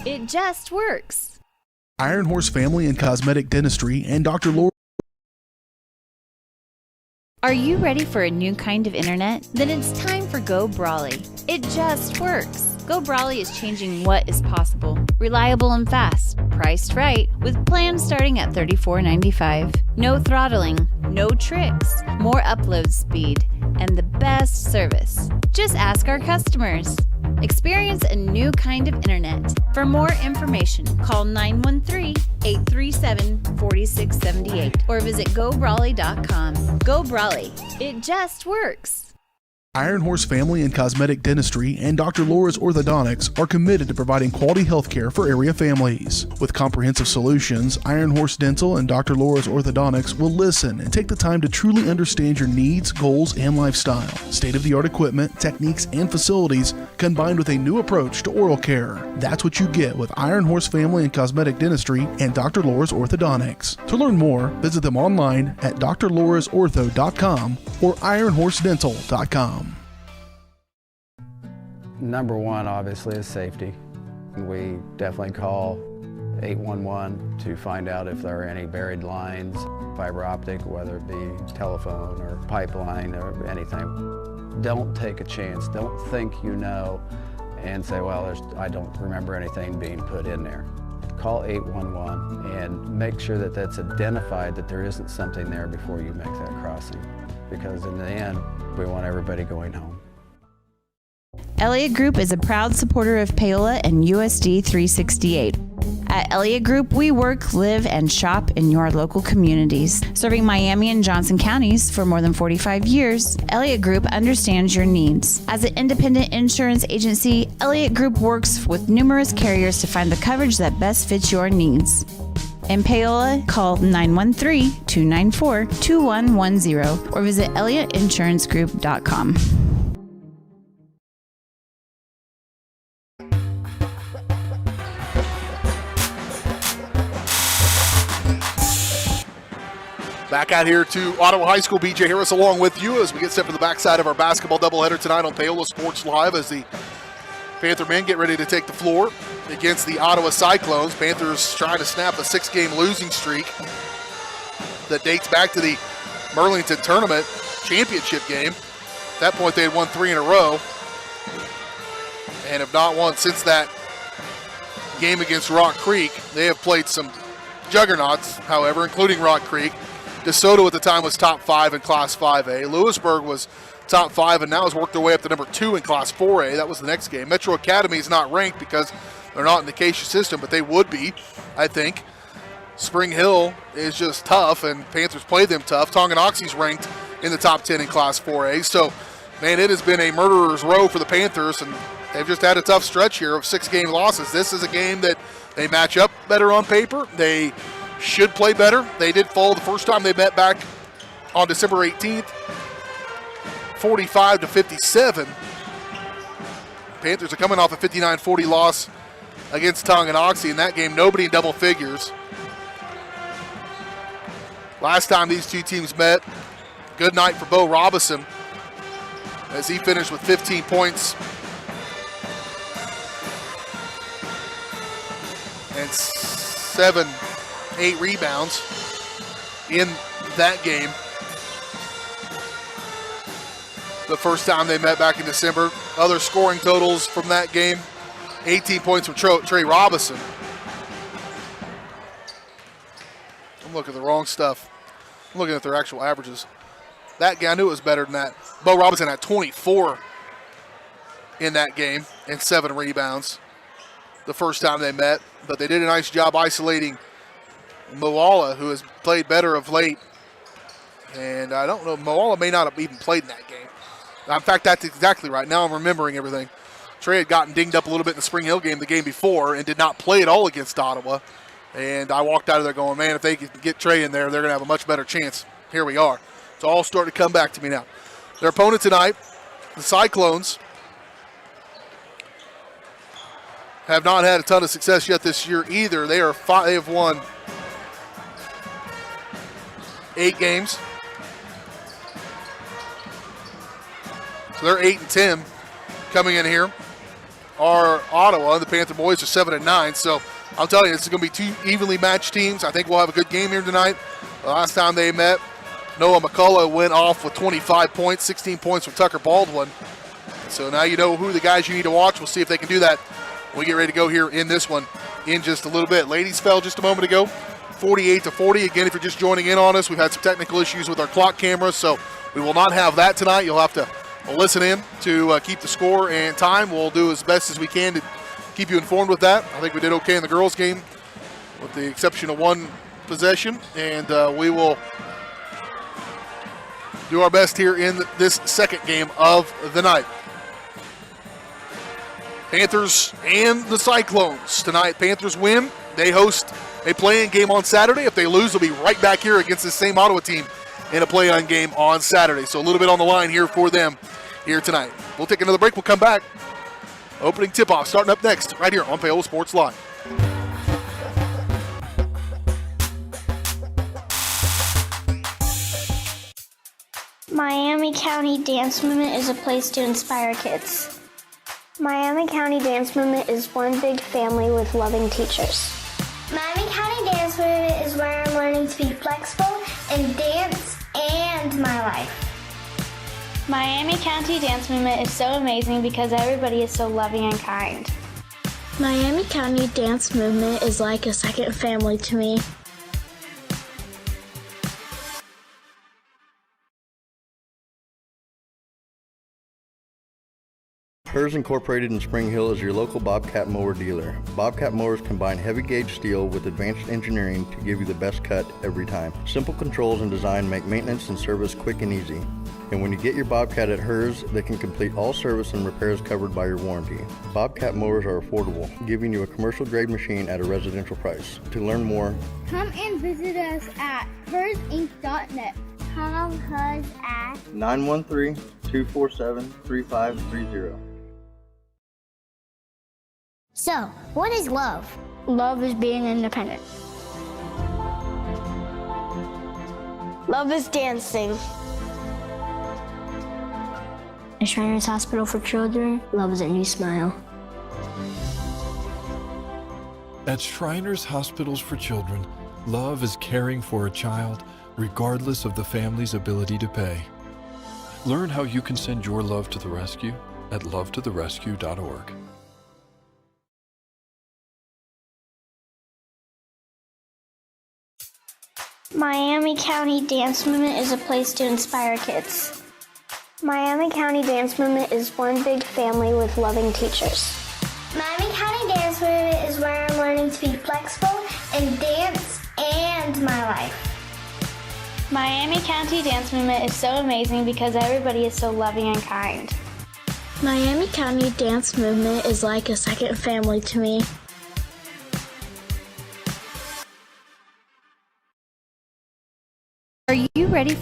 It just works. Iron Horse Family and Cosmetic Dentistry and Dr. Laura. Are you ready for a new kind of internet? Then it's time for Go Brawley. It just works. Go Brawley is changing what is possible. Reliable and fast. Priced right, with plans starting at $34.95. No throttling, no tricks, more upload speed, and the best service. Just ask our customers. Experience a new kind of internet. For more information, call 913-837-4678 or visit gobrawley.com. Go Brawley. It just works. Iron Horse Family and Cosmetic Dentistry and Dr. Laura's Orthodontics are committed to providing quality health care for area families. With comprehensive solutions, Iron Horse Dental and Dr. Laura's Orthodontics will listen and take the time to truly understand your needs, goals, and lifestyle. State-of-the-art equipment, techniques, and facilities combined with a new approach to oral care. That's what you get with Iron Horse Family and Cosmetic Dentistry and Dr. Laura's Orthodontics. To learn more, visit them online at drlaurasortho.com or ironhorsedental.com. Number one, obviously, is safety. We definitely call 811 to find out if there are any buried lines, fiber optic, whether it be telephone or pipeline or anything. Don't take a chance. Don't think you know and say, well, I don't remember anything being put in there. Call 811 and make sure that that's identified, that there isn't something there before you make that crossing. Because in the end, we want everybody going home. Elliott Group is a proud supporter of Paola and USD 368. At Elliott Group, we work, live, and shop in your local communities. Serving Miami and Johnson counties for more than 45 years, Elliott Group understands your needs. As an independent insurance agency, Elliott Group works with numerous carriers to find the coverage that best fits your needs. In Paola, call 913-294-2110 or visit ElliottInsuranceGroup.com. Back out here to Ottawa High School. BJ Harris along with you as we get set for the backside of our basketball doubleheader tonight on Paola Sports Live as the Panther men get ready to take the floor against the Ottawa Cyclones. Panthers trying to snap a 6-game losing streak that dates back to the Burlington Tournament championship game. At that point, they had won 3 in a row and have not won since that game against Rock Creek. They have played some juggernauts, however, including Rock Creek. DeSoto at the time was top 5 in Class 5A. Lewisburg was top 5 and now has worked their way up to number 2 in Class 4A. That was the next game. Metro Academy is not ranked because they're not in the Acacia system, but they would be, I think. Spring Hill is just tough, and Panthers play them tough. Tonganoxie's ranked in the top 10 in Class 4A. So, man, it has been a murderer's row for the Panthers, and they've just had a tough stretch here of 6-game losses. This is a game that they match up better on paper. They should play better. They did fall the first time they met back on December 18th, 45-57. Panthers are coming off a 59-40 loss against Tonganoxie. In that game, nobody in double figures. Last time these two teams met, good night for Bo Robinson as he finished with 15 points and 7-8 rebounds in that game. The first time they met back in December. Other scoring totals from that game, 18 points from Trey Robinson. I'm looking at the wrong stuff. I'm looking at their actual averages. That guy, I knew it was better than that. Bo Robinson had 24 in that game and 7 rebounds the first time they met, but they did a nice job isolating Moala, who has played better of late. And I don't know, Moala may not have even played in that game. In fact, that's exactly right. Now I'm remembering everything. Trey had gotten dinged up a little bit in the Spring Hill game the game before and did not play at all against Ottawa. And I walked out of there going, man, if they could get Trey in there, they're going to have a much better chance. Here we are. It's all starting to come back to me now. Their opponent tonight, the Cyclones, have not had a ton of success yet this year either. They have won 8 games. So they're 8-10 coming in here. Our Ottawa, the Panther boys, are 7-9. So I'll tell you, this is going to be 2 evenly matched teams. I think we'll have a good game here tonight. The last time they met, Noah McCullough went off with 25 points, 16 points from Tucker Baldwin. So now you know who the guys you need to watch. We'll see if they can do that when we get ready to go here in this one in just a little bit. Ladies fell just a moment ago, 48-40. Again, if you're just joining in on us, we've had some technical issues with our clock cameras, so we will not have that tonight. You'll have to listen in to keep the score and time. We'll do as best as we can to keep you informed with that. I think we did okay in the girls' game with the exception of one possession, and we will do our best here in this second game of the night. Panthers and the Cyclones tonight. Panthers win. They host a play-in game on Saturday. If they lose, they'll be right back here against the same Ottawa team in a play-in game on Saturday. So a little bit on the line here for them here tonight. We'll take another break. We'll come back. Opening tip-off starting up next right here on Paola Sports Live. Miami County Dance Movement is a place to inspire kids. Miami County Dance Movement is one big family with loving teachers. Miami County Dance Movement is where I'm learning to be flexible in dance and my life. Miami County Dance Movement is so amazing because everybody is so loving and kind. Miami County Dance Movement is like a second family to me. Hers Incorporated in Spring Hill is your local Bobcat mower dealer. Bobcat mowers combine heavy gauge steel with advanced engineering to give you the best cut every time. Simple controls and design make maintenance and service quick and easy. And when you get your Bobcat at Hers, they can complete all service and repairs covered by your warranty. Bobcat mowers are affordable, giving you a commercial grade machine at a residential price. To learn more, Come and visit us at hersinc.net. Call Hers at 913-247-3530. So, what is love? Love is being independent. Love is dancing. At Shriners Hospital for Children, love is a new smile. At Shriners Hospitals for Children, love is caring for a child regardless of the family's ability to pay. Learn how you can send your love to the rescue at lovetotherescue.org. Miami County Dance Movement is a place to inspire kids. Miami County Dance Movement is one big family with loving teachers. Miami County Dance Movement is where I'm learning to be flexible in dance and my life. Miami County Dance Movement is so amazing because everybody is so loving and kind. Miami County Dance Movement is like a second family to me. Are you ready?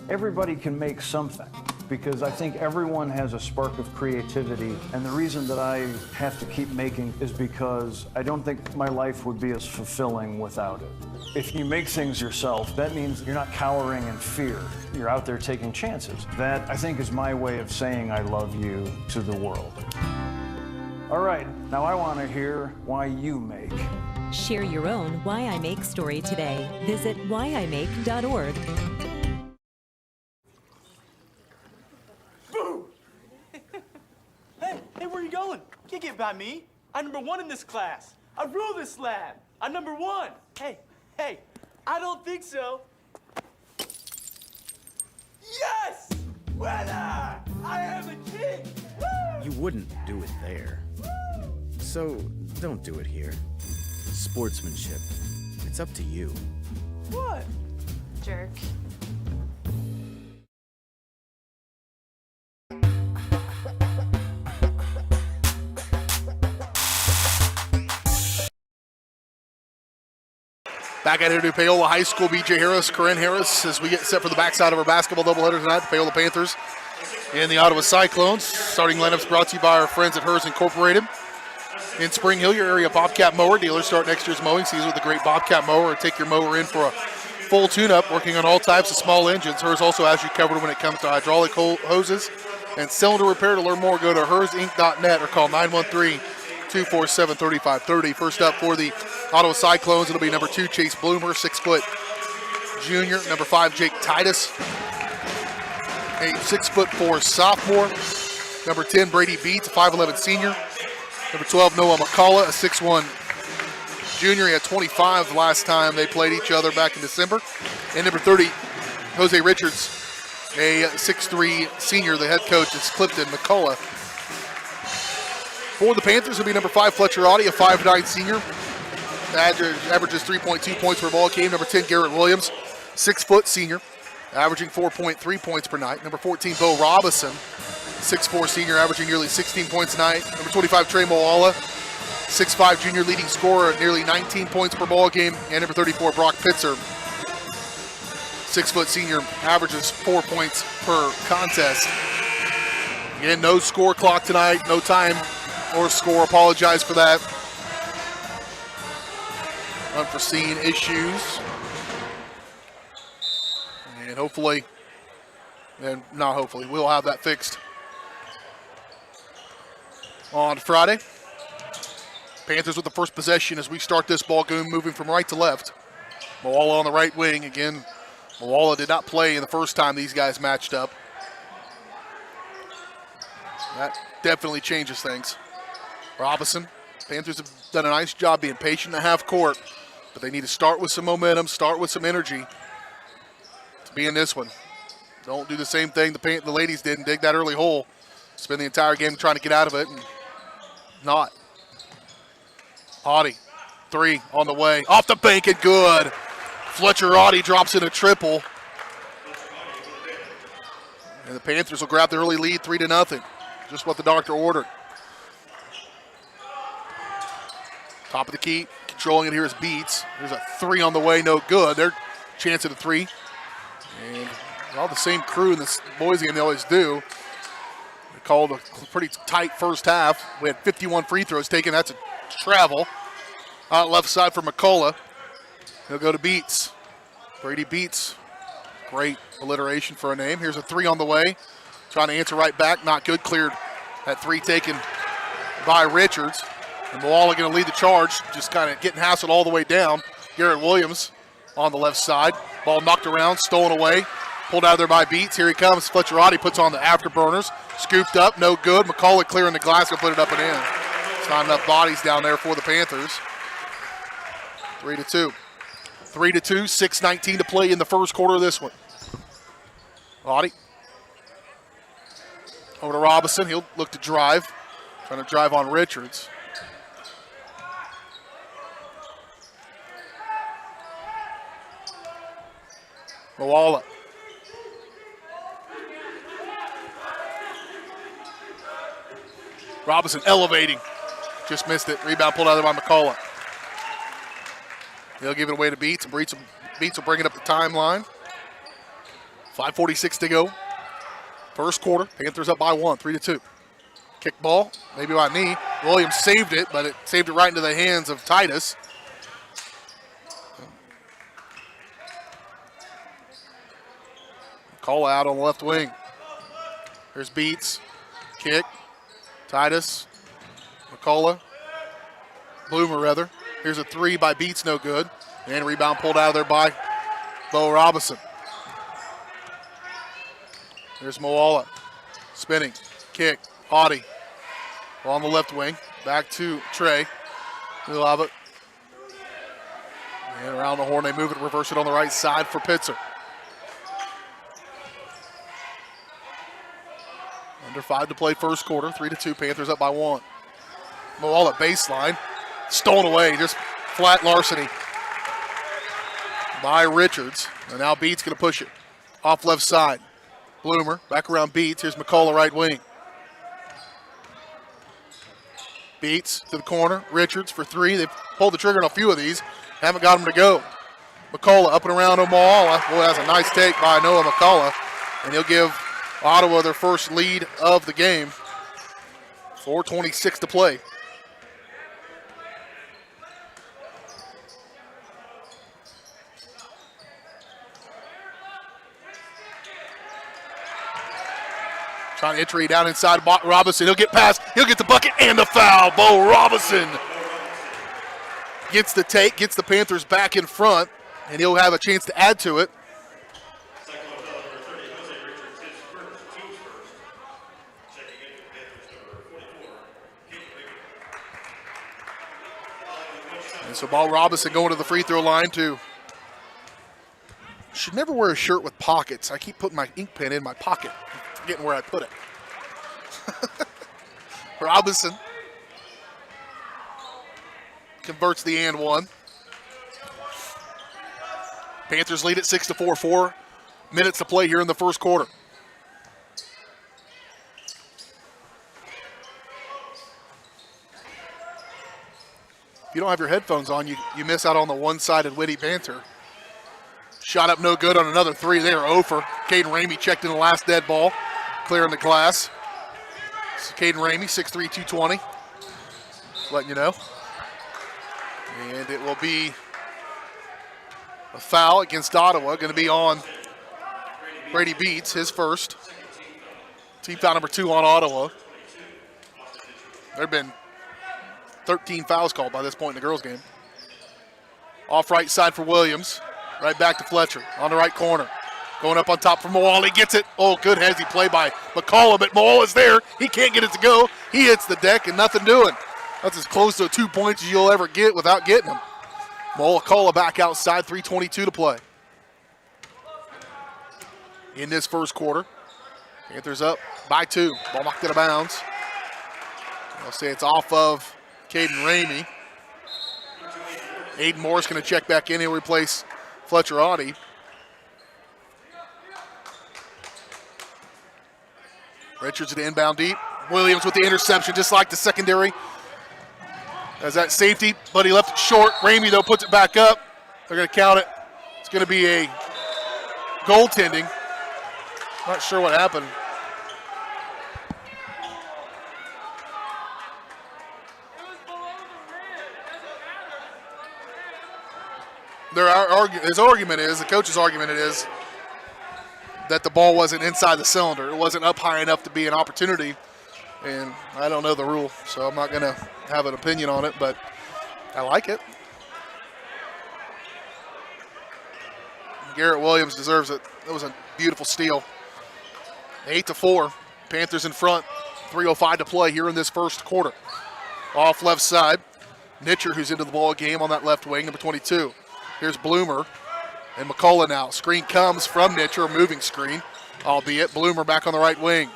Everybody can make something, because I think everyone has a spark of creativity, and the reason that I have to keep making is because I don't think my life would be as fulfilling without it. If you make things yourself, that means you're not cowering in fear. You're out there taking chances. That, I think, is my way of saying I love you to the world. All right, now I want to hear why you make. Share your own Why I Make story today. Visit whyimake.org. Boom! Hey, where are you going? Can't get by me. I'm #1 in this class. I rule this lab. I'm #1. Hey, I don't think so. Yes! Winner! I am a king! Woo! You wouldn't do it there. So don't do it here. Sportsmanship. It's up to you. What? Jerk. Back at it at Paola High School, BJ Harris, Corinne Harris, as we get set for the backside of our basketball doubleheader tonight, the Paola Panthers and the Ottawa Cyclones. Starting lineups brought to you by our friends at Hers Incorporated. In Spring Hill, your area Bobcat mower dealer. Start next year's mowing season with a great Bobcat mower, or take your mower in for a full tune-up, working on all types of small engines. Hers also has you covered when it comes to hydraulic hoses and cylinder repair. To learn more, go to hersinc.net or call 913-247-3530. First up for the Ottawa Cyclones, it'll be number 2, Chase Bloomer, 6-foot junior. Number 5, Jake Titus, a 6'4" sophomore. Number 10, Brady Beats, a 5'11" senior. Number 12, Noah McCullough, a 6'1" junior. He had 25 last time they played each other back in December. And number 30, Jose Richards, a 6'3" senior. The head coach is Clifton McCullough. For the Panthers, it'll be number 5, Fletcher Audie, a 5'9" senior. Averages 3.2 points per ball game. Number 10, Garrett Williams, 6' senior. averaging 4.3 points per night. Number 14, Bo Robinson, 6'4" senior, averaging nearly 16 points a night. Number 25, Trey Moala, 6'5" junior, leading scorer, nearly 19 points per ball game. And number 34, Brock Pitzer, 6' senior, averages 4 points per contest. Again, no score clock tonight, no time or score. Apologize for that. Unforeseen issues. And hopefully, and not hopefully, we'll have that fixed on Friday. Panthers with the first possession as we start this ball game, moving from right to left. Moala on the right wing. Again, Moala did not play in the first time these guys matched up. That definitely changes things. Robinson, Panthers have done a nice job being patient at half court, but they need to start with some momentum, start with some energy to be in this one. Don't do the same thing the ladies did and dig that early hole. Spend the entire game trying to get out of it and not. Audie, 3 on the way. Off the bank and good. Fletcher Audie drops in a triple. And the Panthers will grab the early lead 3-0. Just what the doctor ordered. Top of the key, controlling it here is Beats. There's a 3 on the way, no good. Their chance at a 3. And all the same crew in this boys game they always do. They called a pretty tight first half. We had 51 free throws taken. That's a travel. Out left side for McCullough. He'll go to Beats. Brady Beats. Great alliteration for a name. Here's a 3 on the way. Trying to answer right back. Not good. Cleared. That 3 taken by Richards. And Moala going to lead the charge. Just kind of getting hassled all the way down. Garrett Williams on the left side. Ball knocked around. Stolen away. Pulled out of there by Beats. Here he comes. Fletcher Audie puts on the afterburners. Scooped up. No good. McCullough clearing the glass. Will put it up and in. It's not enough bodies down there for the Panthers. 3-2. 3-2. 6:19 to play in the first quarter of this one. Audie. Over to Robinson. He'll look to drive. Trying to drive on Richards. Moala. Robinson elevating. Just missed it. Rebound pulled out of there by McCullough. He'll give it away to Beats, and Beats will bring it up the timeline. 5:46 to go. First quarter. Panthers up by 1, 3-2. Kick ball, maybe by knee. Williams saved it, but it saved it right into the hands of Titus. Call out on the left wing. Here's Beats. Kick. Titus. McCullough. Bloomer, rather. Here's a 3 by Beats, no good. And rebound pulled out of there by Bo Robinson. There's Moala. Spinning. Kick. Audie. On the left wing. Back to Trey. We'll have it. And around the horn, they move it, reverse it on the right side for Pitzer. Under 5 to play first quarter. 3-2. Panthers up by 1. Moala baseline. Stolen away. Just flat larceny by Richards. And now Beats going to push it. Off left side. Bloomer. Back around Beats. Here's McCullough right wing. Beats to the corner. Richards for 3. They've pulled the trigger on a few of these. Haven't got them to go. McCullough up and around Moala. Boy, that's a nice take by Noah McCullough. And he'll give Ottawa their first lead of the game. 4:26 to play. Trying to entry down inside Robinson. He'll get past. He'll get the bucket and the foul. Bo Robinson gets the take, gets the Panthers back in front, and he'll have a chance to add to it. And so Bo Robinson going to the free throw line too. Should never wear a shirt with pockets. I keep putting my ink pen in my pocket. Forgetting where I put it. Robinson converts the and one. Panthers lead at 6-4. minutes to play here in the first quarter. If you don't have your headphones on, you miss out on the one-sided witty banter. Shot up no good on another three. They are 0 for. Caden Ramey checked in the last dead ball, clearing the glass. So Caden Ramey, 6'3", 220. Letting you know. And it will be a foul against Ottawa. Going to be on Brady Beats, his first. Team foul number 2 on Ottawa. There have been 13 fouls called by this point in the girls' game. Off right side for Williams. Right back to Fletcher on the right corner. Going up on top for Moala. He gets it. Oh, good hezzy play by McCullough, but Moala's there. He can't get it to go. He hits the deck and nothing doing. That's as close to 2 points as you'll ever get without getting them. McCullough back outside, 3:22 to play. In this first quarter. Panthers up by 2. Ball knocked out of bounds. I'll say it's off of Caden Ramey. Aiden Morris going to check back in. He'll replace Fletcher Audie. Richards at the inbound deep. Williams with the interception, just like the secondary. As that safety, but he left it short. Ramey, though, puts it back up. They're going to count it. It's going to be a goaltending. Not sure what happened. His argument is, the coach's argument is, that the ball wasn't inside the cylinder. It wasn't up high enough to be an opportunity. And I don't know the rule, so I'm not going to have an opinion on it, but I like it. Garrett Williams deserves it. It was a beautiful steal. 8-4. Panthers in front. 3:05 to play here in this first quarter. Off left side. Nitcher, who's into the ball game on that left wing, number 22. Here's Bloomer and McCullough now. Screen comes from Nitcher, a moving screen, albeit Bloomer back on the right wing.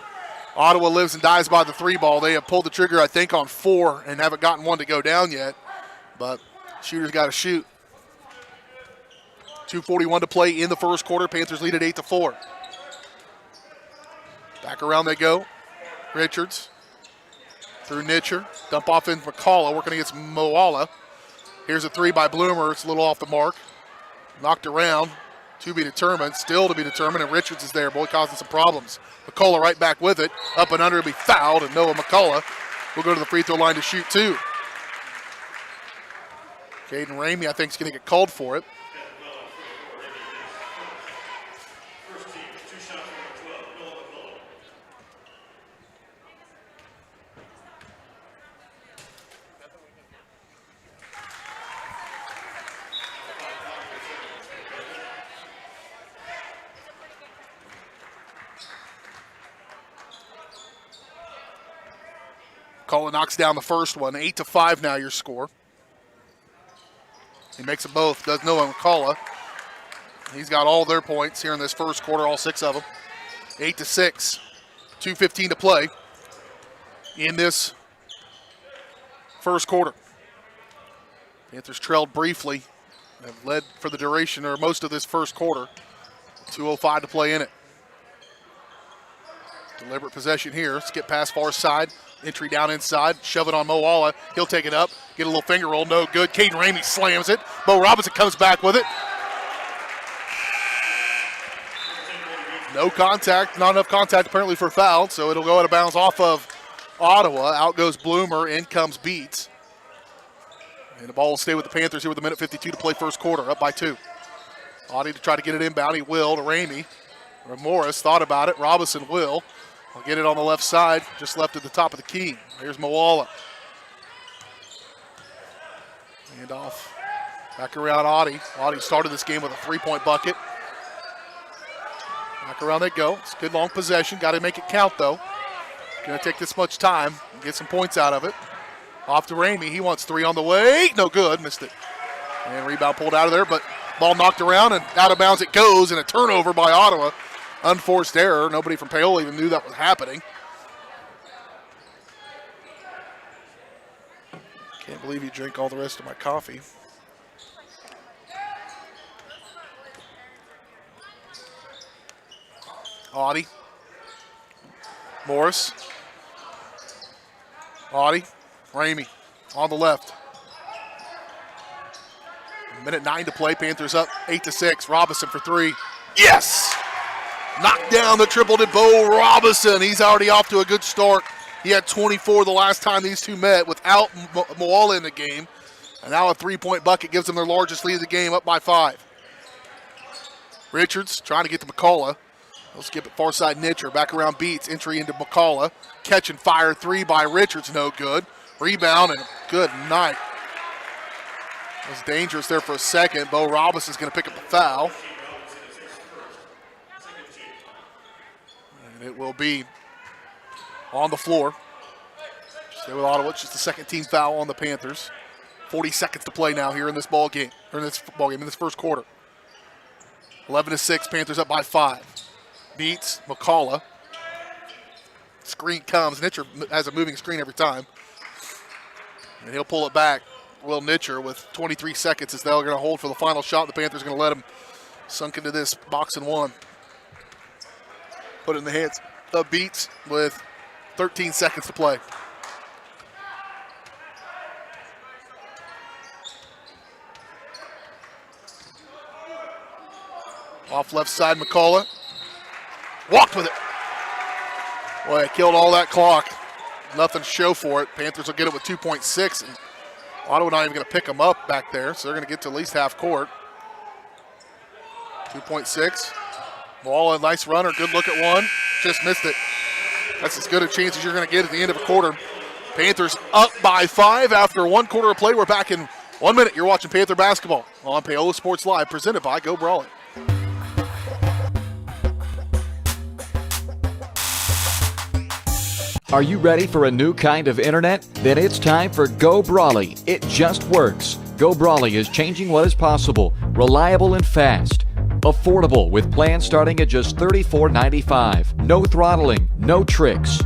Ottawa lives and dies by the 3 ball. They have pulled the trigger, I think, on 4 and haven't gotten one to go down yet, but shooter's got to shoot. 2:41 to play in the first quarter. Panthers lead at 8-4. Back around they go. Richards through Nitcher. Dump off in McCullough, working against Moala. Here's a 3 by Bloomer. It's a little off the mark. Knocked around. To be determined. Still to be determined. And Richards is there. Boy, causing some problems. McCullough right back with it. Up and under. It'll be fouled. And Noah McCullough will go to the free throw line to shoot 2. Caden Ramey, I think, is going to get called for it. McCullough knocks down the first one. 8-5 now your score. He makes them both. Does Noah McCullough. He's got all their points here in this first quarter, all 6 of them. 8-6. 2:15 to play in this first quarter. Panthers trailed briefly. Have led for the duration or most of this first quarter. 2:05 to play in it. Deliberate possession here. Skip pass far side. Entry down inside. Shove it on Moala. He'll take it up. Get a little finger roll. No good. Caden Ramey slams it. Bo Robinson comes back with it. No contact. Not enough contact apparently for a foul, so it'll go out of bounds off of Ottawa. Out goes Bloomer. In comes Beats. And the ball will stay with the Panthers here with 1:52 to play first quarter. Up by 2. Audie to try to get it inbound. He will to Ramey. Morris thought about it. Robinson will. I'll get it on the left side, just left at the top of the key. Here's Moala. Hand off. Back around Audie. Audie started this game with a 3-point bucket. Back around they go. It's a good long possession. Got to make it count, though. Going to take this much time and get some points out of it. Off to Ramey. He wants 3 on the way. No good. Missed it. And rebound pulled out of there, but ball knocked around and out of bounds it goes, and a turnover by Ottawa. Unforced error. Nobody from Paola even knew that was happening. Can't believe you drank all the rest of my coffee. Audie. Morris. Audie. Ramey on the left. 1:09 to play. Panthers up 8-6. Robinson for three. Yes! Knocked down the triple to Bo Robinson. He's already off to a good start. He had 24 the last time these two met without Moala in the game. And now a three-point bucket gives them their largest lead of the game, up by 5. Richards trying to get to McCullough. They'll skip it far side Nitcher. Back around Beats. Entry into McCullough. Catch and fire three by Richards. No good. Rebound and good night. It was dangerous there for a second. Bo Robinson's going to pick up the foul. And it will be on the floor. Stay with Ottawa. It's just the second team foul on the Panthers. 40 seconds to play now here in this ball game, or in this first quarter. 11-6, Panthers up by 5. Beats McCullough. Screen comes. Nitcher has a moving screen every time. And he'll pull it back. Will Nitcher with 23 seconds as they're going to hold for the final shot. The Panthers are going to let him sunk into this box and one. Put it in the hands of Beats with 13 seconds to play. Off left side, McCullough. Walked with it. Boy, it killed all that clock. Nothing to show for it. Panthers will get it with 2.6. And Ottawa not even going to pick them up back there, so they're going to get to at least half court. 2.6. Moala, nice runner. Good look at one. Just missed it. That's as good a chance as you're going to get at the end of a quarter. Panthers up by 5 after 1 quarter of play. We're back in 1 minute. You're watching Panther basketball on Paola Sports Live, presented by Go Brawley. Are you ready for a new kind of internet? Then it's time for Go Brawley. It just works. Go Brawley is changing what is possible. Reliable and fast. Affordable with plans starting at just $34.95. No throttling, no tricks.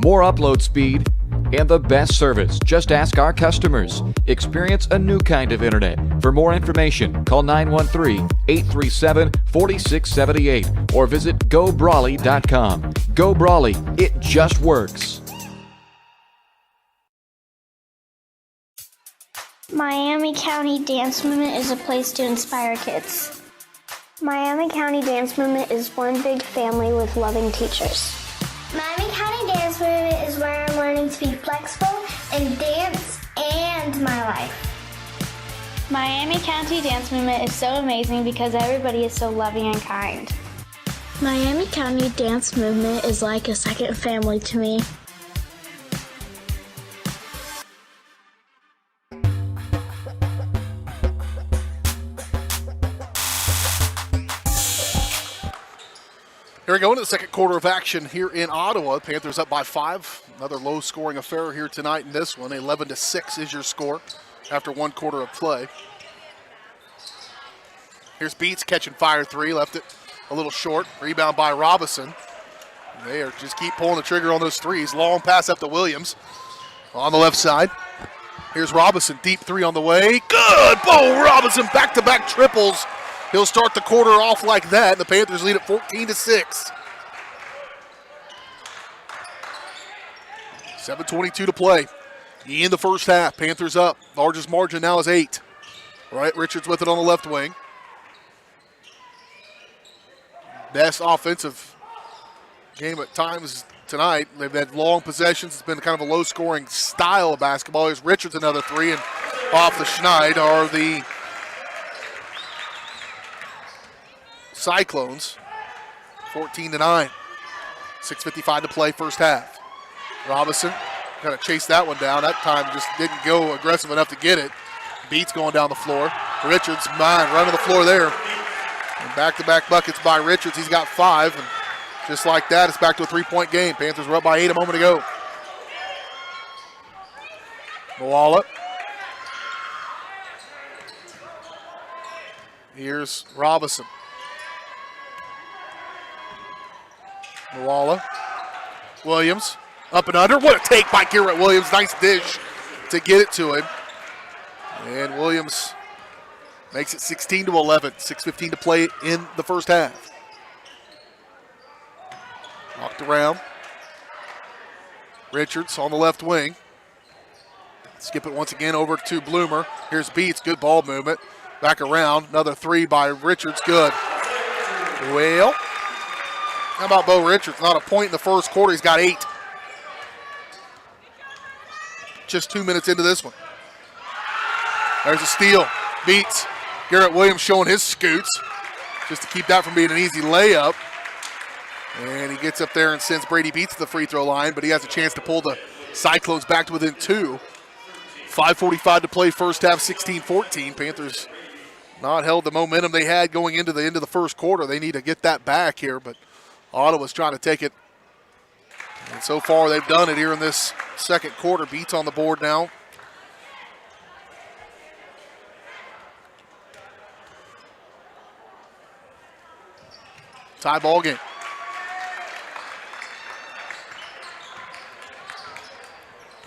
More upload speed and the best service. Just ask our customers. Experience a new kind of internet. For more information, call 913-837-4678 or visit GoBrawley.com. Go Brawley, it just works. Miami County Dance Movement is a place to inspire kids. Miami County Dance Movement is one big family with loving teachers. Miami County Dance Movement is where I'm learning to be flexible and dance and my life. Miami County Dance Movement is so amazing because everybody is so loving and kind. Miami County Dance Movement is like a second family to me. Here we go into the second quarter of action here in Ottawa. Panthers up by 5. Another low-scoring affair here tonight in this one. 11-6 is your score after 1 quarter of play. Here's Beats catching fire 3. Left it a little short. Rebound by Robinson. They are just keep pulling the trigger on those threes. Long pass up to Williams on the left side. Here's Robinson. Deep 3 on the way. Good! Bo Robinson back-to-back triples. He'll start the quarter off like that. The Panthers lead at 14-6. 7:22 to play in the first half. Panthers up. Largest margin now is 8. Right, Richards with it on the left wing. Best offensive game at times tonight. They've had long possessions. It's been kind of a low-scoring style of basketball. Here's Richards another 3, and off the schneid are the Cyclones, 14-9. 6:55 to play first half. Robinson kind of chased that one down. That time just didn't go aggressive enough to get it. Beats going down the floor. Richards, running the floor there. And back-to-back buckets by Richards. He's got 5. And just like that, it's back to a 3-point game. Panthers were up by 8 a moment ago. Moala. Here's Robinson. Moala. Williams. Up and under. What a take by Garrett Williams. Nice dish to get it to him. And Williams makes it 16-11. 6:15 to play in the first half. Knocked around. Richards on the left wing. Skip it once again over to Bloomer. Here's Beats, good ball movement. Back around, another three by Richards, good. Well, how about Bo Richards? Not a point in the first quarter, he's got 8. Just 2 minutes into this one. There's a steal, Beats. Garrett Williams showing his scoots just to keep that from being an easy layup. And he gets up there and sends Brady Beats to the free throw line, but he has a chance to pull the Cyclones back to within 2. 5:45 to play, first half, 16-14. Panthers not held the momentum they had going into the end of the first quarter. They need to get that back here, but Ottawa's trying to take it. And so far, they've done it here in this second quarter. Beats on the board now. Tie ball game.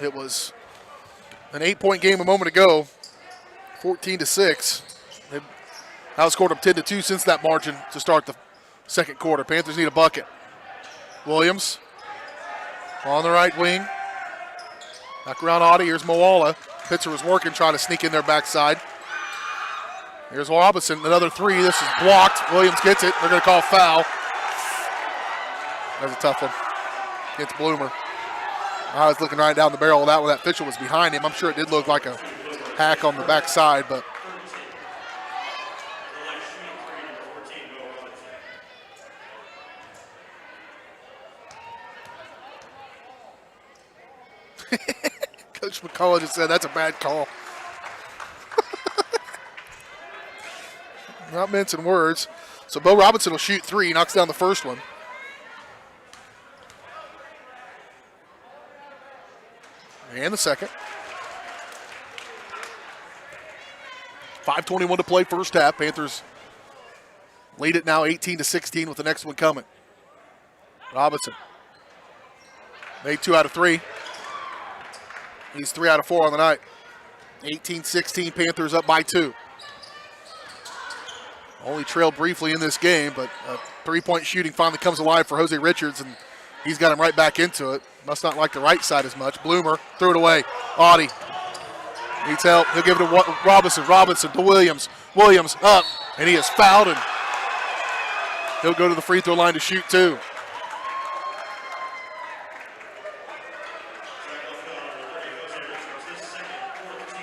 It was an 8-point game a moment ago, 14-6. They've outscored them 10-2 since that margin to start the second quarter. Panthers need a bucket. Williams on the right wing. Back around Audie. Here's Moala. Pitzer was working, trying to sneak in their backside. Here's Robinson, another three. This is blocked. Williams gets it. They're going to call foul. That's a tough one against Bloomer. I was looking right down the barrel of that when that official was behind him. I'm sure it did look like a hack on the backside, but Coach McCullough just said that's a bad call. Not mincing words. So Bo Robinson will shoot 3. He knocks down the first one. And the second. 5:21 to play, first half. Panthers lead it now 18-16 with the next one coming. Robinson made 2 out of 3. He's 3 out of 4 on the night. 18-16, Panthers up by 2. Only trailed briefly in this game, but three-point shooting finally comes alive for Jose Richards, and he's got him right back into it. Must not like the right side as much. Bloomer threw it away. Audie needs help. He'll give it to Robinson. Robinson to Williams. Williams up, and he is fouled, and he'll go to the free throw line to shoot 2.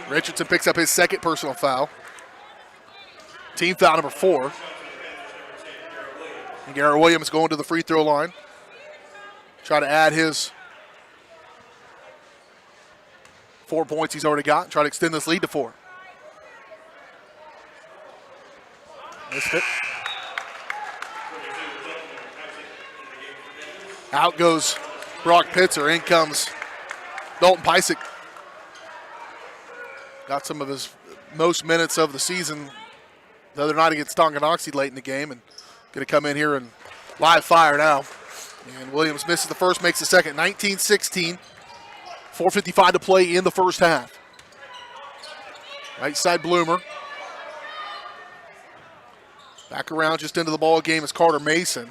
Richardson picks up his second personal foul. Team foul number 4. And Garrett Williams going to the free throw line. Try to add his 4 points he's already got. Try to extend this lead to 4. Missed it. Out goes Brock Pitzer. In comes Dalton Pysick. Got some of his most minutes of the season the other night against Tonganoxie late in the game, and going to come in here and live fire now. And Williams misses the first, makes the second. 19-16. 4:55 to play in the first half. Right side Bloomer. Back around just into the ball game is Carter Mason.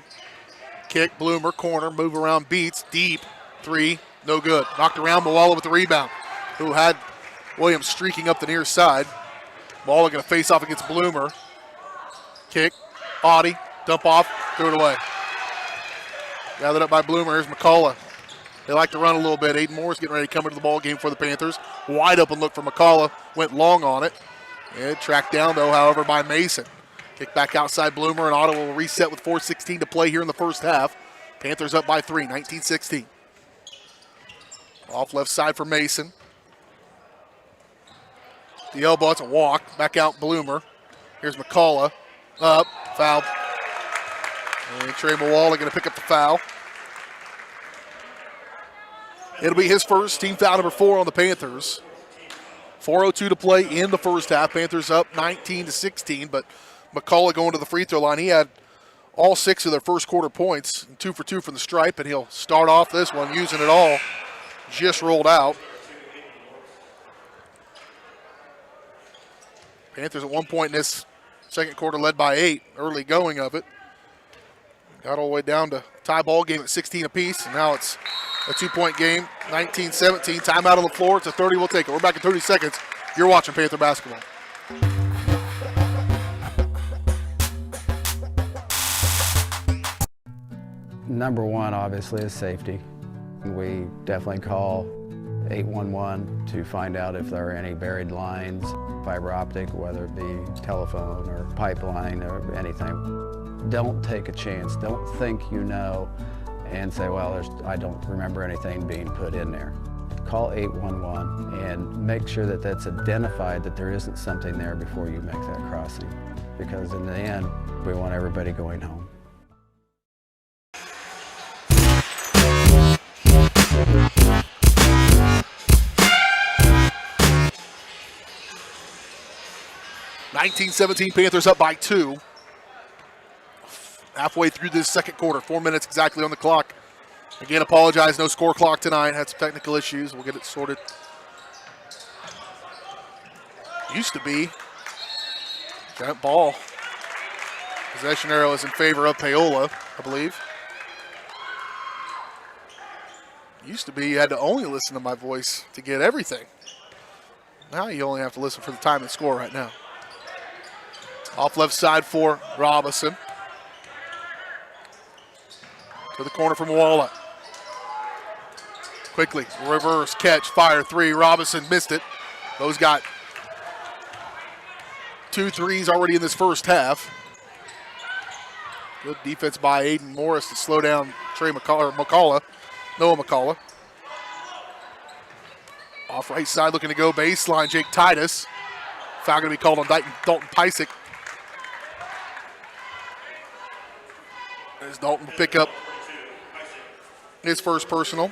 Kick, Bloomer, corner, move around, Beats, deep, 3, no good. Knocked around, Moala with the rebound, who had Williams streaking up the near side. Moala going to face off against Bloomer. Kick, Audie, dump off, threw it away. Gathered up by Bloomer. Here's McCullough. They like to run a little bit. Aiden Moore's getting ready to come into the ball game for the Panthers. Wide open look for McCullough. Went long on it. And tracked down, though, however, by Mason. Kick back outside Bloomer, and Ottawa will reset with 4:16 to play here in the first half. Panthers up by 3, 19-16. Off left side for Mason. The elbow, it's a walk. Back out Bloomer. Here's McCullough. Up, foul. And Trey Moala going to pick up the foul. It'll be his first, team foul number 4 on the Panthers. 4:02 to play in the first half. Panthers up 19-16, but McCullough going to the free throw line. He had all 6 of their first quarter points, 2 for 2 from the stripe, and he'll start off this one using it all. Just rolled out. Panthers at one point in this second quarter led by 8, early going of it. Got all the way down to tie ball game at 16 apiece, and now it's a 2-point game, 19-17. Timeout on the floor. It's a 30. We'll take it. We're back in 30 seconds. You're watching Panther basketball. Number one, obviously, is safety. We definitely call 811 to find out if there are any buried lines, fiber optic, whether it be telephone or pipeline or anything. Don't take a chance. Don't think you know and say, well, I don't remember anything being put in there. Call 811 and make sure that that's identified, that there isn't something there before you make that crossing. Because in the end, we want everybody going home. Panthers up by 2. Halfway through this second quarter, 4 minutes exactly on the clock. Again, apologize, no score clock tonight. Had some technical issues. We'll get it sorted. Used to be. That ball. Possession arrow is in favor of Paola, I believe. Used to be you had to only listen to my voice to get everything. Now you only have to listen for the time and score right now. Off left side for Robinson. To the corner from Paola. Quickly, reverse catch, fire 3. Robinson missed it. Those got 2 threes already in this first half. Good defense by Aiden Morris to slow down Noah McCullough. Off right side, looking to go baseline, Jake Titus. Foul going to be called on Dalton Pysick. As Dalton will pick up his first personal.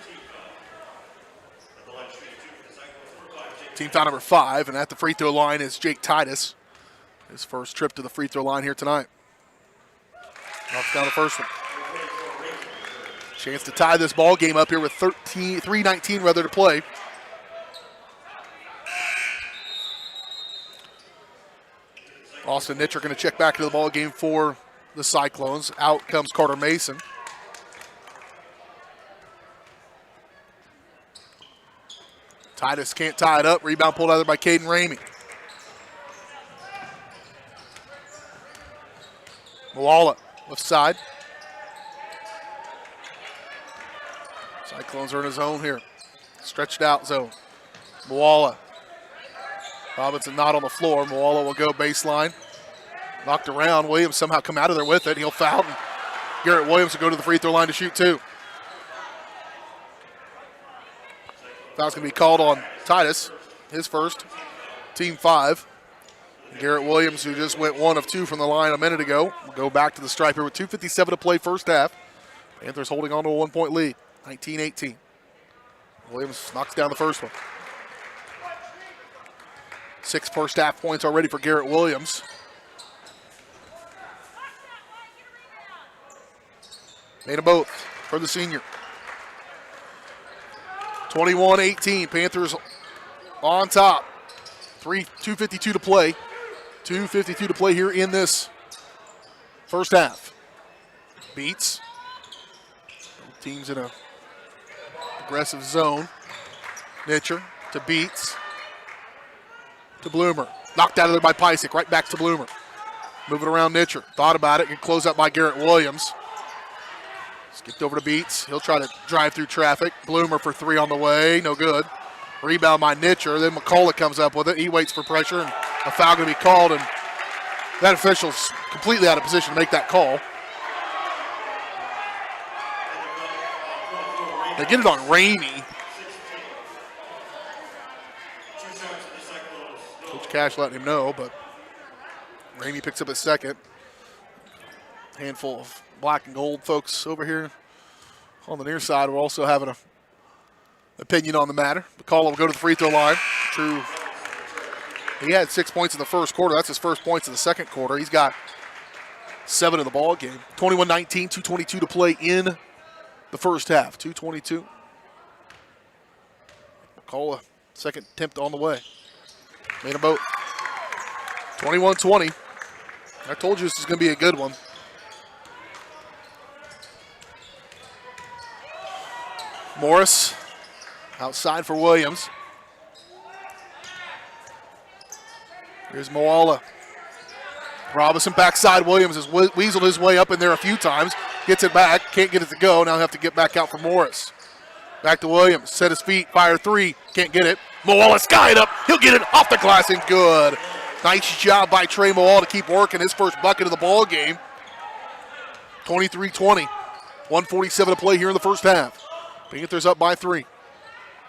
Team foul number 5, and at the free throw line is Jake Titus. His first trip to the free throw line here tonight. Knocks down the first one. Chance to tie this ball game up here with 3:19 rather to play. Austin Nitcher going to check back into the ball game for the Cyclones. Out comes Carter Mason. Titus can't tie it up. Rebound pulled out there by Caden Ramey. Paola, left side. Cyclones are in his zone here. Stretched out zone. Paola. Robinson not on the floor. Paola will go baseline. Knocked around. Williams somehow come out of there with it. He'll foul. And Garrett Williams will go to the free throw line to shoot 2. Foul's going to be called on Titus, his first, team 5. Garrett Williams, who just went 1 of 2 from the line a minute ago, will go back to the stripe here with 2:57 to play first half. Panthers holding on to a 1-point lead, 19-18. Williams knocks down the first one. 6 first half points already for Garrett Williams. Made them both for the senior. 21-18, Panthers on top. 2:52 to play. 2:52 to play here in this first half. Beats. Both teams in a aggressive zone. Nitcher to Beats. To Bloomer. Knocked out of there by Pysick. Right back to Bloomer. Moving around Nitcher. Thought about it and close out by Garrett Williams. Skipped over to Beats. He'll try to drive through traffic. Bloomer for 3 on the way. No good. Rebound by Nitcher. Then McCullough comes up with it. He waits for pressure, and a foul going to be called, and that official's completely out of position to make that call. They get it on Ramey. Coach Cash letting him know, but Ramey picks up his second. Handful of black and gold folks over here on the near side will also have an opinion on the matter. McCullough will go to the free throw line. True. He had 6 points in the first quarter. That's his first points in the second quarter. He's got 7 in the ball game. 21-19, 2:22 to play in the first half. 2:22. McCullough, second attempt on the way. Made them both. 21-20. I told you this is going to be a good one. Morris outside for Williams. Here's Moala. Robinson backside. Williams has weaseled his way up in there a few times. Gets it back. Can't get it to go. Now have to get back out for Morris. Back to Williams. Set his feet. Fire three. Can't get it. Moala sky it up. He'll get it off the glass and good. Nice job by Trey Moala to keep working his first bucket of the ball game. 23-20. 1:47 to play here in the first half. Panthers up by 3.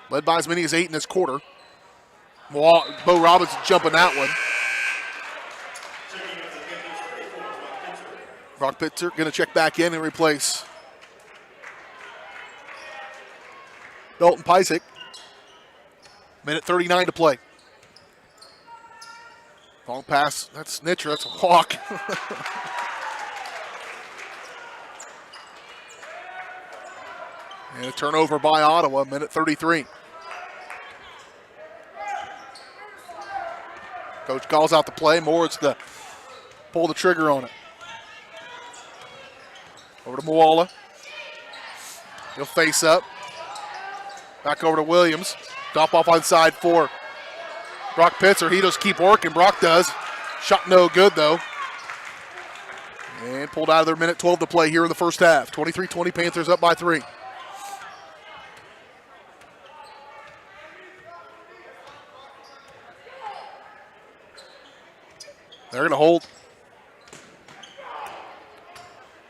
Led by as many as 8 in this quarter. Bo Robinson jumping that one. Brock Pitzer going to check back in and replace Dalton Pysick. Minute 39 to play. Long pass. That's Snitcher. That's a walk. And a turnover by Ottawa. Minute 33. Coach calls out the play. Moore's to pull the trigger on it. Over to Moala. He'll face up. Back over to Williams. Drop off on side 4. Brock Pitzer. He does keep working. Brock does. Shot no good though. And pulled out of their minute 12 to play here in the first half. 23-20 Panthers up by 3. They're going to hold.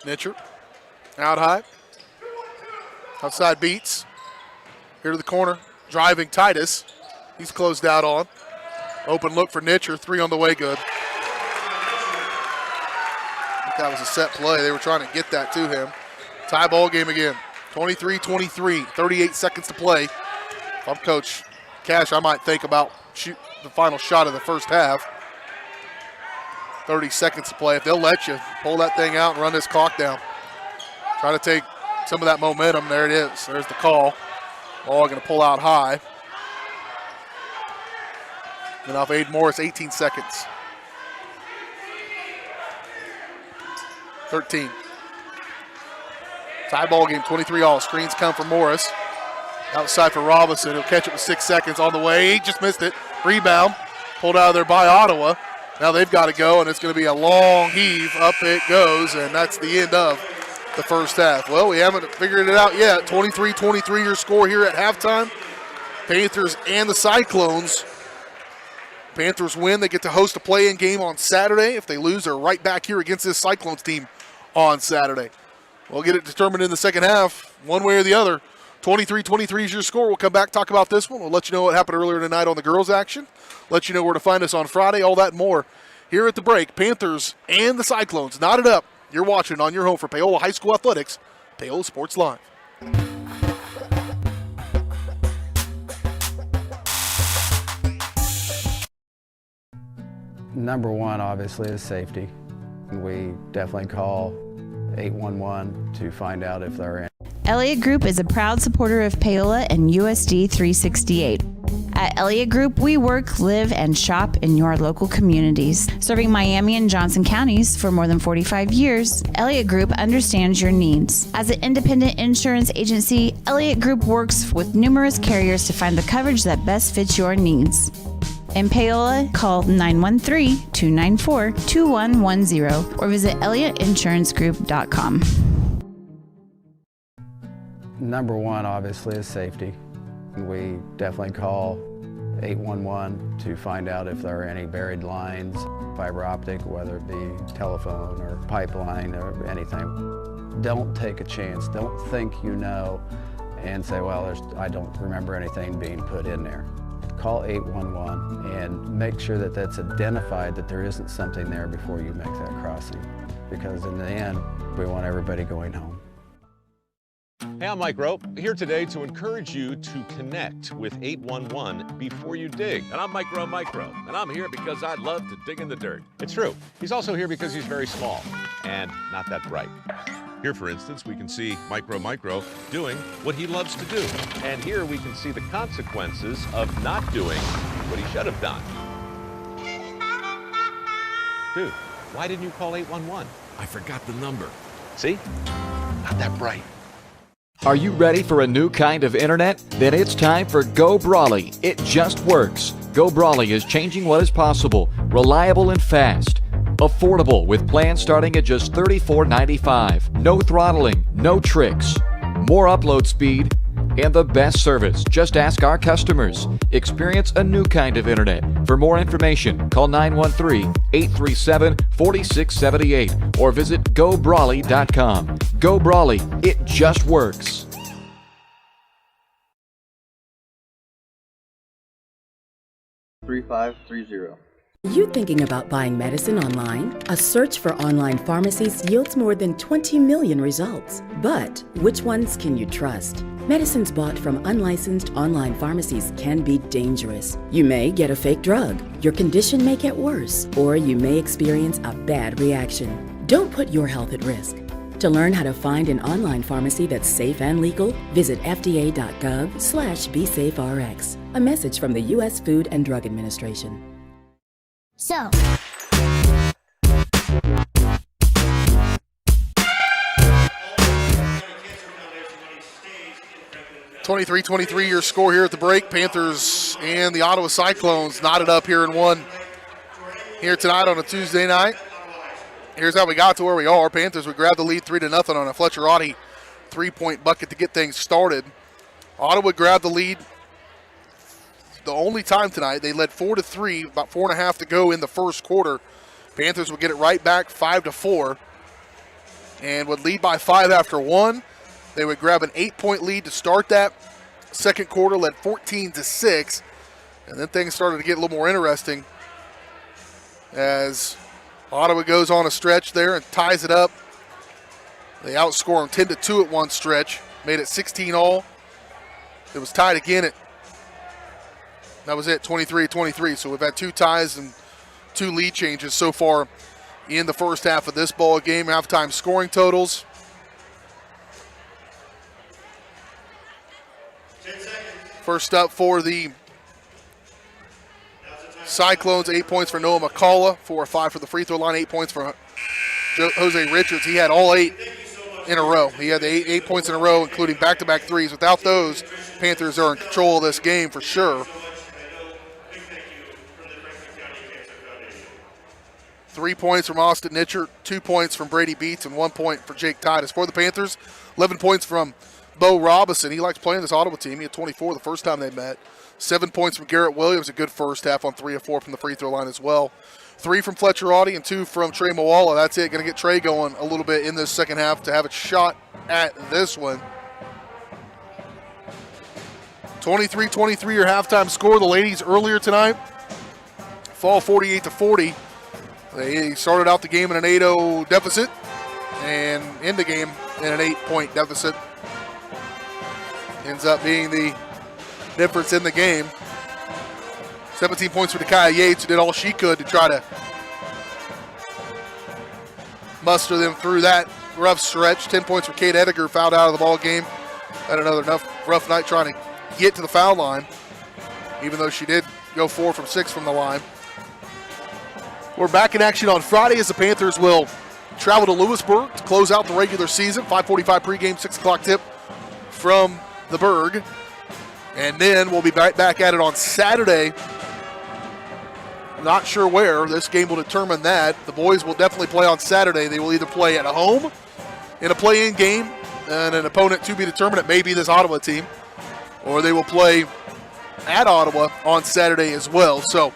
Snitcher. Out high. Outside beats. Here to the corner. Driving Titus. He's closed out on. Open look for Nitcher. 3 on the way, good. I think that was a set play. They were trying to get that to him. Tie ball game again. 23-23. 38 seconds to play. If I'm Coach Cash, I might think about shoot the final shot of the first half. 30 seconds to play. If they'll let you, pull that thing out and run this clock down. Try to take some of that momentum. There it is. There's the call. Ball going to pull out high. Then off Aiden Morris, 18 seconds. 13. Tie ball game, 23-all. Screens come for Morris. Outside for Robinson. He'll catch it with 6 seconds on the way. He just missed it. Rebound. Pulled out of there by Ottawa. Now they've got to go, and it's going to be a long heave. Up it goes, and that's the end of the first half. Well, we haven't figured it out yet. 23-23 your score here at halftime. Panthers and the Cyclones. Panthers win. They get to host a play-in game on Saturday. If they lose, they're right back here against this Cyclones team on Saturday. We'll get it determined in the second half, one way or the other. 23-23 is your score. We'll come back, talk about this one. We'll let you know what happened earlier tonight on the girls' action. Let you know where to find us on Friday, all that and more. Here at the break, Panthers and the Cyclones knotted up. You're watching on your home for Paola High School Athletics, Paola Sports Live. Number one, obviously, is safety. We definitely call 811 to find out if there are any. Elliott Group is a proud supporter of Paola and USD 368. At Elliott Group, we work, live, and shop in your local communities. Serving Miami and Johnson counties for more than 45 years, Elliott Group understands your needs. As an independent insurance agency, Elliott Group works with numerous carriers to find the coverage that best fits your needs. In Paola, call 913-294-2110 or visit ElliottInsuranceGroup.com. Number one, obviously, is safety. We definitely call 811 to find out if there are any buried lines, fiber optic, whether it be telephone or pipeline or anything. Don't take a chance. Don't think you know and say, well, I don't remember anything being put in there. Call 811 and make sure that that's identified, that there isn't something there before you make that crossing. Because in the end, we want everybody going home. Hey, I'm Mike Rope, here today to encourage you to connect with 811 before you dig. And I'm Micro, and I'm here because I love to dig in the dirt. It's true. He's also here because he's very small and not that bright. Here, for instance, we can see Micro doing what he loves to do. And here we can see the consequences of not doing what he should have done. Dude, why didn't you call 811? I forgot the number. See? Not that bright. Are you ready for a new kind of internet? Then it's time for Go Brawley. It just works. Go Brawley is changing what is possible. Reliable and fast. Affordable with plans starting at just $34.95. No throttling, no tricks. More upload speed and the best service. Just ask our customers. Experience a new kind of internet. For more information, call 913-837-4678 or visit gobrawley.com. Go Brawley, it just works. $3530. You thinking about buying medicine online? A search for online pharmacies yields more than 20 million results. But which ones can you trust? Medicines bought from unlicensed online pharmacies can be dangerous. You may get a fake drug, your condition may get worse, or you may experience a bad reaction. Don't put your health at risk. To learn how to find an online pharmacy that's safe and legal, visit fda.gov/BeSafeRx. A message from the U.S. Food and Drug Administration. So, 23-23 your score here at the break. Panthers and the Ottawa Cyclones knotted up here in one here tonight on a Tuesday night. Here's how we got to where we are. Panthers would grab the lead 3-0 on a Fletcher Audie three-point bucket to get things started. Ottawa grabbed the lead the only time tonight. They led 4-3, about 4.5 to go in the first quarter. Panthers would get it right back 5-4 and would lead by 5 after one. They would grab an 8-point lead to start that second quarter, led 14-6, and then things started to get a little more interesting as Ottawa goes on a stretch there and ties it up. They outscore them 10-2 at one stretch, made it 16-all. It was tied again that was it, 23-23. So we've had 2 ties and 2 lead changes so far in the first half of this ball game. Halftime scoring totals. First up for the Cyclones, 8 points for Noah McCullough, 4 or 5 for the free throw line, 8 points for Jose Richards. He had all 8 in a row. He had the 8 points in a row, including back-to-back threes. Without those, Panthers are in control of this game for sure. 3 points from Austin Nitchert, 2 points from Brady Beats, and 1 point for Jake Titus. For the Panthers, 11 points from Bo Robinson. He likes playing this Ottawa team. He had 24 the first time they met. 7 points from Garrett Williams, a good first half on 3 of 4 from the free throw line as well. 3 from Fletcher Audie and 2 from Trey Moala. That's it. Going to get Trey going a little bit in this second half to have a shot at this one. 23-23 your halftime score. The ladies earlier tonight fall 48-40. They started out the game in an 8-0 deficit and end the game in an 8-point deficit. Ends up being the difference in the game. 17 points for Nakia Yates, who did all she could to try to muster them through that rough stretch. 10 points for Kate Ediger, fouled out of the ball game. Had another rough night trying to get to the foul line, even though she did go 4 from 6 from the line. We're back in action on Friday as the Panthers will travel to Lewisburg to close out the regular season. 5:45 pregame, 6 o'clock tip from the Berg. And then we'll be right back at it on Saturday. Not sure where. This game will determine that. The boys will definitely play on Saturday. They will either play at home in a play-in game and an opponent to be determined. It may be this Ottawa team. Or they will play at Ottawa on Saturday as well. So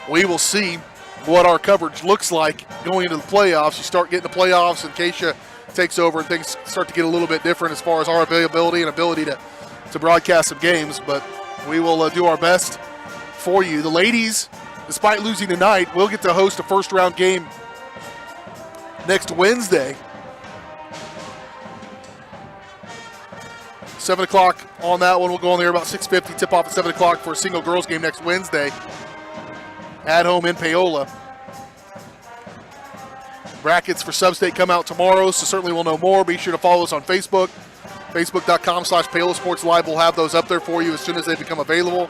we will see what our coverage looks like going into the playoffs. You start getting the playoffs and Keisha takes over and things start to get a little bit different as far as our availability and ability to broadcast some games, but we will do our best for you. The ladies, despite losing tonight, will get to host a first-round game next Wednesday. 7 o'clock on that one. We'll go on there about 6:50, tip off at 7 o'clock for a single girls game next Wednesday at home in Paola. Brackets for Sub-State come out tomorrow, so certainly we'll know more. Be sure to follow us on Facebook. Facebook.com/Paola Sports Live. We'll have those up there for you as soon as they become available.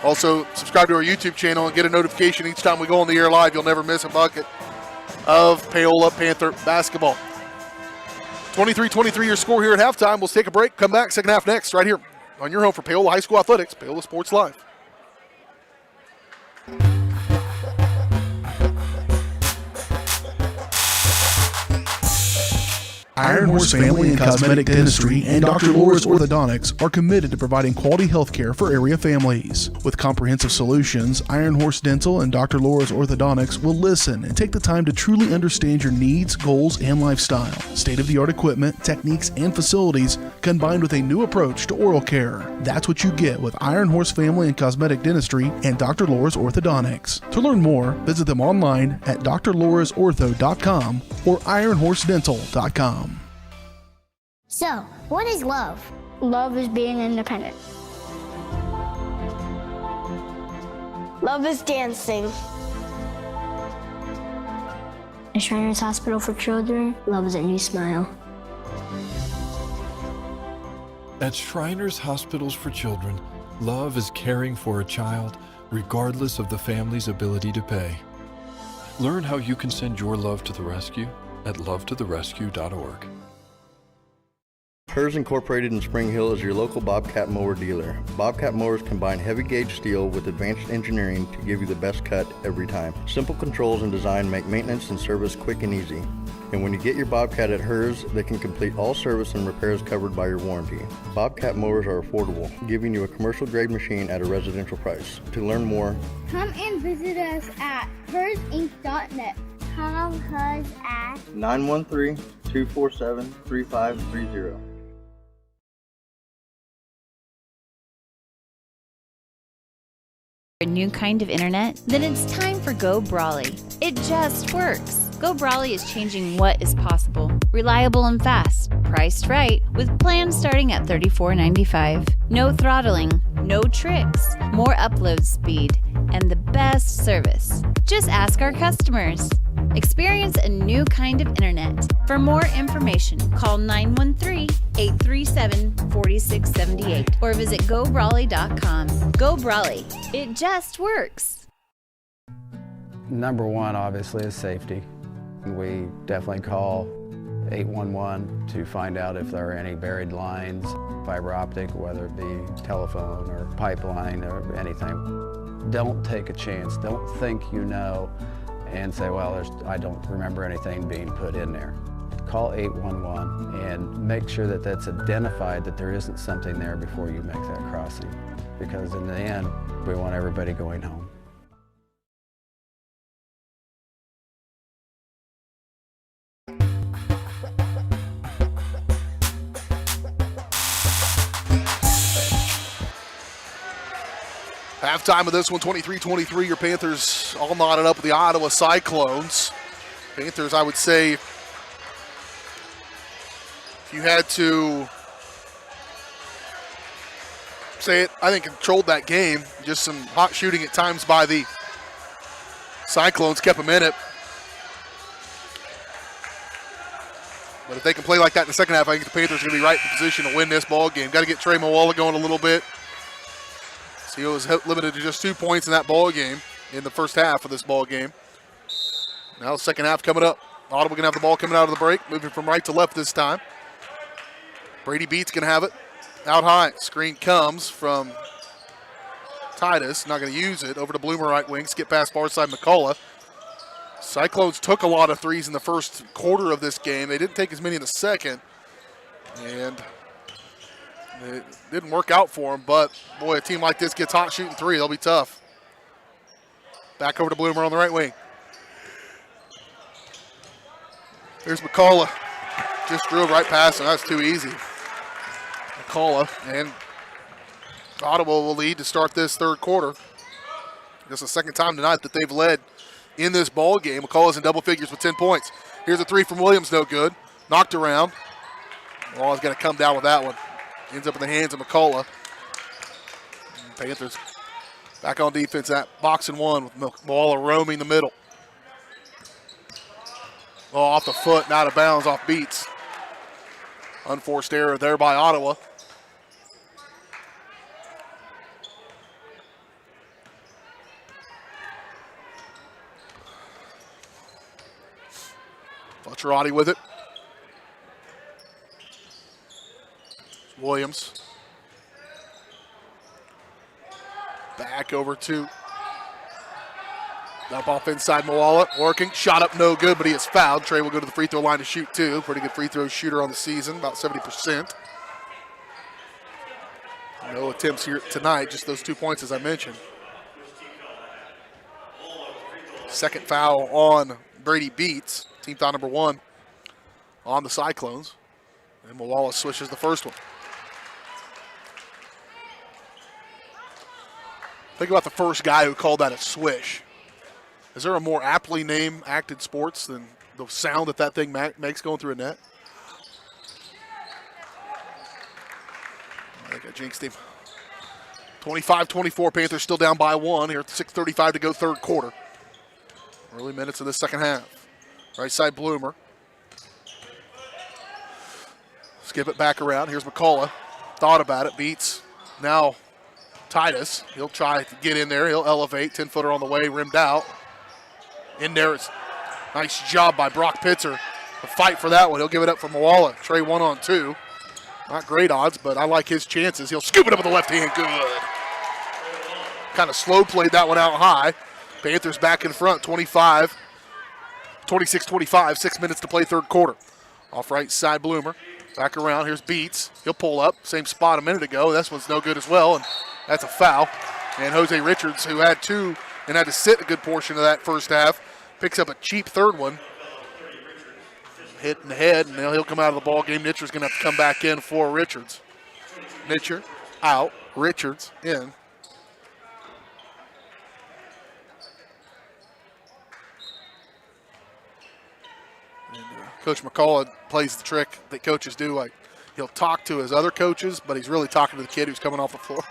Also, subscribe to our YouTube channel and get a notification each time we go on the air live. You'll never miss a bucket of Paola Panther basketball. 23-23 your score here at halftime. We'll take a break, come back, second half next, right here on your home for Paola High School Athletics, Paola Sports Live. Iron Horse Family and Cosmetic Dentistry and Dr. Laura's Orthodontics are committed to providing quality health care for area families. With comprehensive solutions, Iron Horse Dental and Dr. Laura's Orthodontics will listen and take the time to truly understand your needs, goals, and lifestyle. State-of-the-art equipment, techniques, and facilities combined with a new approach to oral care. That's what you get with Iron Horse Family and Cosmetic Dentistry and Dr. Laura's Orthodontics. To learn more, visit them online at drlaurasortho.com or ironhorsedental.com. So, what is love? Love is being independent. Love is dancing. At Shriners Hospital for Children, love is a new smile. At Shriners Hospitals for Children, love is caring for a child regardless of the family's ability to pay. Learn how you can send your love to the rescue at lovetotherescue.org. Hers Incorporated in Spring Hill is your local Bobcat mower dealer. Bobcat mowers combine heavy gauge steel with advanced engineering to give you the best cut every time. Simple controls and design make maintenance and service quick and easy. And when you get your Bobcat at Hers, they can complete all service and repairs covered by your warranty. Bobcat mowers are affordable, giving you a commercial grade machine at a residential price. To learn more, Come and visit us at hersinc.net. Call Hers at 913-247-3530. A new kind of internet? Then it's time for Go Brawley. It just works. Go Brawley is changing what is possible. Reliable and fast, priced right, with plans starting at $34.95. No throttling, no tricks, more upload speed, and the best service. Just ask our customers. Experience a new kind of internet. For more information, call 913-837-4678 or visit GoBrawley.com. Go Brawley. It just works. Number one, obviously, is safety. We definitely call 811 to find out if there are any buried lines, fiber optic, whether it be telephone or pipeline or anything. Don't take a chance. Don't think you know and say, well, I don't remember anything being put in there. Call 811 and make sure that that's identified, that there isn't something there before you make that crossing. Because in the end, we want everybody going home. Halftime of this one, 23-23. Your Panthers all knotted up with the Ottawa Cyclones. Panthers, I would say, if you had to say it, I think controlled that game. Just some hot shooting at times by the Cyclones kept them in it. But if they can play like that in the second half, I think the Panthers are going to be right in position to win this ball game. Got to get Trey Moala going a little bit. So he was limited to just 2 points in that ball game in the first half of this ball game. Now the second half coming up. Ottawa going to have the ball coming out of the break, moving from right to left this time. Brady Beats going to have it out high. Screen comes from Titus, not going to use it. Over to Bloomer right wing, skip past far side McCullough. Cyclones took a lot of threes in the first quarter of this game. They didn't take as many in the second. And it didn't work out for them, but boy, a team like this gets hot shooting three. They'll be tough. Back over to Bloomer on the right wing. Here's McCullough. Just drilled right past him. That's too easy. McCullough, and Ottawa will lead to start this third quarter. This is the second time tonight that they've led in this ball game. McCullough's in double figures with 10 points. Here's a three from Williams, no good. Knocked around. Wall's got to come down with that one. Ends up in the hands of McCullough. Panthers back on defense at box and one with Moala roaming the middle. Ball off the foot and out of bounds off Beats. Unforced error there by Ottawa. Butcherati with it. Williams. Back over to up off inside Moala, working. Shot up no good, but he is fouled. Trey will go to the free throw line to shoot two. Pretty good free throw shooter on the season, about 70%. No attempts here tonight, just those 2 points as I mentioned. Second foul on Brady Beats, team foul number 1 on the Cyclones. And Moala swishes the first one. Think about the first guy who called that a swish. Is there a more aptly named acted sports than the sound that thing makes going through a net? I think I jinxed him. 25-24, Panthers still down by 1 here, 6:35 to go third quarter. Early minutes of the second half. Right side Bloomer. Skip it back around. Here's McCullough. Thought about it. Beats. Now Titus. He'll try to get in there. He'll elevate. 10-footer on the way. Rimmed out. In there. It's nice job by Brock Pitzer. The fight for that one. He'll give it up for Moala. Trey 1-on-2. Not great odds, but I like his chances. He'll scoop it up with the left hand. Good. Kind of slow played that one out high. Panthers back in front, 26-25, 6 minutes to play third quarter. Off right side, Bloomer. Back around, here's Beats. He'll pull up, same spot a minute ago. This one's no good as well, and that's a foul. And Jose Richards, who had 2 and had to sit a good portion of that first half, picks up a cheap third one. Hit in the head, and he'll come out of the ball game. Nitcher's going to have to come back in for Richards. Nitcher out, Richards in. Coach McCullough plays the trick that coaches do. Like, he'll talk to his other coaches, but he's really talking to the kid who's coming off the floor.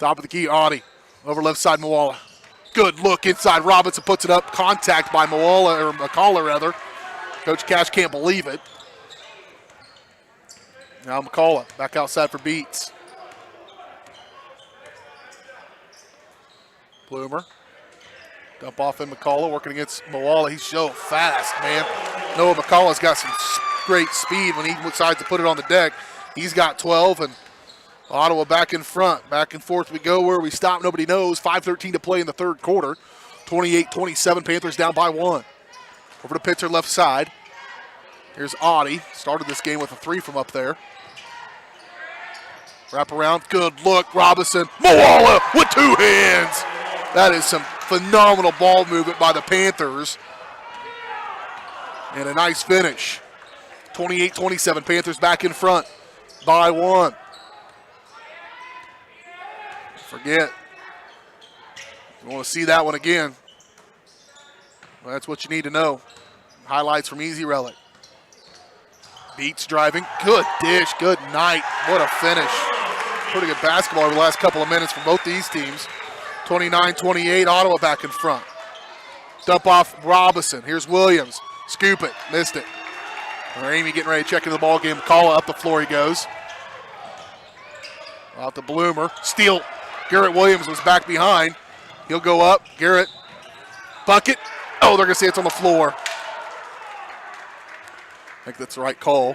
Top of the key, Audie. Over left side, Moala. Good look inside. Robinson puts it up. Contact by Moala, or McCullough, rather. Coach Cash can't believe it. Now McCullough back outside for Beats. Bloomer. Dump off in McCullough, working against Moala. He's so fast, man. Noah McCullough's got some great speed when he decides to put it on the deck. He's got 12, and Ottawa back in front. Back and forth we go. Where we stop, nobody knows. 5:13 to play in the third quarter. 28-27, Panthers down by 1. Over to Pitzer left side. Here's Audie. Started this game with a 3 from up there. Wrap around, good look, Robinson. Moala with 2 hands. That is some phenomenal ball movement by the Panthers. And a nice finish. 28-27, Panthers back in front by 1. Forget. You want to see that one again. Well, that's what you need to know. Highlights from Easy Relic. Beats driving. Good dish. Good night. What a finish. Pretty good basketball over the last couple of minutes from both these teams. 29-28, Ottawa back in front. Dump off Robinson. Here's Williams. Scoop it. Missed it. Ramey getting ready to check into the ball game. Call up the floor he goes. Out to Bloomer. Steal. Garrett Williams was back behind. He'll go up. Garrett. Bucket. Oh, they're going to say it's on the floor. I think that's the right call.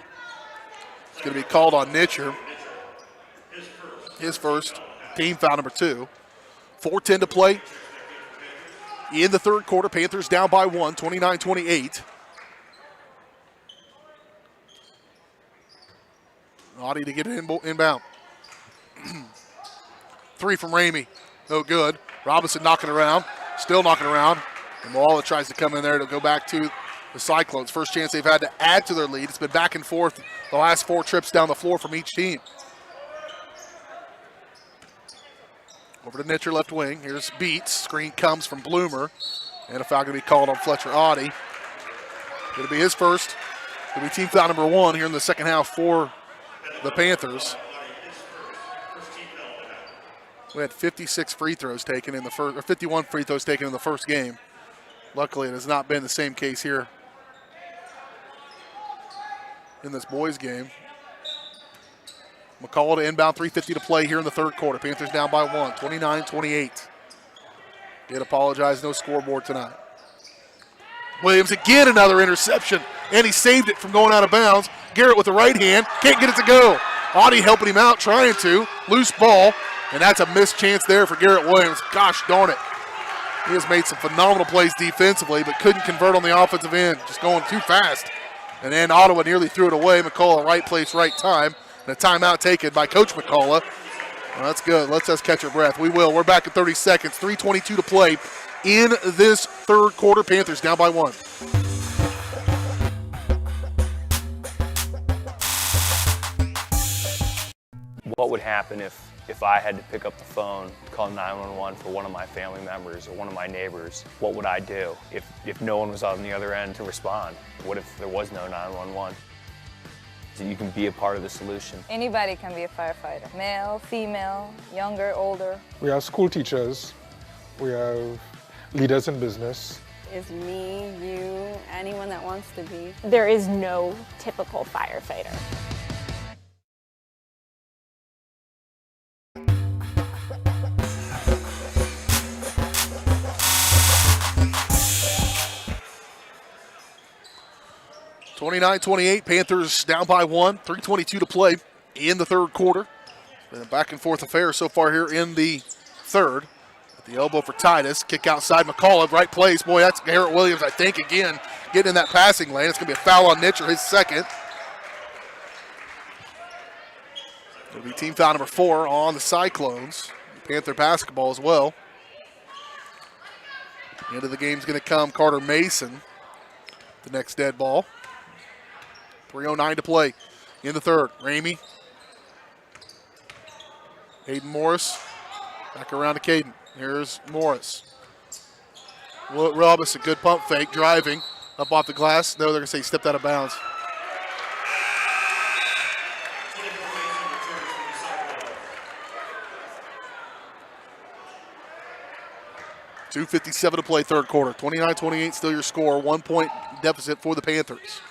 It's going to be called on Nitcher. His first. Team foul number 2. 4:10 to play in the third quarter. Panthers down by 1, 29-28. Audie to get it inbound. 3 from Ramey. No good. Robinson knocking around. Still knocking around. And Moala tries to come in there to go back to the Cyclones. First chance they've had to add to their lead. It's been back and forth the last 4 trips down the floor from each team. Over to Nitcher, left wing. Here's Beats. Screen comes from Bloomer. And a foul going to be called on Fletcher Audie. Going to be his first. Going to be team foul number 1 here in the second half for the Panthers. We had 56 free throws taken in the first, or 51 free throws taken in the first game. Luckily, it has not been the same case here in this boys game. McCullough to inbound, 3:50 to play here in the third quarter. Panthers down by 1, 29-28. Did apologize, no scoreboard tonight. Williams again, another interception. and he saved it from going out of bounds. Garrett with the right hand, can't get it to go. Audie helping him out, trying to. Loose ball, and that's a missed chance there for Garrett Williams. Gosh darn it. He has made some phenomenal plays defensively, but couldn't convert on the offensive end, just going too fast. And then Ottawa nearly threw it away. McCullough, right place, right time. And a timeout taken by Coach McCullough. Well, that's good. Let's just catch our breath. We will. We're back in 30 seconds. 3:22 to play in this third quarter. Panthers down by 1. What would happen if I had to pick up the phone, call 911 for one of my family members or one of my neighbors? What would I do if no one was on the other end to respond? What if there was no 911? So you can be a part of the solution. Anybody can be a firefighter. Male, female, younger, older. We have school teachers. We have leaders in business. Is me, you, anyone that wants to be. There is no typical firefighter. (29-28), Panthers down by 1, 3:22 to play in the third quarter. Been a back and forth affair so far here in the third. At the elbow for Titus, kick outside McCullough, right place. Boy, that's Garrett Williams, I think, again, getting in that passing lane. It's going to be a foul on Nitcher, his second. It'll be team foul number 4 on the Cyclones. Panther basketball as well. The end of the game's going to come Carter Mason, the next dead ball. 3:09 to play in the third. Ramey. Caden Morris. Back around to Caden. Here's Morris. Robinson, good pump fake, driving up off the glass. No, they're going to say he stepped out of bounds. .257 to play third quarter. 29-28 still your score. 1 point deficit for the Panthers.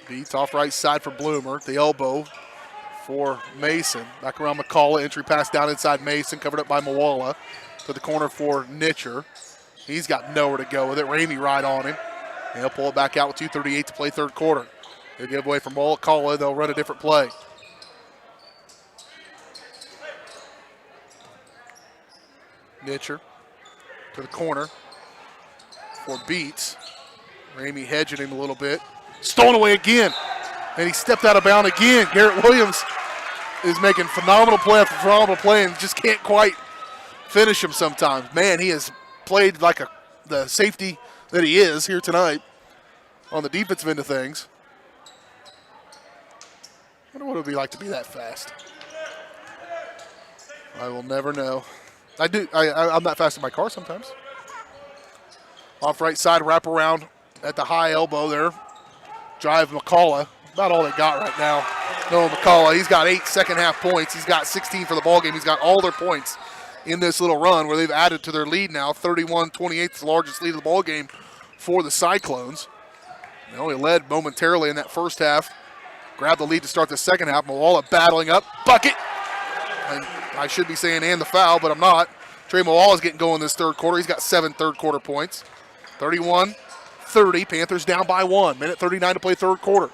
Beats off right side for Bloomer. The elbow for Mason. Back around McCullough. Entry pass down inside Mason. Covered up by Moala. To the corner for Nitcher. He's got nowhere to go with it. Ramey right on him. And he'll pull it back out with 2:38 to play third quarter. They give away from McCullough. They'll run a different play. Nitcher to the corner for Beats. Ramey hedging him a little bit. Stolen away again. And he stepped out of bounds again. Garrett Williams is making phenomenal play after phenomenal play and just can't quite finish him sometimes. Man, he has played like the safety that he is here tonight on the defensive end of things. I wonder what it would be like to be that fast. I will never know. I'm that fast in my car sometimes. Off right side, wrap around at the high elbow there. Drive McCullough. About all they got right now. Noah McCullough, he's got 8 second half points. He's got 16 for the ball game. He's got all their points in this little run where they've added to their lead now. 31-28 is the largest lead of the ball game for the Cyclones. They only led momentarily in that first half. Grabbed the lead to start the second half. Moala battling up. Bucket. And I should be saying and the foul, but I'm not. Trey Moala is getting going this third quarter. He's got 7 third quarter points. 31-30. Panthers down by 1. Minute 39 to play third quarter.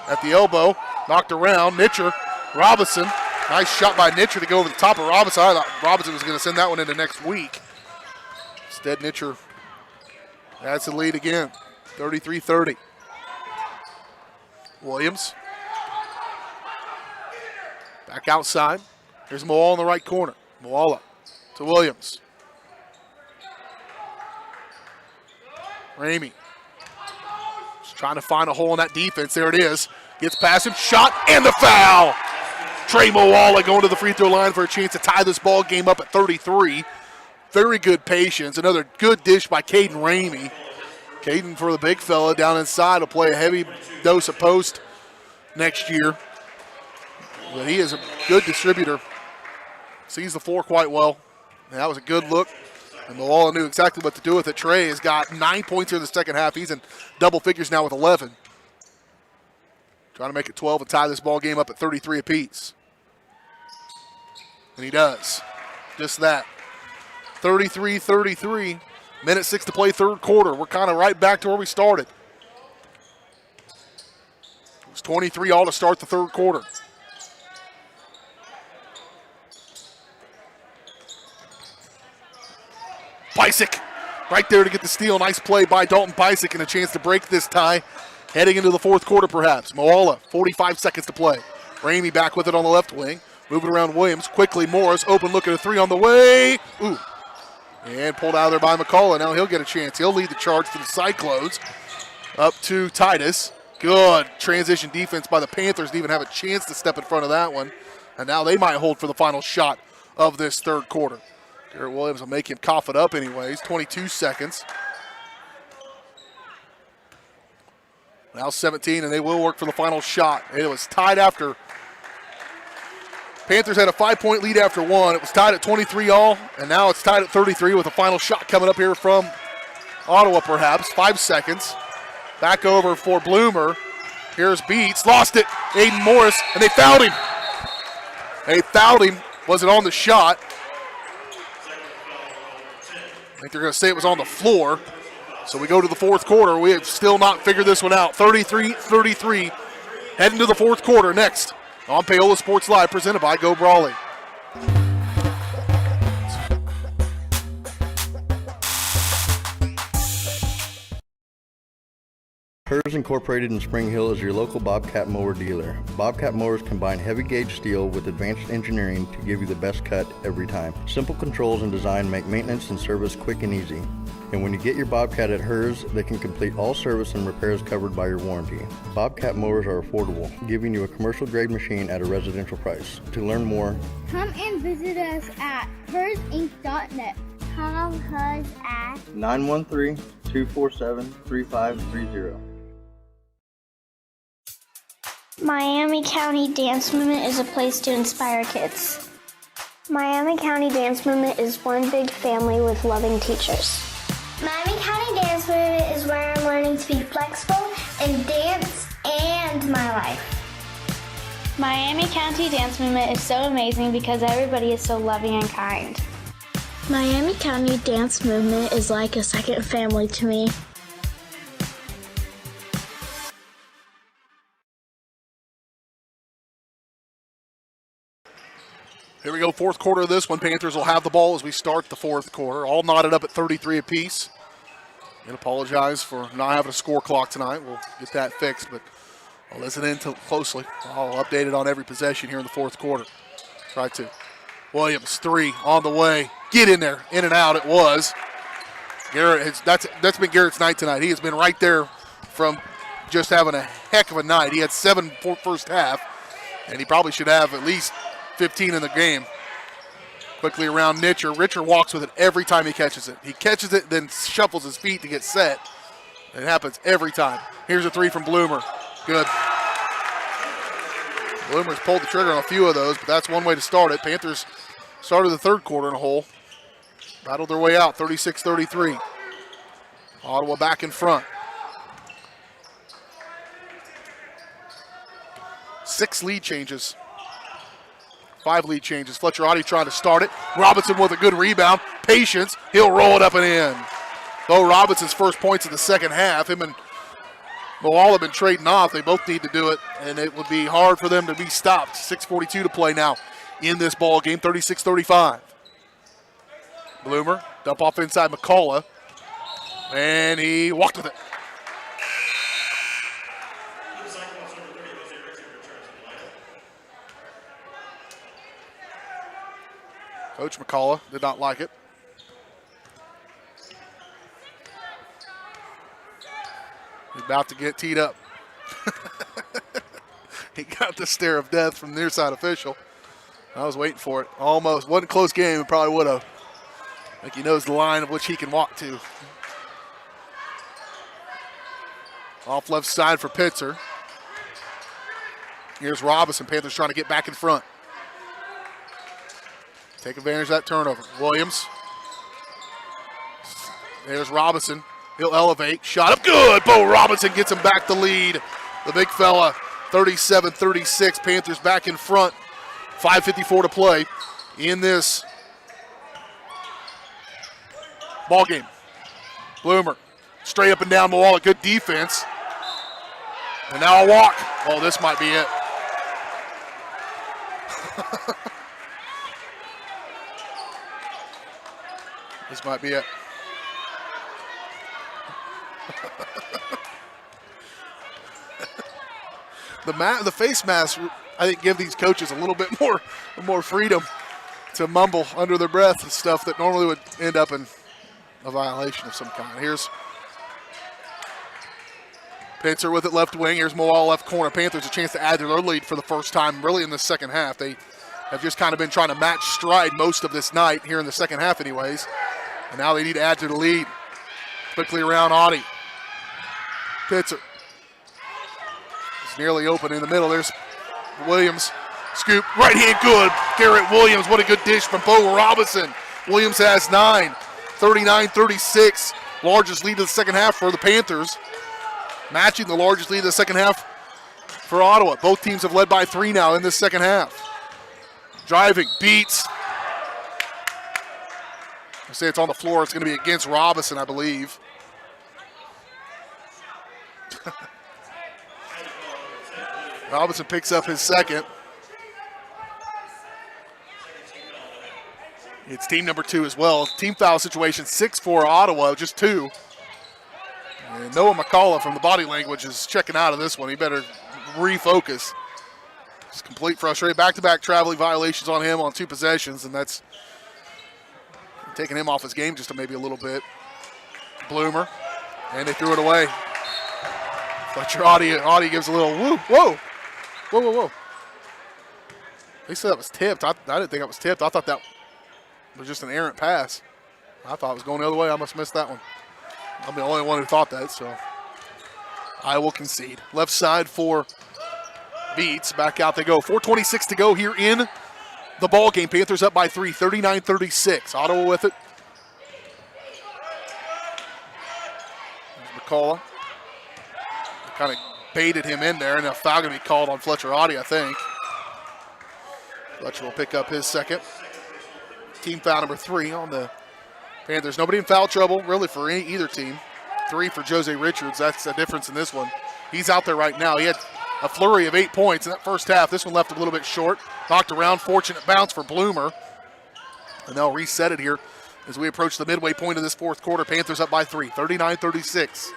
At the elbow, knocked around. Nitcher, Robinson. Nice shot by Nitcher to go over the top of Robinson. I thought Robinson was going to send that one into next week. Instead, Nitcher adds the lead again. 33-30. Williams. Back outside. Here's Moala in the right corner. Moala to Williams. Ramey. Just trying to find a hole in that defense. There it is. Gets past him. Shot and the foul. Trey Moala going to the free throw line for a chance to tie this ball game up at 33. Very good patience. Another good dish by Caden Ramey. Caden for the big fella down inside will play a heavy dose of post next year. But he is a good distributor. Sees the floor quite well. And that was a good look. And Moala knew exactly what to do with it. Trey has got 9 points here in the second half. He's in double figures now with 11. Trying to make it 12 and tie this ball game up at 33 apiece. And he does. Just that. 33-33. Minute 6 to play, third quarter. We're kind of right back to where we started. It was 23 all to start the third quarter. Pisick right there to get the steal. Nice play by Dalton Pisick and a chance to break this tie heading into the fourth quarter perhaps. Paola, 45 seconds to play. Ramey back with it on the left wing. Moving around Williams. Quickly Morris, open look at a three on the way. Ooh. And pulled out of there by McCullough. Now he'll get a chance. He'll lead the charge for the Cyclones. Up to Titus. Good transition defense by the Panthers to even have a chance to step in front of that one. And now they might hold for the final shot of this third quarter. Garrett Williams will make him cough it up anyways. 22 seconds. Now 17, and they will work for the final shot. It was tied after. Panthers had a 5-point lead after one. It was tied at 23 all, and now it's tied at 33 with a final shot coming up here from Ottawa perhaps. 5 seconds. Back over for Bloomer. Here's Beats. Lost it. Aiden Morris, and they fouled him. They fouled him. Wasn't on the shot. I think they're going to say it was on the floor. So we go to the fourth quarter. We have still not figured this one out. 33-33. Heading to the fourth quarter next on Paola Sports Live, presented by Go Brawley. Hers Incorporated in Spring Hill is your local Bobcat mower dealer. Bobcat mowers combine heavy gauge steel with advanced engineering to give you the best cut every time. Simple controls and design make maintenance and service quick and easy. And when you get your Bobcat at Hers, they can complete all service and repairs covered by your warranty. Bobcat mowers are affordable, giving you a commercial grade machine at a residential price. To learn more, Come and visit us at hersinc.net. Call Hers at 913-247-3530. Miami County Dance Movement is a place to inspire kids. Miami County Dance Movement is one big family with loving teachers. Miami County Dance Movement is where I'm learning to be flexible in dance and my life. Miami County Dance Movement is so amazing because everybody is so loving and kind. Miami County Dance Movement is like a second family to me. Here we go, fourth quarter of this one. Panthers will have the ball as we start the fourth quarter. All knotted up at 33 apiece. And apologize for not having a score clock tonight. We'll get that fixed, but I'll listen in closely. I'll update it on every possession here in the fourth quarter. Try to. Williams, three on the way. Get in there, in and out it was. Garrett, that's been Garrett's night tonight. He has been right there from just having a heck of a night. He had 7 first half, and he probably should have at least 15 in the game. Quickly around Nitcher. Richer walks with it every time he catches it. He catches it, then shuffles his feet to get set. It happens every time. Here's a three from Bloomer. Good. Bloomer's pulled the trigger on a few of those, but that's one way to start it. Panthers started the third quarter in a hole. Battled their way out, 36-33. Ottawa back in front. 6 lead changes. 5 lead changes. Fletcher Audi trying to start it. Robinson with a good rebound. Patience. He'll roll it up and in. Bo Robinson's first points in the second half. Him and Moal have been trading off. They both need to do it, and it would be hard for them to be stopped. 6:42 to play now in this ball game, 36-35. Bloomer, dump off inside McCullough, and he walked with it. Coach McCullough did not like it. He's about to get teed up. He got the stare of death from the near side official. I was waiting for it. Almost. Wasn't a close game. It probably would have. I think he knows the line of which he can walk to. Off left side for Pitzer. Here's Robinson. Panthers trying to get back in front. Take advantage of that turnover. Williams. There's Robinson. He'll elevate. Shot up good. Bo Robinson gets him back the lead. The big fella. 37-36. Panthers back in front. 5:54 to play in this ball game. Bloomer, straight up and down the wall, good defense. And now a walk. Oh, this might be it. This might be it. The face masks, I think, give these coaches a little bit more freedom to mumble under their breath and stuff that normally would end up in a violation of some kind. Here's Pitzer with it left wing. Here's Moal left corner. Panthers a chance to add to their lead for the first time really in the second half. They have just kind of been trying to match stride most of this night here in the second half anyways. And now they need to add to the lead. Quickly around Audie. Pitzer. It's nearly open in the middle. There's Williams. Scoop. Right hand good. Garrett Williams. What a good dish from Bo Robinson. Williams has 9. 39-36. Largest lead of the second half for the Panthers. Matching the largest lead of the second half for Ottawa. Both teams have led by 3 now in this second half. Driving. Beats. I say it's on the floor. It's going to be against Robinson, I believe. Robinson picks up his second. It's team number 2 as well. Team foul situation, 6 for Ottawa, just 2. And Noah McCullough from the body language is checking out of this one. He better refocus. Just complete frustration. Back-to-back traveling violations on him on 2 possessions, and that's taking him off his game just maybe a little bit. Bloomer, and they threw it away. Fletcher Audie gives a little woo, whoa. Whoa, whoa, whoa. They said that was tipped. I didn't think it was tipped. I thought that was just an errant pass. I thought it was going the other way. I must have missed that one. I'm the only one who thought that, so I will concede. Left side for Beats. Back out they go. 4:26 to go here in the ball game. Panthers up by 3, 39-36. Ottawa with it. There's McCullough. Kind of baited him in there, and a foul going to be called on Fletcher Audie, I think. Fletcher will pick up his second. Team foul number 3 on the Panthers. Nobody in foul trouble, really, for either team. 3 for Jose Richards. That's the difference in this one. He's out there right now. He had a flurry of 8 points in that first half. This one left a little bit short. Knocked around. Fortunate bounce for Bloomer. And they'll reset it here as we approach the midway point of this fourth quarter. Panthers up by 3, 39-36.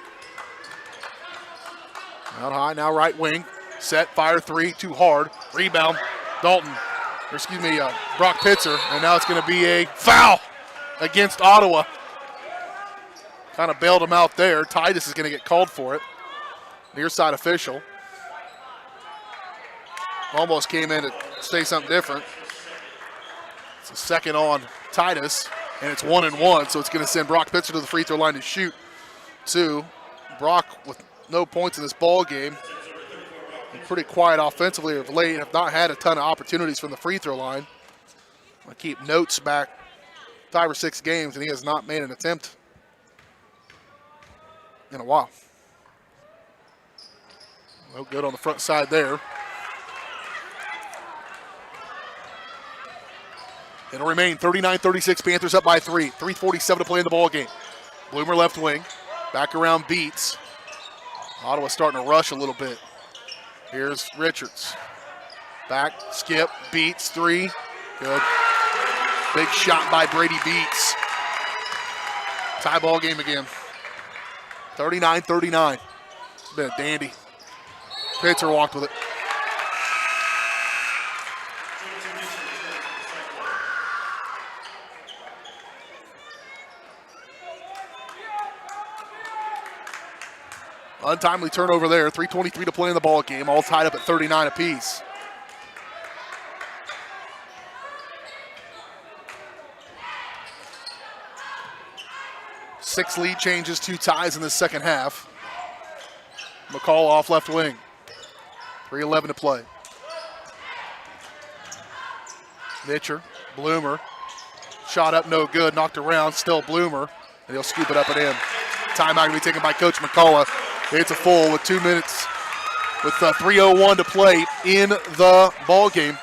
Out high, now right wing. Set, fire 3, too hard. Rebound, Brock Pitzer. And now it's going to be a foul against Ottawa. Kind of bailed him out there. Titus is going to get called for it. Near side official. Almost came in to say something different. It's a second on Titus, and it's 1-1, so it's going to send Brock Pitzer to the free throw line to shoot 2. Brock with no points in this ball game. Pretty quiet offensively of late. Have not had a ton of opportunities from the free throw line. I keep notes back 5 or 6 games, and he has not made an attempt in a while. No good on the front side there. It'll remain 39-36. Panthers up by 3. 3:47 to play in the ball game. Bloomer left wing. Back around Beats. Ottawa starting to rush a little bit. Here's Richards. Back, skip, Beats, 3. Good. Big shot by Brady Beats. Tie ball game again. 39-39. It's been a dandy. Pitzer walked with it. Untimely turnover there. 3:23 to play in the ball game. All tied up at 39 apiece. Six lead changes, 2 ties in the second half. McCall off left wing. 3:11 to play. Mitcher, Bloomer. Shot up, no good. Knocked around, still Bloomer. And he'll scoop it up and in. Timeout going to be taken by Coach McCullough. It's a full with 2 minutes, with 3:01 to play in the ball game.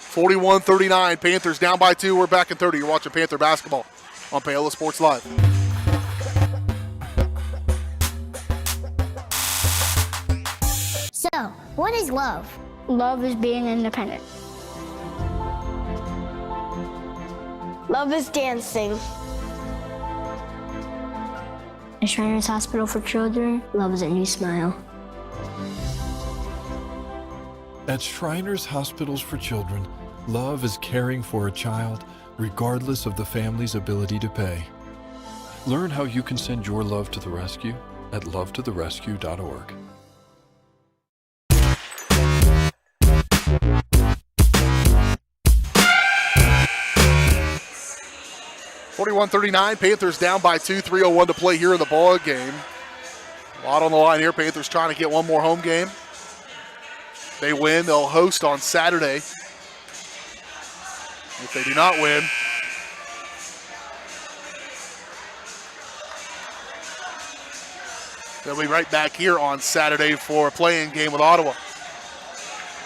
41-39, Panthers down by 2. We're back in 30. You're watching Panther basketball on Paola Sports Live. So, what is love? Love is being independent. Love is dancing. At Shriners Hospital for Children, love is a new smile. At Shriners Hospitals for Children, love is caring for a child regardless of the family's ability to pay. Learn how you can send your love to the rescue at lovetotherescue.org. (41-39), Panthers down by 2, 3:01 to play here in the ball game. A lot on the line here. Panthers trying to get one more home game. They win, they'll host on Saturday. If they do not win, they'll be right back here on Saturday for a play-in game with Ottawa.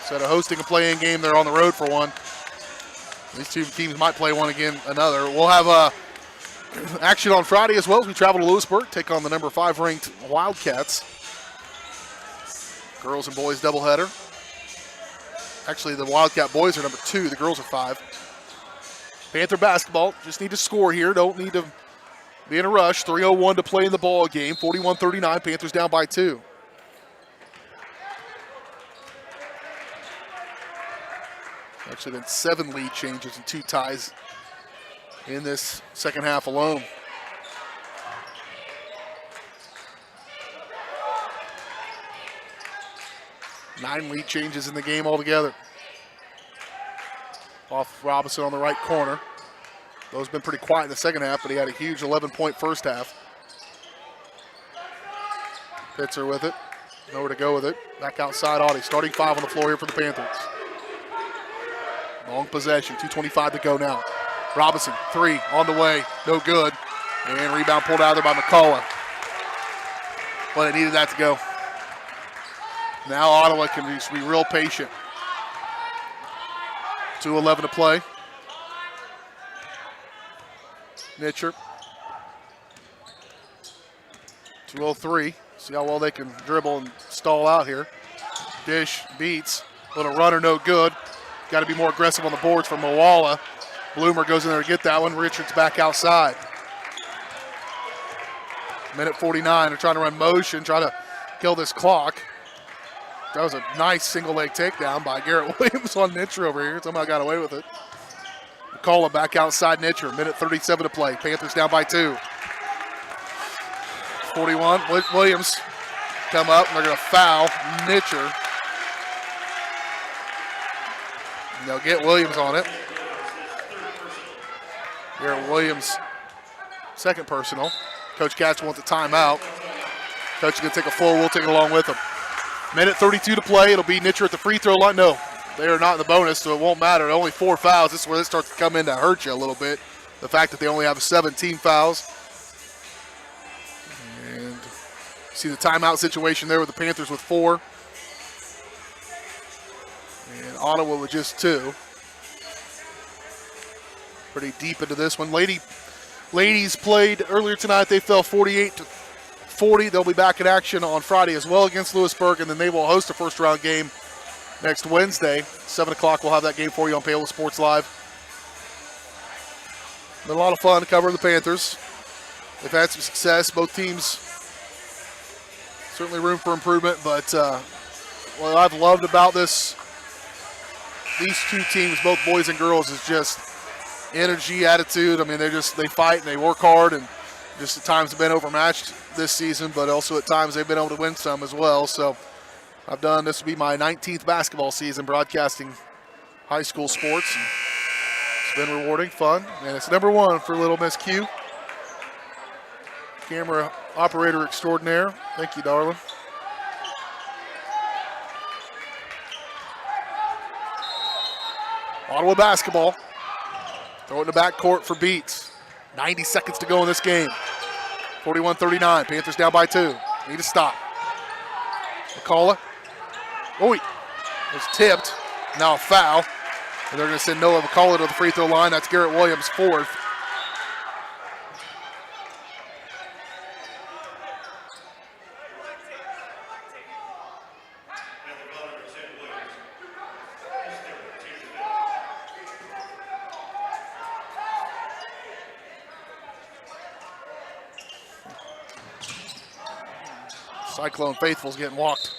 Instead of hosting a play-in game, they're on the road for one. These two teams might play one again, another. We'll have action on Friday as well as we travel to Lewisburg, take on the number 5 ranked Wildcats. Girls and boys doubleheader. Actually, the Wildcat boys are number 2, the girls are 5. Panther basketball, just need to score here, don't need to be in a rush. 3:01 to play in the ball game, 41-39, Panthers down by 2. Actually been 7 lead changes and 2 ties in this second half alone. Nine lead changes in the game altogether. Off Robinson on the right corner. Those been pretty quiet in the second half, but he had a huge 11-point first half. Pitzer with it. Nowhere to go with it. Back outside Audie. Starting 5 on the floor here for the Panthers. Long possession. 2:25 to go now. Robinson, 3 on the way. No good. And rebound pulled out of there by McCullough. But it needed that to go. Now Ottawa can just be real patient. 2:11 to play. Nitcher. 2:03. See how well they can dribble and stall out here. Dish beats. Little runner, no good. Got to be more aggressive on the boards for Moala. Bloomer goes in there to get that one. Richards back outside. Minute 49. They're trying to run motion, try to kill this clock. That was a nice single leg takedown by Garrett Williams on Nitcher over here. Somehow got away with it. McCullough back outside Nitcher. Minute 37 to play. Panthers down by 2. 41. Williams come up and they're going to foul Nitcher. And they'll get Williams on it. Garrett Williams, second personal. Coach Katz wants a timeout. Coach is going to take a full. We'll take it along with him. Minute 32 to play. It'll be Nitcher at the free throw line. No, they are not in the bonus, so it won't matter. Only 4 fouls. This is where this starts to come in to hurt you a little bit. The fact that they only have 17 fouls. And see the timeout situation there with the Panthers with 4. And Ottawa with just 2. Pretty deep into this one. Ladies played earlier tonight. They fell 48-40. They'll be back in action on Friday as well against Lewisburg, and then they will host a first-round game next Wednesday. 7 o'clock, we'll have that game for you on Paola Sports Live. Been a lot of fun covering the Panthers. They've had some success. Both teams, certainly room for improvement, but what I've loved about these two teams, both boys and girls, is just energy, attitude. I mean, they fight and they work hard, and just at times have been overmatched this season, but also at times they've been able to win some as well. So this will be my 19th basketball season broadcasting high school sports. And it's been rewarding, fun, and it's number 1 for Little Miss Q. Camera operator extraordinaire. Thank you, darling. Ottawa basketball. Throw it in the backcourt for Beats. 90 seconds to go in this game. 41-39. Panthers down by 2. Need to stop. McCullough. Oh, it was tipped. Now a foul. And they're going to send Noah McCullough to the free throw line. That's Garrett Williams' 4th. Cyclone faithful's getting walked.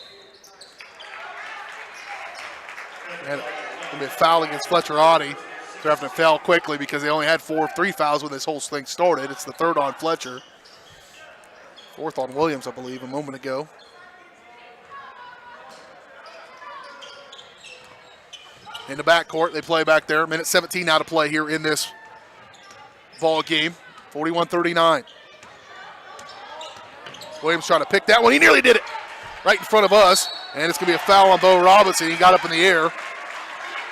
And it's going to be a foul against Fletcher Audie. They're having to foul quickly because they only had 3 fouls when this whole thing started. It's the third on Fletcher. Fourth on Williams, I believe, a moment ago. In the backcourt, they play back there. Minute 17 now to play here in this ball game. 41-39. Williams trying to pick that one. He nearly did it right in front of us. And it's going to be a foul on Bo Robinson. He got up in the air.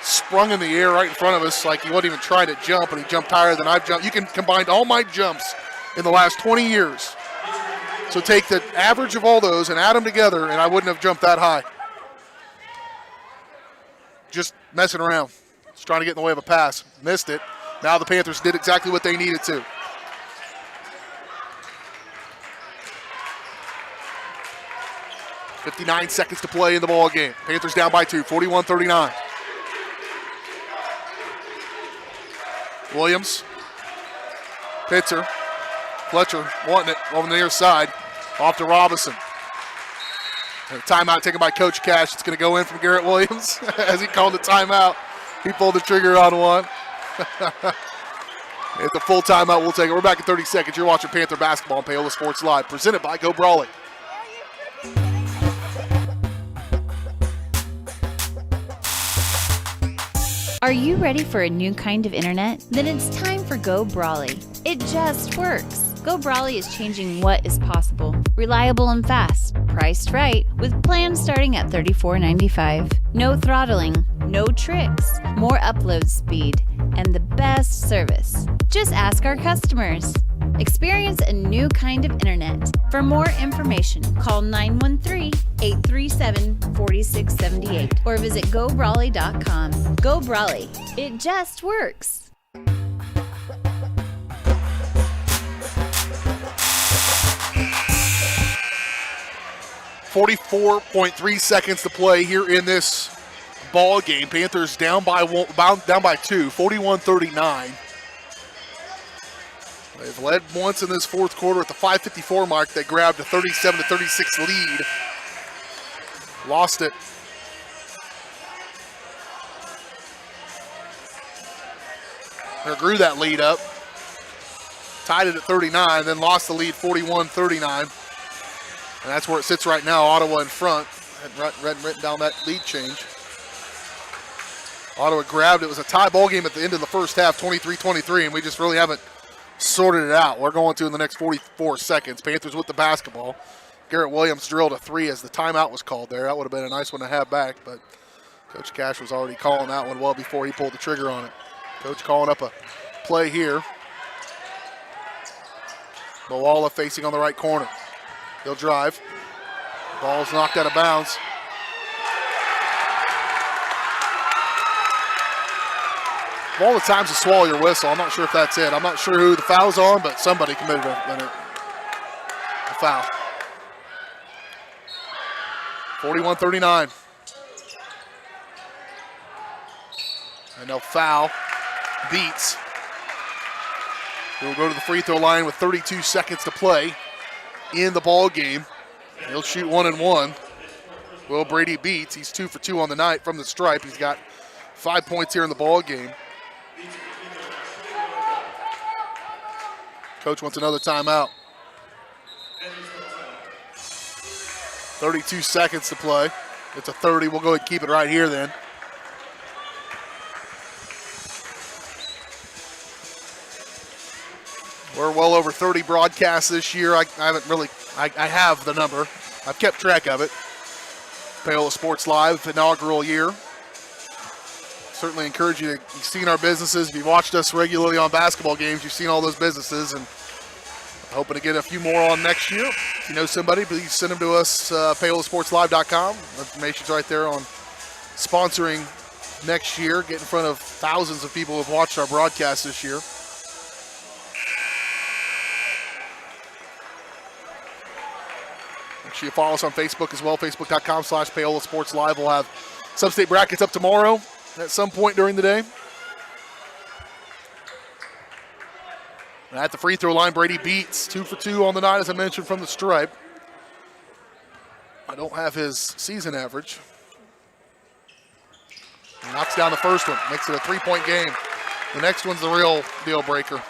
Sprung in the air right in front of us like he wasn't even trying to jump, and he jumped higher than I've jumped. You can combine all my jumps in the last 20 years. So take the average of all those and add them together, and I wouldn't have jumped that high. Just messing around. Just trying to get in the way of a pass. Missed it. Now the Panthers did exactly what they needed to. .59 seconds to play in the ball game. Panthers down by 2, 41-39. Williams, Pitzer, Fletcher wanting it over the near side, off to Robinson. And a timeout taken by Coach Cash. It's going to go in from Garrett Williams as he called the timeout. He pulled the trigger on one. It's a full timeout. We'll take it. We're back in 30 seconds. You're watching Panther basketball on Paola Sports Live, presented by Go Brawley. Are you ready for a new kind of internet? Then it's time for Go Brawley. It just works. Go Brawley is changing what is possible. Reliable and fast. Priced right, with plans starting at $34.95. No throttling, no tricks, more upload speed, and the best service. Just ask our customers. Experience a new kind of internet. For more information, call 913-837-4678 or visit GoBrawley.com. Go Brawley. It just works. 44.3 seconds to play here in this ball game. Panthers down by 2, 41-39. They've led once in this fourth quarter at the 5:54 mark. They grabbed a 37-36 lead. Lost it. Or grew that lead up. Tied it at 39, then lost the lead 41-39. And that's where it sits right now, Ottawa in front. Had written down that lead change. Ottawa grabbed it. It was a tie ball game at the end of the first half, 23-23, and we just really haven't sorted it out. We're going to in the next 44 seconds. Panthers with the basketball. Garrett Williams drilled a 3 as the timeout was called there. That would have been a nice one to have back, but Coach Cash was already calling that one well before he pulled the trigger on it. Coach calling up a play here. Paola facing on the right corner. He'll drive. Ball's knocked out of bounds. Of all the times to swallow your whistle, I'm not sure if that's it. I'm not sure who the foul's on, but somebody committed a foul. 41-39. And they'll foul Beats. He'll go to the free throw line with 32 seconds to play in the ball game. He'll shoot 1 and 1. Will Brady Beats. He's 2 for 2 on the night from the stripe. He's got 5 points here in the ball game. Coach wants another timeout. 32 seconds to play. It's a 30. We'll go ahead and keep it right here then. We're well over 30 broadcasts this year. I have the number. I've kept track of it. Paola Sports Live, inaugural year. Certainly encourage you to, you've seen our businesses. If you've watched us regularly on basketball games, you've seen all those businesses, and hoping to get a few more on next year. If you know somebody, please send them to us, PaolaSportsLive.com. Information's right there on sponsoring next year. Get in front of thousands of people who have watched our broadcast this year. Make sure you follow us on Facebook as well, Facebook.com/Paola Sports Live. We'll have sub-state brackets up tomorrow at some point during the day. And at the free throw line, Brady Beats, 2 for 2 on the night, as I mentioned, from the stripe. I don't have his season average. He knocks down the first one, makes it a 3-point game. The next one's the real deal breaker.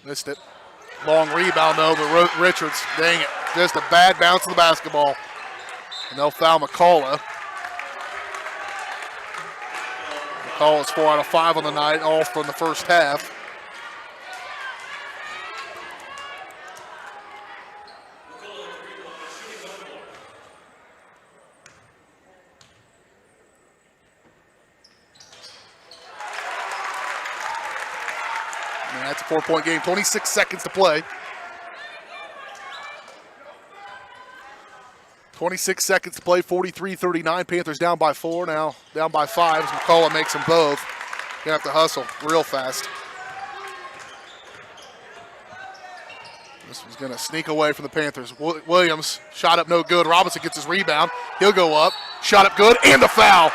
Missed it. Long rebound though, but Richards, dang it. Just a bad bounce of the basketball. And they'll foul McCullough. McCullough's 4 out of 5 on the night, all from the first half. And that's a 4-point game, 26 seconds to play. 26 seconds to play, 43-39. Panthers down by 4, now down by 5. McCullough makes them both. Gonna have to hustle real fast. This one's gonna sneak away from the Panthers. Williams, shot up no good. Robinson gets his rebound. He'll go up, shot up good, and the foul.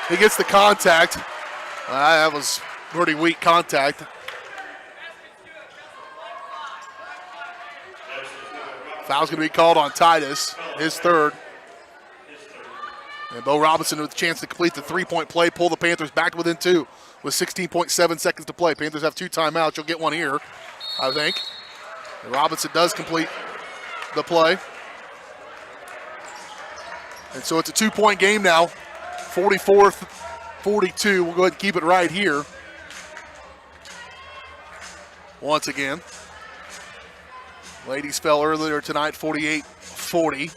He gets the contact. That was pretty weak contact. Foul's going to be called on Titus, his third. And Bo Robinson with a chance to complete the 3-point play, pull the Panthers back to within 2 with 16.7 seconds to play. Panthers have 2 timeouts. You'll get one here, I think. And Robinson does complete the play. And so it's a 2-point game now, 44-42. We'll go ahead and keep it right here. Once again. Ladies fell earlier tonight, 48-40.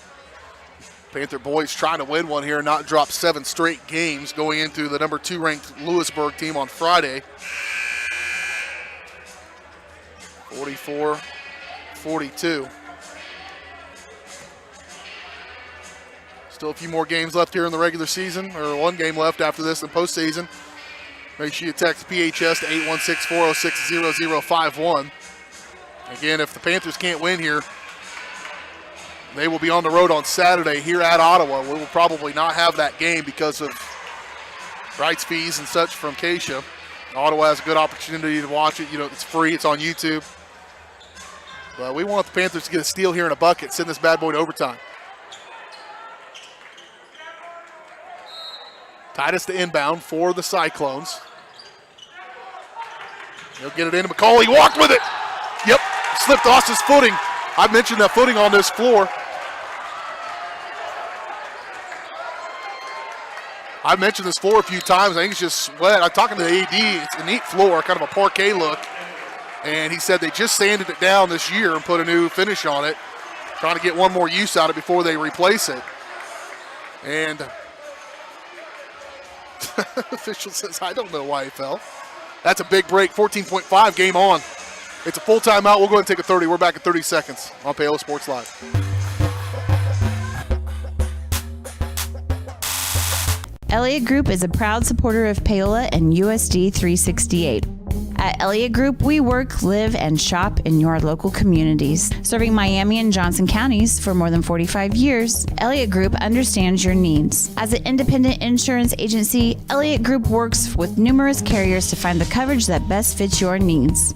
Panther boys trying to win one here, not drop 7 straight games going into the number 2 ranked Lewisburg team on Friday. 44-42. Still a few more games left here in the regular season, or 1 game left after this in postseason. Make sure you text PHS to 816-406-0051. Again, if the Panthers can't win here, they will be on the road on Saturday here at Ottawa. We will probably not have that game because of rights fees and such from Keisha. Ottawa has a good opportunity to watch it. You know, it's free. It's on YouTube. But we want the Panthers to get a steal here in a bucket, send this bad boy to overtime. Titus to inbound for the Cyclones. He'll get it into McCall. He walked with it. Yep. Slipped Austin's footing. I mentioned that footing on this floor. I've mentioned this floor a few times. I think it's just wet. I'm talking to the AD. It's a neat floor, kind of a parquet look. And he said they just sanded it down this year and put a new finish on it, trying to get one more use out of it before they replace it. And official says, I don't know why he fell. That's a big break. 14.5, game on. It's a full timeout. We'll go ahead and take a 30. We're back in 30 seconds on Paola Sports Live. Elliott Group is a proud supporter of Paola and USD 368. At Elliott Group, we work, live, and shop in your local communities. Serving Miami and Johnson counties for more than 45 years, Elliott Group understands your needs. As an independent insurance agency, Elliott Group works with numerous carriers to find the coverage that best fits your needs.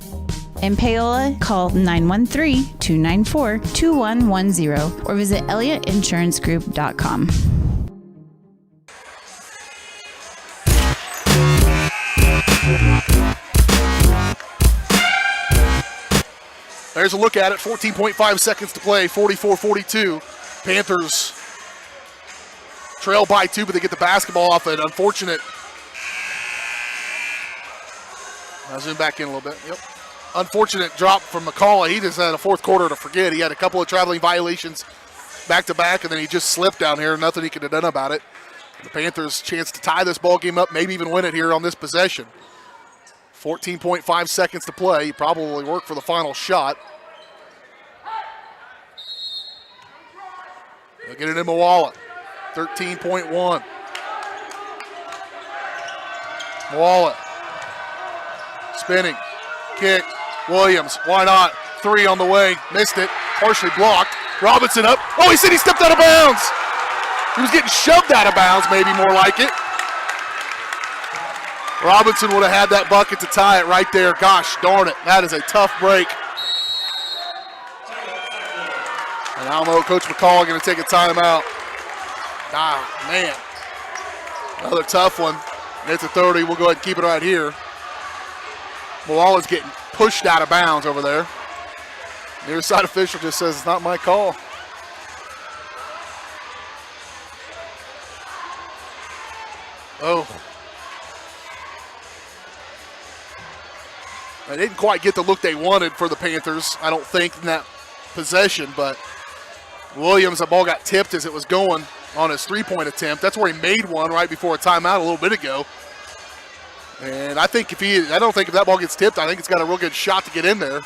In Paola, call 913-294-2110 or visit ElliottInsuranceGroup.com. There's a look at it. 14.5 seconds to play. 44-42. Panthers trail by 2, but they get the basketball off an unfortunate. I'll zoom back in a little bit. Yep. Unfortunate drop from McCall. He just had a fourth quarter to forget. He had a couple of traveling violations back to back, and then he just slipped down here. Nothing he could have done about it. The Panthers' chance to tie this ball game up, maybe even win it here on this possession. 14.5 seconds to play. He probably worked for the final shot. They'll get it in Moala. 13.1. Moala. Spinning. Kick. Williams. Why not? 3 on the way. Missed it. Partially blocked. Robinson up. Oh, he said he stepped out of bounds. He was getting shoved out of bounds, maybe more like it. Robinson would have had that bucket to tie it right there. Gosh darn it, that is a tough break. And I don't know, Coach McCall going to take a timeout. Ah, man. Another tough one. It's a 30. We'll go ahead and keep it right here. Moala's getting pushed out of bounds over there. Near side official just says it's not my call. Oh. They didn't quite get the look they wanted for the Panthers, I don't think, in that possession, but Williams, the ball got tipped as it was going on his three-point attempt. That's where he made one right before a timeout a little bit ago. And I don't think if that ball gets tipped, I think it's got a real good shot to get in there.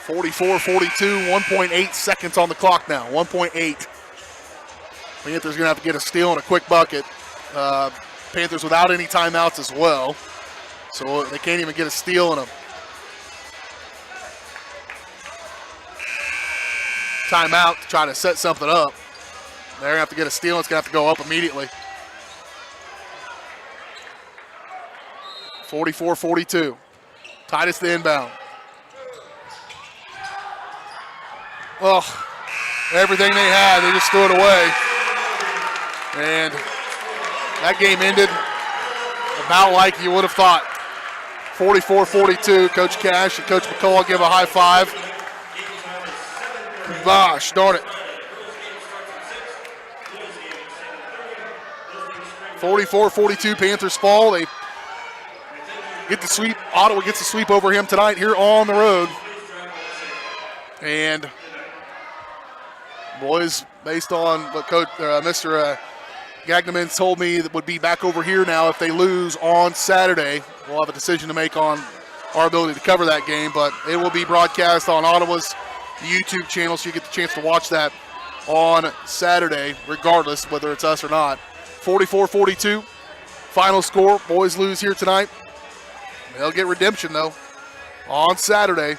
(44-42), 1.8 seconds on the clock now. 1.8. Panthers going to have to get a steal and a quick bucket. Panthers without any timeouts as well. So they can't even get a steal and a timeout to try to set something up. They're going to have to get a steal. It's going to have to go up immediately. 44-42. Tightest the inbound. Well, everything they had, they just threw it away. And that game ended about like you would have thought. 44-42. Coach Cash and Coach McCall give a high five. Gosh, darn it. 44-42, Panthers fall. They get the sweep. Ottawa gets the sweep over him tonight here on the road. And boys, based on what Coach Mr. Gagneman told me, that would be back over here now if they lose on Saturday. We'll have a decision to make on our ability to cover that game, but it will be broadcast on Ottawa's YouTube channel, so you get the chance to watch that on Saturday, regardless whether it's us or not. 44-42, final score. Boys lose here tonight. They'll get redemption, though, on Saturday.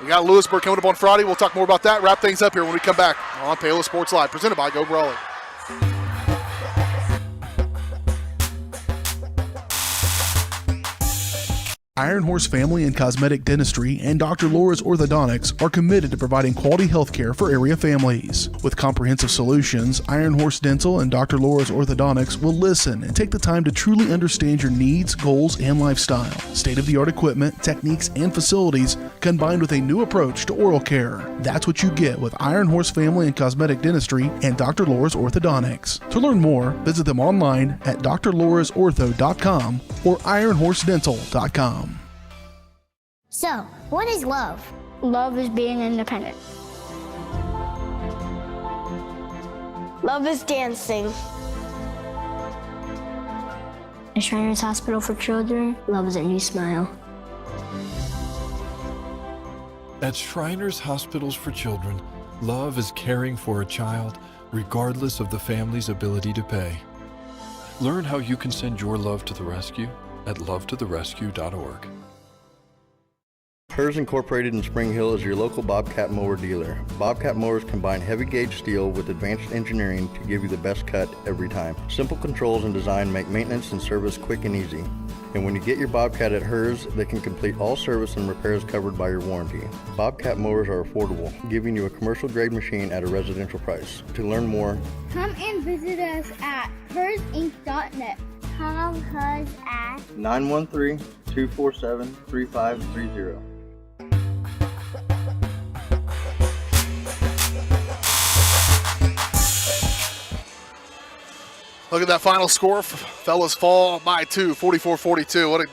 We got Lewisburg coming up on Friday. We'll talk more about that. Wrap things up here when we come back on Paola Sports Live, presented by Go Brawley. Iron Horse Family and Cosmetic Dentistry and Dr. Laura's Orthodontics are committed to providing quality health care for area families. With comprehensive solutions, Iron Horse Dental and Dr. Laura's Orthodontics will listen and take the time to truly understand your needs, goals, and lifestyle. State-of-the-art equipment, techniques, and facilities combined with a new approach to oral care. That's what you get with Iron Horse Family and Cosmetic Dentistry and Dr. Laura's Orthodontics. To learn more, visit them online at drlaurasortho.com or ironhorsedental.com. So, what is love? Love is being independent. Love is dancing. At Shriners Hospital for Children, love is a new smile. At Shriners Hospitals for Children, love is caring for a child regardless of the family's ability to pay. Learn how you can send your love to the rescue at lovetotherescue.org. Hers Incorporated in Spring Hill is your local Bobcat mower dealer. Bobcat mowers combine heavy gauge steel with advanced engineering to give you the best cut every time. Simple controls and design make maintenance and service quick and easy. And when you get your Bobcat at Hers, they can complete all service and repairs covered by your warranty. Bobcat mowers are affordable, giving you a commercial grade machine at a residential price. To learn more, Come and visit us at hersinc.net. Call Hers at 913-247-3530. Look at that final score. Fellas fall by 2, 44-42. What a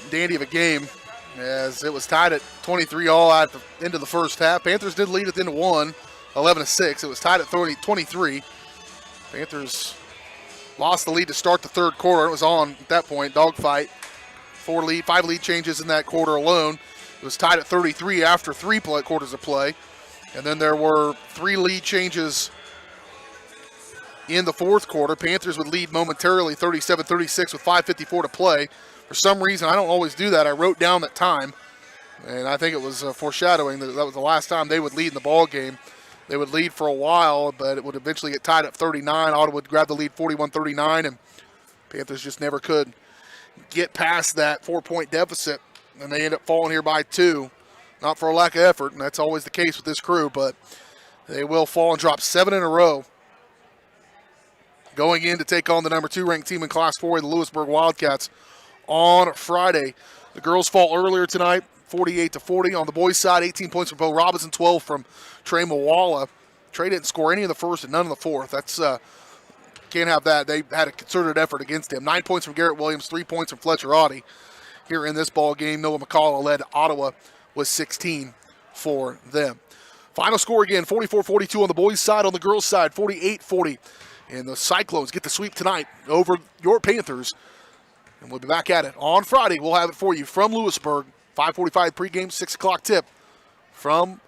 dandy of a game, as it was tied at 23 all at the end of the first half. Panthers did lead at the end of 1, 11-6. It was tied at 23. Panthers lost the lead to start the third quarter. It was on at that point, dogfight. 5 lead changes in that quarter alone. It was tied at 33 after 3 quarters of play. And then there were 3 lead changes in the fourth quarter. Panthers would lead momentarily 37-36 with 5:54 to play. For some reason, I don't always do that. I wrote down that time. And I think it was foreshadowing that was the last time they would lead in the ball game. They would lead for a while, but it would eventually get tied at 39. Ottawa would grab the lead 41-39, and Panthers just never could get past that 4-point deficit, and they end up falling here by 2. Not for a lack of effort, and that's always the case with this crew, but they will fall and drop 7 in a row. Going in to take on the number 2 ranked team in Class 4A, the Lewisburg Wildcats, on Friday. The girls fall earlier tonight, 48-40. On the boys' side, 18 points from Bo Robinson, 12 from Trey Mawala. Trey didn't score any in the first and none in the fourth. That's can't have that. They had a concerted effort against him. 9 points from Garrett Williams, 3 points from Fletcher Audie. Here in this ball game, Noah McCullough led Ottawa with 16 for them. Final score again, 44-42 on the boys' side. On the girls' side, 48-40. And the Cyclones get the sweep tonight over your Panthers. And we'll be back at it on Friday. We'll have it for you from Lewisburg. 5:45 pregame, 6 o'clock tip from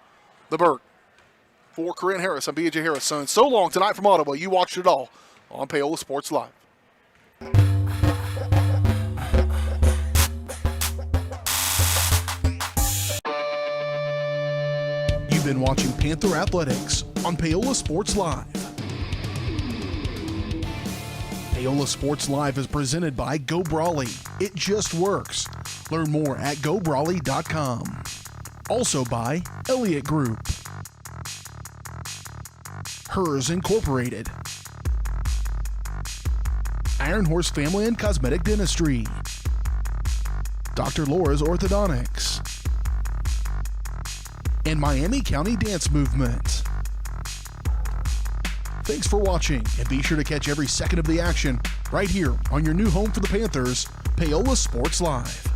the Burke. For Corinne Harris, I'm B.J. Harris. So long tonight from Ottawa. You watched it all on Paola Sports Live. You've been watching Panther Athletics on Paola Sports Live. Paola Sports Live is presented by Go Brawley. It just works. Learn more at gobrawley.com. Also by Elliott Group, Hers Incorporated, Iron Horse Family and Cosmetic Dentistry, Dr. Laura's Orthodontics, and Miami County Dance Movement. Thanks for watching, and be sure to catch every second of the action right here on your new home for the Panthers, Paola Sports Live.